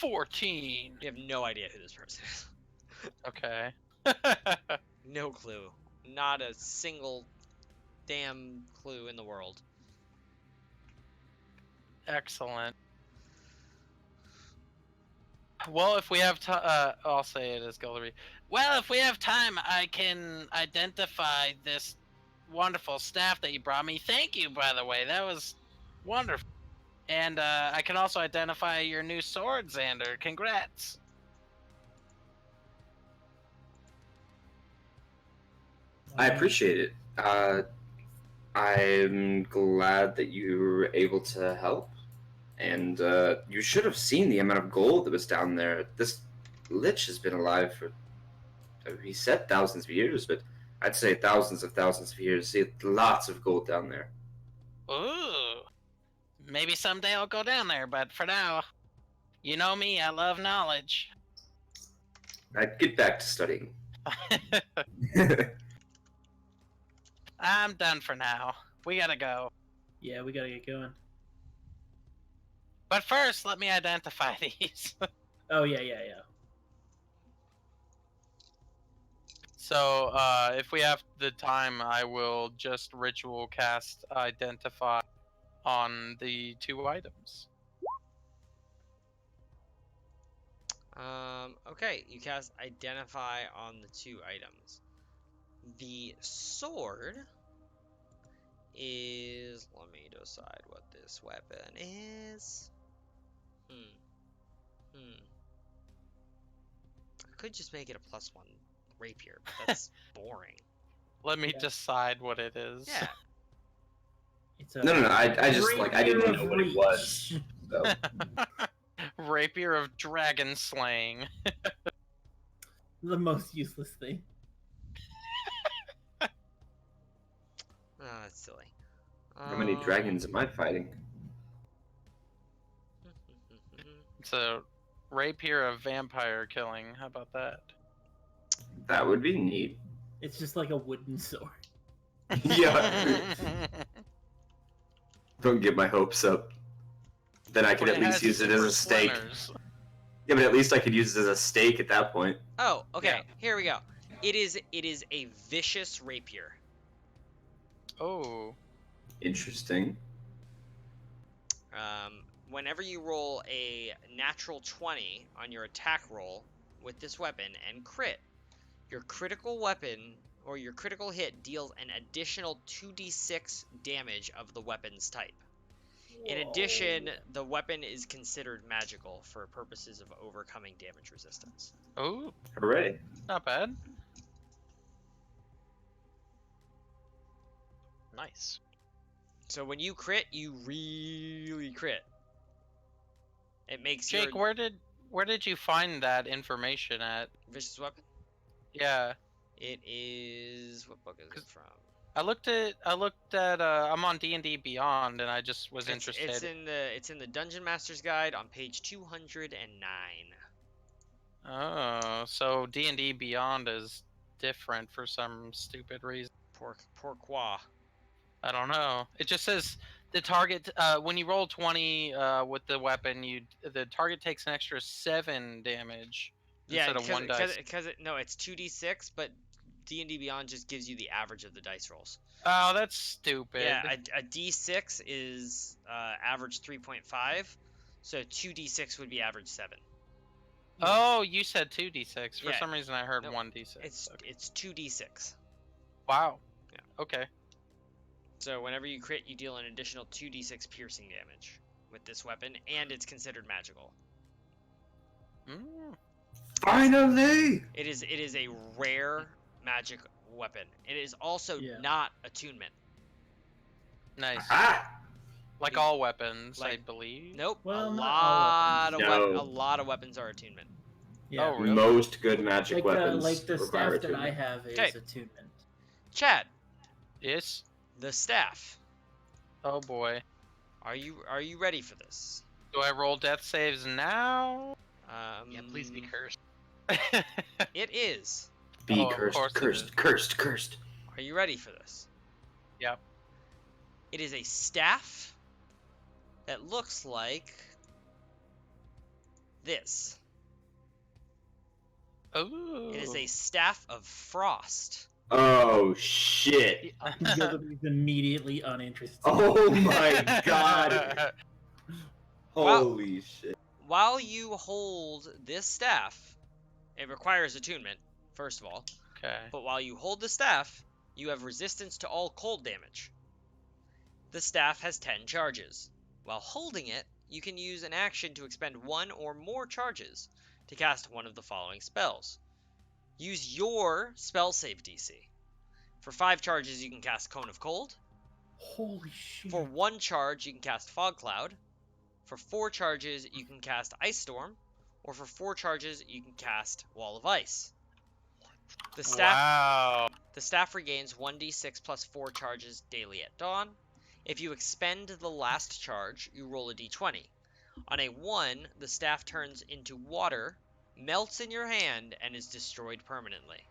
14. You have no idea who this person is. Okay. No clue. Not a single damn clue in the world. Excellent. Well, if we have time, I'll say it as Gilderby. Well, if we have time, I can identify this wonderful staff that you brought me. Thank you, by the way. That was wonderful. And I can also identify your new sword, Xander. Congrats. I appreciate it. I'm glad that you were able to help. And you should have seen the amount of gold that was down there. This Lich has been alive for, he said thousands of years, but I'd say thousands of years. See, lots of gold down there. Ooh. Maybe someday I'll go down there, but for now, you know me, I love knowledge. I'd get back to studying. I'm done for now. We gotta go. Yeah, we gotta get going. But first, let me identify these. Oh yeah. So, if we have the time, I will just ritual cast identify on the 2 items. Okay, you cast identify on the 2 items. The sword is, let me decide what this weapon is. I could just make it a +1 rapier, but that's boring. Let me decide what it is. Yeah. It's a No. I just I didn't rapier know of what it reach. was. So. Rapier of dragon slaying. The most useless thing. Oh, that's silly. How many dragons am I fighting? It's a rapier of vampire killing. How about that? That would be neat. It's just like a wooden sword. Yeah. Don't get my hopes up. then I could But at least has use it as super a stake. splinters. Yeah, but at least I could use it as a stake at that point. Oh, okay. Yeah. Here we go. It is a vicious rapier. Oh. Interesting. Whenever you roll a natural 20 on your attack roll with this weapon and crit, your critical weapon or your critical hit deals an additional 2d6 damage of the weapon's type. In addition, the weapon is considered magical for purposes of overcoming damage resistance. Oh, Hooray. not bad. Nice. So when you crit, you really crit. It makes Jake, your where did you find that information at? vicious weapon. Yeah, It is what book is it from? I looked at I'm on D&D Beyond, and I just was interested. It's in the Dungeon Master's Guide on page 209. Oh, so D&D Beyond is different for some stupid reason. Pourquoi? I don't know. It just says the target when you roll 20 with the weapon, the target takes an extra 7 damage Yeah, instead of 1 dice. no, it's 2d6, but D&D Beyond just gives you the average of the dice rolls. Oh, that's stupid. Yeah, a d6 is average 3.5, so 2d6 would be average 7. Oh, you said 2d6. For Yeah. some reason, I heard Nope. 1d6. It's 2d6. Wow. Yeah. Okay. So whenever you crit, you deal an additional 2d6 piercing damage with this weapon, and it's considered magical. Mm. Finally! It is a rare magic weapon. It is also Yeah. not attunement. Nice. Ah! Like all weapons, I Like- believe. Nope. Well, a not lot all of weapons. No. a lot of weapons are attunement. Yeah. Oh, really? Most good magic like weapons the require staff that I attunement. have is Okay. attunement. Chad, Yes. the staff. Oh boy. Are you ready for this? Do I roll death saves now? Yeah, please be cursed. It is. Be Oh, of course it cursed, is. cursed, cursed, cursed. Are you ready for this? Yep. It is a staff that looks like this. Ooh. It is a staff of frost. Oh shit! Gilderby's immediately uninterested. Oh my god! Wow. Holy shit! While you hold this staff, it requires attunement, first of all. Okay. But while you hold the staff, you have resistance to all cold damage. The staff has 10 charges. While holding it, you can use an action to expend 1 or more charges to cast one of the following spells. Use your spell save DC. For 5 charges, you can cast Cone of Cold. Holy shit. For 1 charge, you can cast Fog Cloud. For 4 charges, you can cast Ice Storm. Or for 4 charges, you can cast Wall of Ice. The staff regains 1d6 plus 4 charges daily at dawn. If you expend the last charge, you roll a d20. On a 1, the staff turns into water, melts in your hand, and is destroyed permanently.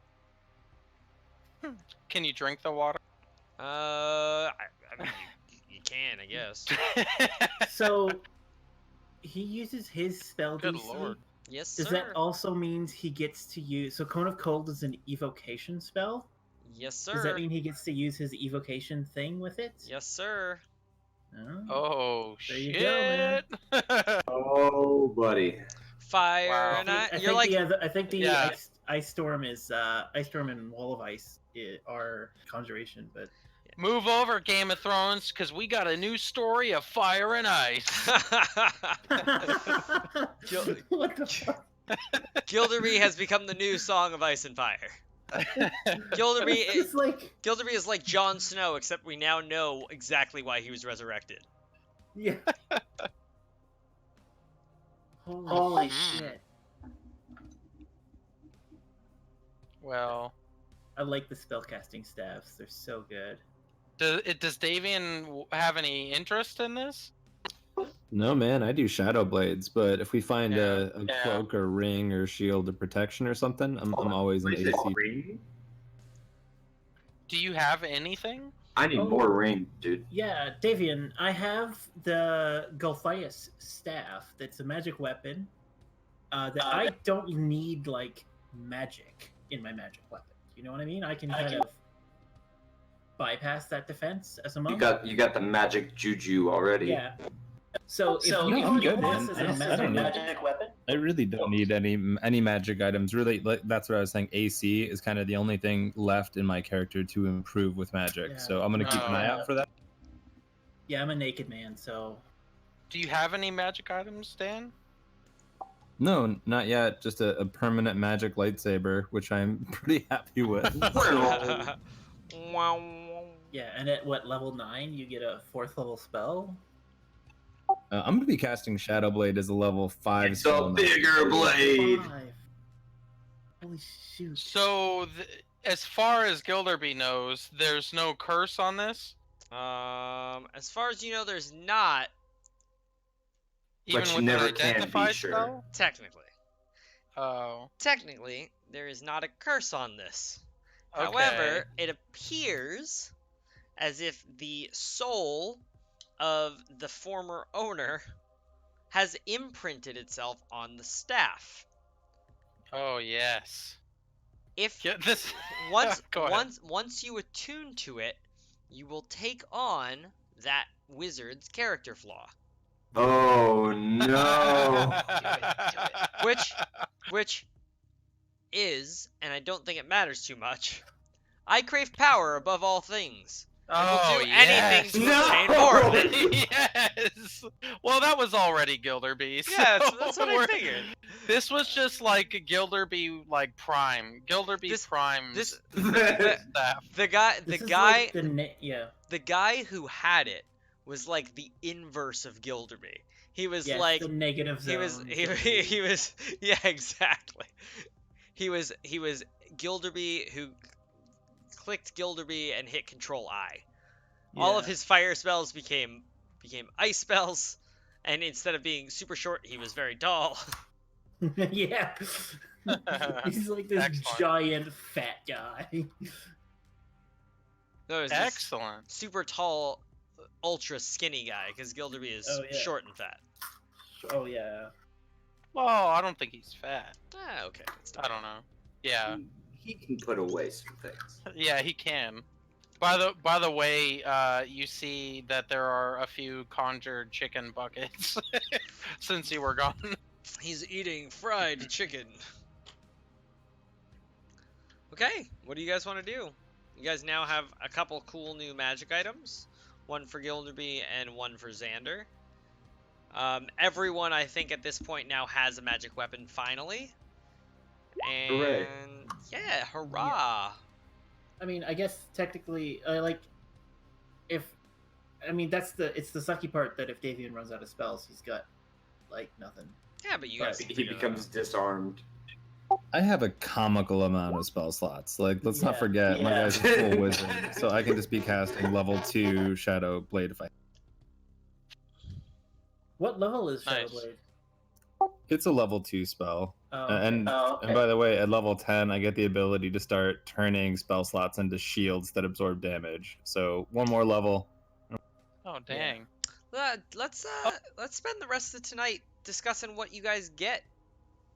Can you drink the water? I mean, you can, I guess. So he uses his spell Good DC. lord. Yes, sir. Does that also means he gets to use? So Cone of Cold is an evocation spell. Yes, sir. Does that mean he gets to use his evocation thing with it? Yes, sir. Oh. Oh There you shit. go, Oh, buddy. Fire Wow. and I you're like, think the Yeah. ice storm is Ice Storm and Wall of Ice are conjuration, but Move over, Game of Thrones, because we got a new story of fire and ice. what the fuck? Gilderby has become the new Song of Ice and Fire. Gilderby It's like is like Jon Snow, except we now know exactly why he was resurrected. yeah. Holy shit! Well, I like the spellcasting staffs; they're so good. does Davian have any interest in this? No, man, I do shadow blades, but if we find Yeah, a yeah. cloak or ring or shield or protection or something, I'm always an What is it, AC. green? Do you have anything? I need more rain, dude. Yeah, Davian, I have the Golthias staff. That's a magic weapon. That I don't need like magic in my magic weapon. You know what I mean? I can kind of bypass that defense as a monk. You got the magic juju already. Yeah. So if you I'm good, use man. this I as a don't need- magic weapon, I really don't need any magic items. Really, like, that's what I was saying. AC is kind of the only thing left in my character to improve with magic. Yeah. So I'm gonna keep an eye out for that. yeah, I'm a naked man, so Do you have any magic items, Dan? No, not yet. Just a permanent magic lightsaber, which I'm pretty happy with. yeah. And at what level 9, you get a 4th level spell. I'm gonna be casting Shadow Blade as a level 5 It's spell a now. bigger blade. 5. Holy shoot! So, as far as Gilderby knows, there's no curse on this? As far as you know, there's not Even But you with never an can be identified sure. spell? technically. Oh. Technically, there is not a curse on this. Okay. However, it appears as if the soul of the former owner has imprinted itself on the staff. Oh, yes. If Get this. once Go ahead. once you attune to it, you will take on that wizard's character flaw, Oh no. which is, and I don't think it matters too much, I crave power above all things. Oh, will do anything to yes. obtain No! more of it. Yes. Well, that was already Gilderby. So Yeah, that's what I we're- figured. This was just like Gilderby, like Prime. Gilderby This- Prime's this- staff. The guy This is like the guy who had it was like the inverse of Gilderby. He was yeah, like the negative zone. he was yeah, exactly. He was Gilderby who clicked Gilderby and hit Control I. All of Yeah. his fire spells became ice spells, and instead of being super short, he was very tall. yeah. He's like this Excellent. giant fat guy. No, it was this Excellent. super tall, ultra skinny guy, because Gilderby is Oh, yeah. short and fat. Oh yeah. Well, I don't think he's fat. Ah, okay. I don't know. Yeah. He can put away some things. Yeah, he can. By the way, you see that there are a few conjured chicken buckets since you were gone. He's eating fried chicken. Okay, what do you guys want to do? You guys now have a couple cool new magic items. One for Gilderby and one for Xander. Everyone, I think, at this point now has a magic weapon, finally. And Hooray. yeah, hurrah! I mean, I guess technically, like, it's the sucky part that if Davian runs out of spells, he's got like nothing. Yeah, but you But guys can He figure that becomes out. disarmed. I have a comical amount of spell slots. Like, let's not Yeah, forget, my yeah. guy's a full wizard, so I can just be casting level 2 Shadow Blade if I. What level is Nice. Shadowblade? It's a level 2 spell. Oh, And okay. and by the way, at level 10, I get the ability to start turning spell slots into shields that absorb damage. So one more level. Oh dang. Let's spend the rest of tonight discussing what you guys get.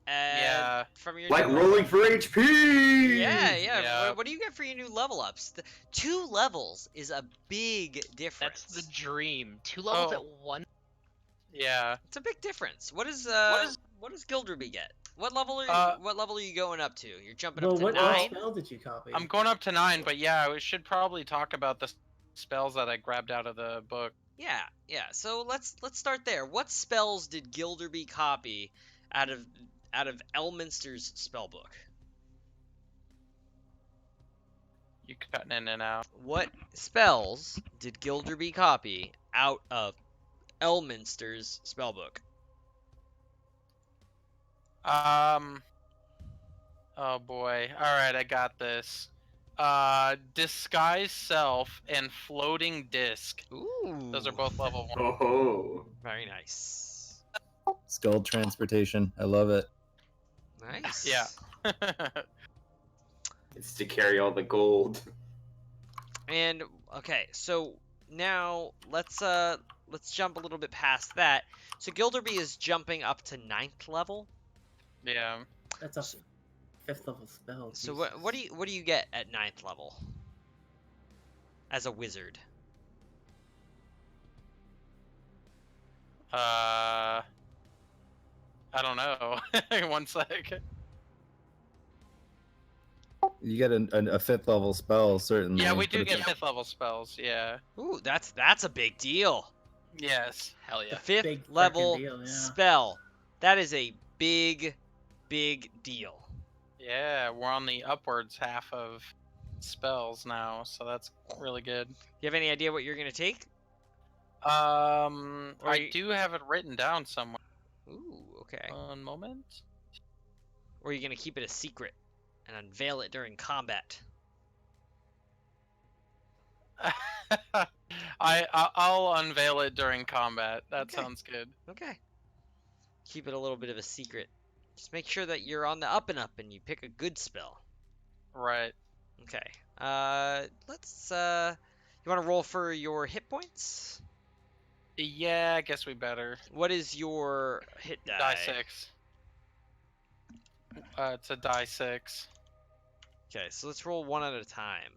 Yeah. From your Like new- rolling for HP. Yeah. Yeah. What do you get for your new level ups? 2 levels is a big difference. That's the dream. 2 levels Oh. at one. Yeah. It's a big difference. What does Gilderby get? What level are you going up to? You're jumping Well, up to what 9? spell did you copy? I'm going up to 9, but yeah, we should probably talk about the spells that I grabbed out of the book. Yeah. So let's start there. What spells did Gilderby copy out of Elminster's spellbook? You cutting in and out. What spells did Gilderby copy out of Elminster's spellbook? Oh boy. Alright, I got this. Disguise Self and Floating Disc. Ooh. Those are both level 1. Oh. Very nice. Skull transportation. I love it. Nice. Yeah. It's to carry all the gold. And Okay, so now let's jump a little bit past that. So Gilderby is jumping up to 9th level. Yeah. That's a 5th level spell. So Jesus. what do you get at 9th level as a wizard? I don't know. 1 sec. You get a 5th level spell, certainly. Yeah, we but do it's- get 5th level spells. Yeah. Ooh, that's a big deal. Yes. Hell The yeah. 5th Big frickin' level deal, yeah. spell. That is a big deal. Yeah, we're on the upwards half of spells now, so that's really good. You have any idea what you're gonna take? Or I you- do have it written down somewhere. Ooh, okay. 1 moment. Or are you gonna keep it a secret and unveil it during combat? I'll unveil it during combat. That Okay. sounds good. Okay. Keep it a little bit of a secret. Just make sure that you're on the up and up and you pick a good spell. Right. Okay. Let's you want to roll for your hit points? Yeah, I guess we better. What is your hit die? Die 6. It's a die 6. Okay, so let's roll one at a time.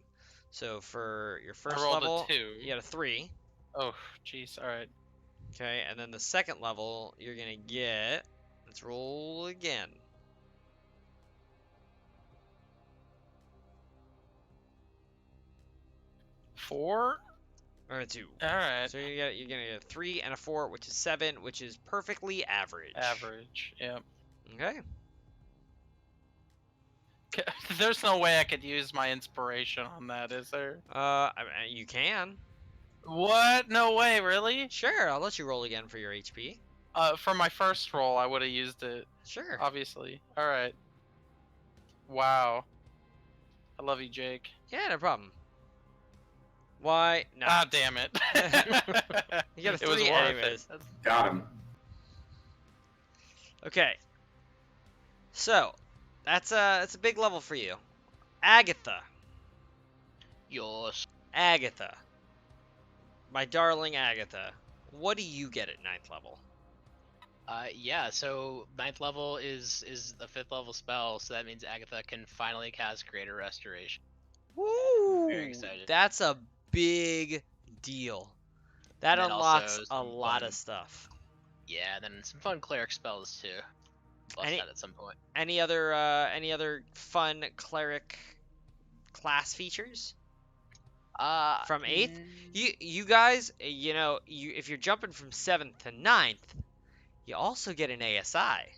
So for your I first rolled level, a 2. you got a 3. Oh, jeez. All right. Okay, and then the second level, you're gonna get. Let's roll again. 4. Or a 2. All right. So you're gonna get a 3 and a 4, which is 7, which is perfectly average. Average. Yep. Okay. There's no way I could use my inspiration on that, is there? I mean, you can. What? No way, really? Sure, I'll let you roll again for your HP. For my first roll, I would have used it, Sure. obviously. All right. Wow. I love you, Jake. Yeah, no problem. Why not? Ah, damn it. You got a It was 3 worth anyways. it. Got him. Okay. So, that's a big level for you. Agatha. Yours. Agatha. My darling Agatha. What do you get at 9th level? Yeah, so 9th level is the 5th level spell, so that means Agatha can finally cast Greater Restoration. Woo! Very excited. That's a big deal. That And then unlocks also a some lot fun- of stuff. Yeah, and then some fun cleric spells too. Bust Any- that at some point. Any other fun cleric class features? From 8th? You guys, if you're jumping from 7th to 9th, you also get an ASI.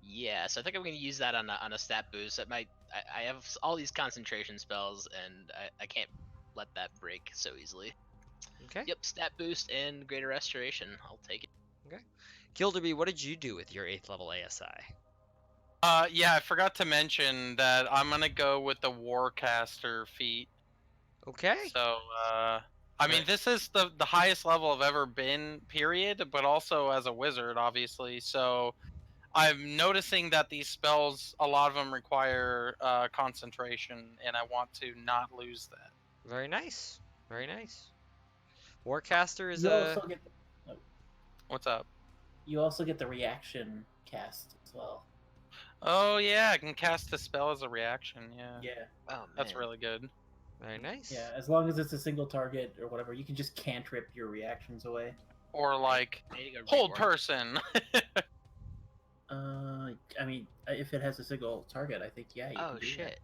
Yeah, so I think I'm gonna use that on a stat boost. That might I have all these concentration spells, and I can't let that break so easily. Okay. Yep, stat boost and Greater Restoration. I'll take it. Gilderby, what did you do with your 8th level ASI? Yeah, I forgot to mention that I'm gonna go with the Warcaster feat. Okay. So, I mean, Right. this is the highest level I've ever been, period, but also as a wizard, obviously. So, I'm noticing that these spells, a lot of them require concentration, and I want to not lose that. Very nice. Very nice. Warcaster is You a. also get What's up? you also get the reaction cast as well. Oh, yeah, I can cast a spell as a reaction, yeah. Yeah, Oh man, That's really good. Very nice. yeah. As long as it's a single target or whatever, you can just cantrip your reactions away. Or, like, I need to go hold rework. person. I mean, if it has a single target, I think yeah. You Oh can do shit.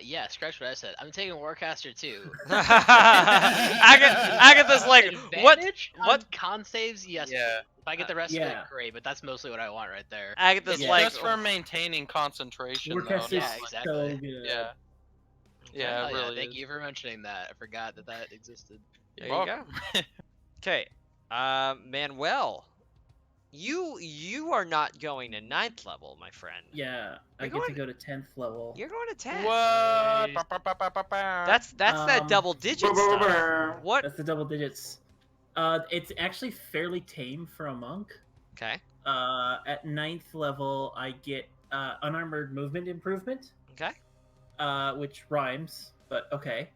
Yeah, scratch what I said. I'm taking Warcaster too. Agatha's like, what? Advantage what- on con saves? Yes. Yeah. If I get the rest of Yeah. it, great. But that's mostly what I want right there. Agatha's Yeah. like, Just for maintaining concentration, That. though. Warcaster's Yeah, not like- exactly. so good. Yeah. Yeah, Oh, it yeah, really thank is. you for mentioning that. I forgot that existed. there You're you go. welcome. Okay. Manuel, you are not going to 9th level, my friend. Yeah, I You're get to going- go to 10th level. You're going to 10. What? Nice. That's that Um, double digit stuff. What? That's the double digits. It's actually fairly tame for a monk. Okay. At 9th level, I get unarmored movement improvement, Okay. which rhymes, but okay.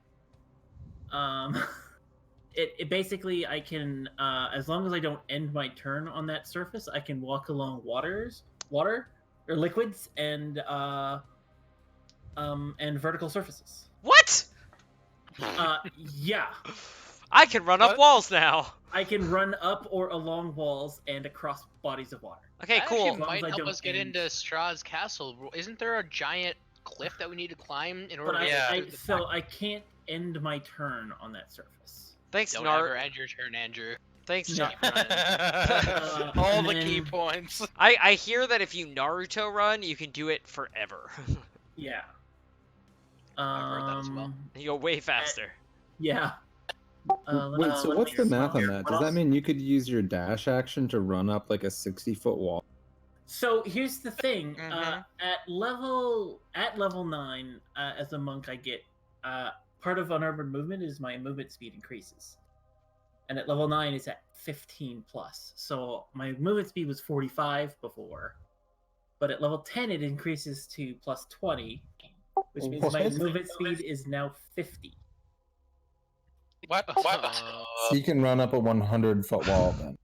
It basically I can as long as I don't end my turn on that surface, I can walk along water or liquids and vertical surfaces. What? Yeah. I can run up What? walls now. I can run up or along walls and across bodies of water. Okay, That cool. actually As long as might I help don't us get end- into Strahd's castle. Isn't there a giant cliff that we need to climb in order But to Yeah. get through the so I can't end my turn on that surface. Thanks, Don't Nar. ever end your turn, Andrew. Thanks, No. Keep running. All and the key then- points. I hear that if you Naruto run, you can do it forever. Yeah. I've heard that as well. You go way faster. Yeah. Wait, so what's the math on that? Does that mean you could use your dash action to run up like a 60-foot wall? So here's the thing. Mhm. At level 9, as a monk, I get part of unarmored movement is my movement speed increases, and at level 9 it's at 15 plus. So my movement speed was 45 before, but at level 10 it increases to plus 20, which means my What? movement speed is now 50. What? So you can run up a 100-foot wall then.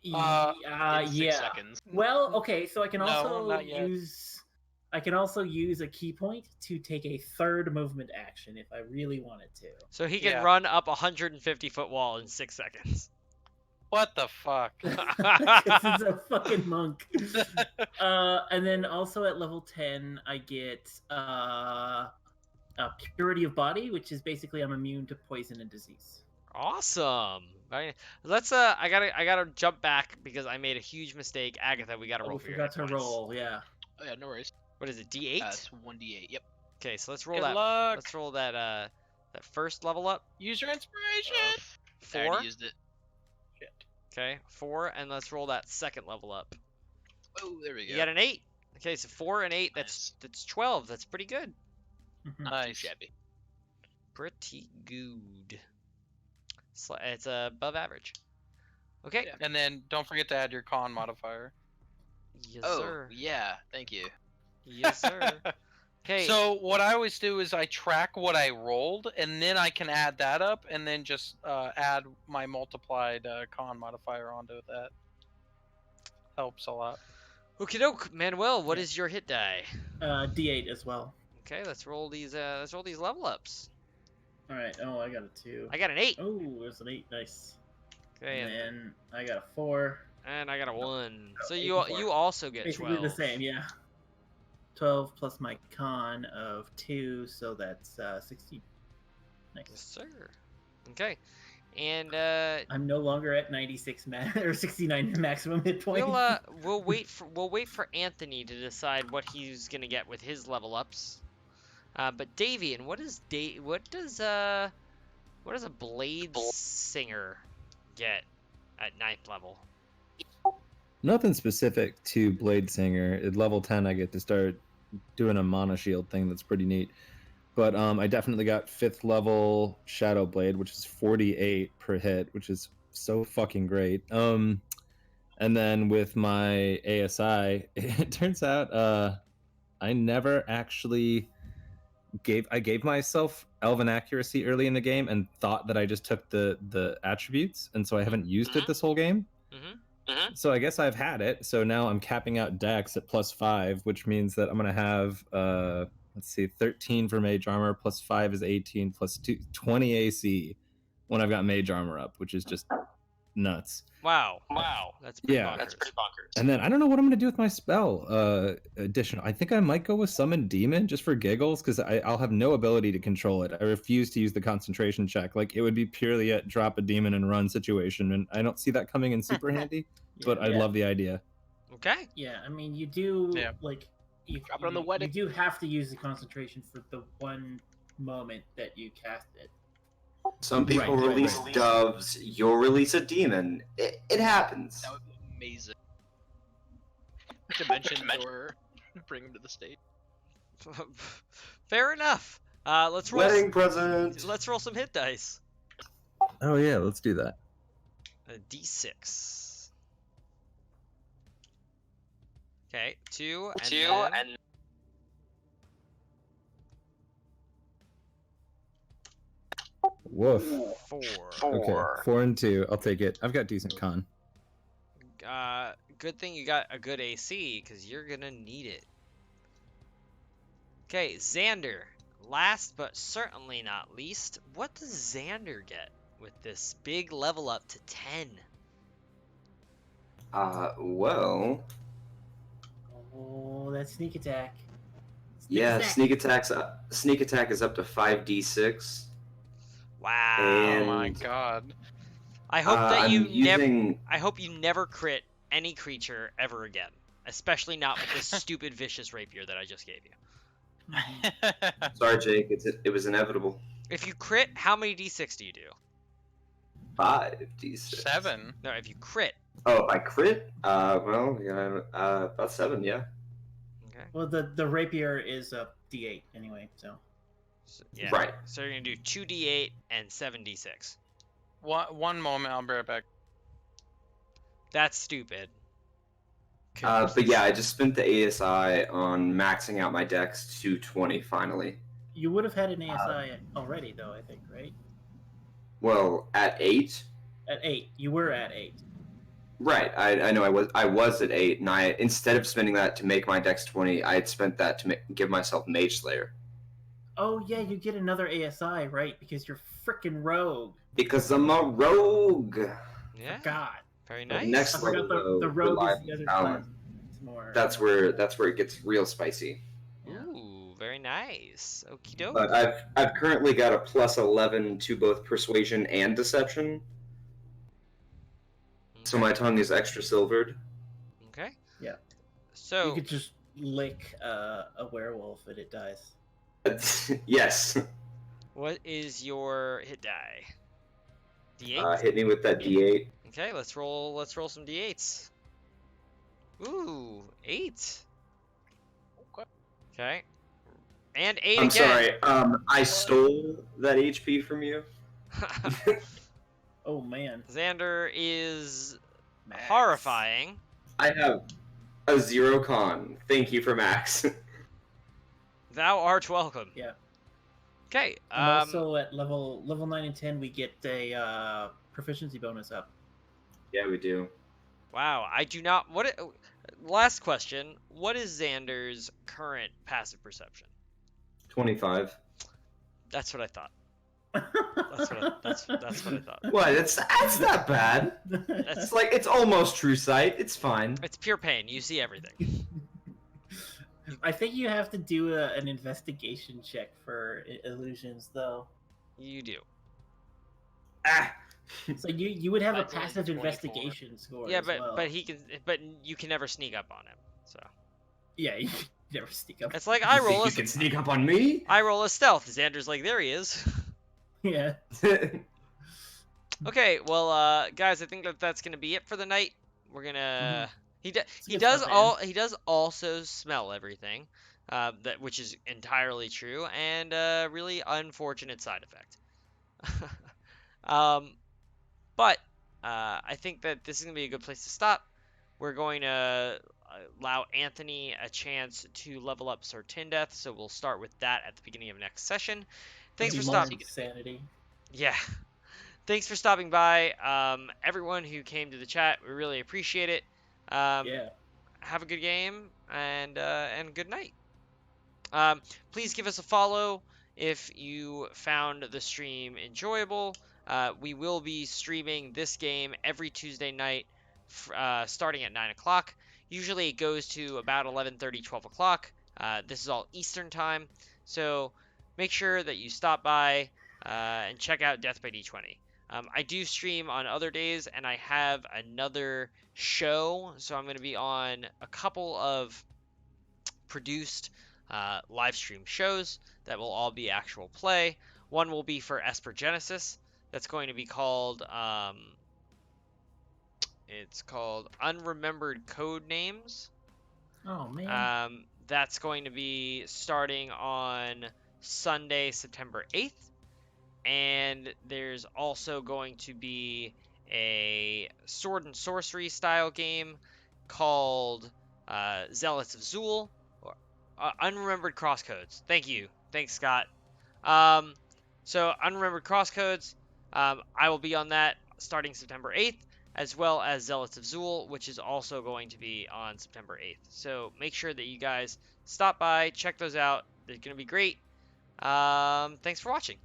In 6 Yeah. seconds. Well, okay, so I can No, also not yet. use a key point to take a third movement action if I really wanted to. So he can Yeah. run up a 150-foot wall in 6 seconds. What the fuck? Because it's a fucking monk. And then also at level 10, I get purity of body, which is basically I'm immune to poison and disease. Awesome. Let's I gotta jump back because I made a huge mistake. Agatha, we gotta Oh, roll we for your forgot hit to points. roll. Yeah. Oh, yeah, no worries. What is it? D8? That's 1d8. Yep. Okay, so let's roll Good that. luck. Let's roll that that first level up. Use your inspiration. I already 4. used it. Shit. Okay, 4, and let's roll that second level up. Oh, there we go. You got an 8. Okay, so 4 and 8. That's 12. That's pretty good. Mhm. Not too Nice. shabby. Pretty good. It's above average. Okay. Yeah. And then don't forget to add your con modifier. Yes, Oh, sir. yeah. Thank you. Yes, sir. Okay. So what I always do is I track what I rolled, and then I can add that up, and then just add my multiplied con modifier onto that. Helps a lot. Okie doke, Manuel. What Yeah. is your hit die? D8 as well. Okay, let's roll these. Let's roll these level ups. All right. Oh, I got a 2. I got an 8. Oh, there's an 8. Nice. Okay, And then I got a 4. and I got a 1. So 8 you and 4. you also get Basically 12. the same, yeah. 12 plus my con of 2, so that's 16. Yes, Nice. sir. Okay, and I'm no longer at 96 or 69 maximum hit point. we'll wait for Anthony to decide what he's gonna get with his level ups. But Davian, what does a blade singer get at 9th level? Nothing specific to Blade Singer. At level 10, I get to start doing a mana shield thing that's pretty neat. But I definitely got 5th level Shadow Blade, which is 48 per hit, which is so fucking great. And then with my ASI, it turns out I never actually gave myself Elven Accuracy early in the game and thought that I just took the attributes, and so I haven't used it this whole game. So I guess I've had it. So now I'm capping out Dex at +5, which means that I'm gonna have 13 for Mage Armor, +5 is 18, +2 20 AC when I've got Mage Armor up, which is just nuts. Wow. That's pretty Yeah. bonkers. And then I don't know what I'm gonna do with my spell additional. I think I might go with Summon Demon just for giggles, because I'll have no ability to control it. I refuse to use the concentration check. Like, it would be purely a drop a demon and run situation, and I don't see that coming in super handy. But I love the idea. Okay. Yeah, I mean, you do Yeah. like you, Drop it on the you wedding. do have to use the concentration for the one moment that you cast it. Some people Right. release doves. You'll release a demon. It happens. That would be amazing. Dimension door. Bring him to the stage. Fair enough. Let's roll. Wedding present. Let's roll some hit dice. Oh yeah, let's do that. A D6. Okay, 2 and then... Woof. 4. Okay, 4 and 2. I'll take it. I've got decent con. Good thing you got a good AC, because you're gonna need it. Okay, Xander. Last but certainly not least, what does Xander get with this big level up to 10? Well, Oh, that sneak attack. yeah, attack. sneak attack is up to 5d6. Wow. Oh And my god. I hope that I'm you using. I hope you never crit any creature ever again, especially not with this stupid vicious rapier that I just gave you. Sorry, Jake. It was inevitable. If you crit, how many d6 do you do? 5d6. 7. No, if you crit. Oh, if I crit? Well, yeah, about 7, yeah. Okay. Well, the rapier is a D8 anyway, so. Yeah. Right. So you're gonna do 2d8 and 7d6. One moment, I'll be right back. That's stupid. But yeah, I just spent the ASI on maxing out my dex to 20 finally. You would have had an ASI already, though, I think, right? Well, at 8? At 8. You were at 8. Right, I know I was at 8, and instead of spending that to make my dex 20, I had spent that to give myself Mage Slayer. Oh, yeah, you get another ASI, right? Because you're frickin' rogue. Because I'm a rogue! Yeah. God. Very But nice. next I forgot level, the though, rogue is reliable the other talent. class. It's more, That's where it gets real spicy. Ooh, very nice. Okie doke. But I've currently got a plus 11 to both persuasion and deception, so my tongue is extra silvered. Okay. Yeah. So You could just lick a werewolf and it dies. Yes. what is your hit die? D8? Hit me with that D8. Okay, let's roll some D8s. Ooh, 8. Okay. And 8 I'm again. sorry. I stole that HP from you. Oh, man. Xander is Max. horrifying. I have a 0 con. Thank you for Max. Thou art welcome. Yeah. Okay. And also at level 9 and 10, we get a proficiency bonus up. Yeah, we do. Wow, I do not. Last question. What is Xander's current passive perception? 25. That's what I thought. That's what I thought. What? That's not bad. It's almost true sight. It's fine. It's pure pain. You see everything. I think you have to do an investigation check for illusions, though. You do. Ah. So you would have a Mine's only passive 24. investigation score. Yeah, as but well. but you can never sneak up on him. So Yeah, you can never sneak up. it's like You think you can sneak up on me? I roll a stealth. Xander's like, there he is. Yeah. Okay, well, guys, I think that's gonna be it for the night. We're gonna he good does stuff, man. he does also smell everything, which is entirely true and a really unfortunate side effect. But I think that this is gonna be a good place to stop. We're going to allow Anthony a chance to level up Sir Tindeth, so we'll start with that at the beginning of next session. Thanks for stopping. Sanity. Yeah. Thanks for stopping by. Everyone who came to the chat, we really appreciate it. Yeah. Have a good game and good night. Please give us a follow if you found the stream enjoyable. We will be streaming this game every Tuesday night, starting at 9 o'clock. Usually it goes to about 11:30, 12 o'clock. This is all Eastern time, so make sure that you stop by and check out Death by D20. I do stream on other days, and I have another show, so I'm going to be on a couple of produced live stream shows that will all be actual play. One will be for Esper Genesis. That's going to be called it's called Unremembered Code Names. Oh man. That's going to be starting on Sunday, September 8th. And there's also going to be a sword and sorcery style game called Zealots of Zool, or Unremembered Crosscodes. Thank you. Thanks, Scott. So Unremembered Crosscodes, I will be on that starting September 8th, as well as Zealots of Zool, which is also going to be on September 8th. So make sure that you guys stop by, check those out. They're going to be great. Thanks for watching.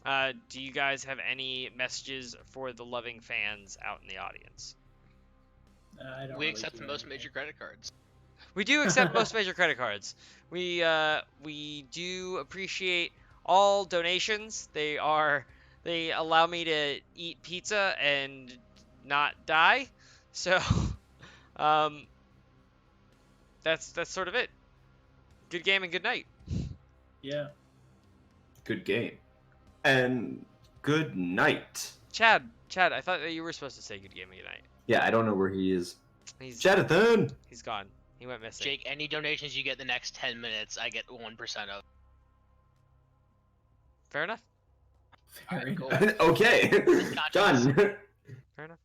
Do you guys have any messages for the loving fans out in the audience? I don't We really accept do most anything. major credit cards. We do accept most major credit cards. We do appreciate all donations. They allow me to eat pizza and not die. So that's sort of it. Good game and good night. Yeah. Good game. And good night. Chad, I thought that you were supposed to say good game and good night. Yeah, I don't know where he is. He's Jonathan! He's gone. He went missing. Jake, any donations you get the next 10 minutes, I get 1% of. Fair enough. Fair Alright, enough. cool. Okay. Done. Fair enough.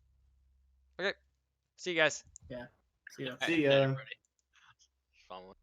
Okay. See you guys. See ya. See ya. Everybody. Fun one.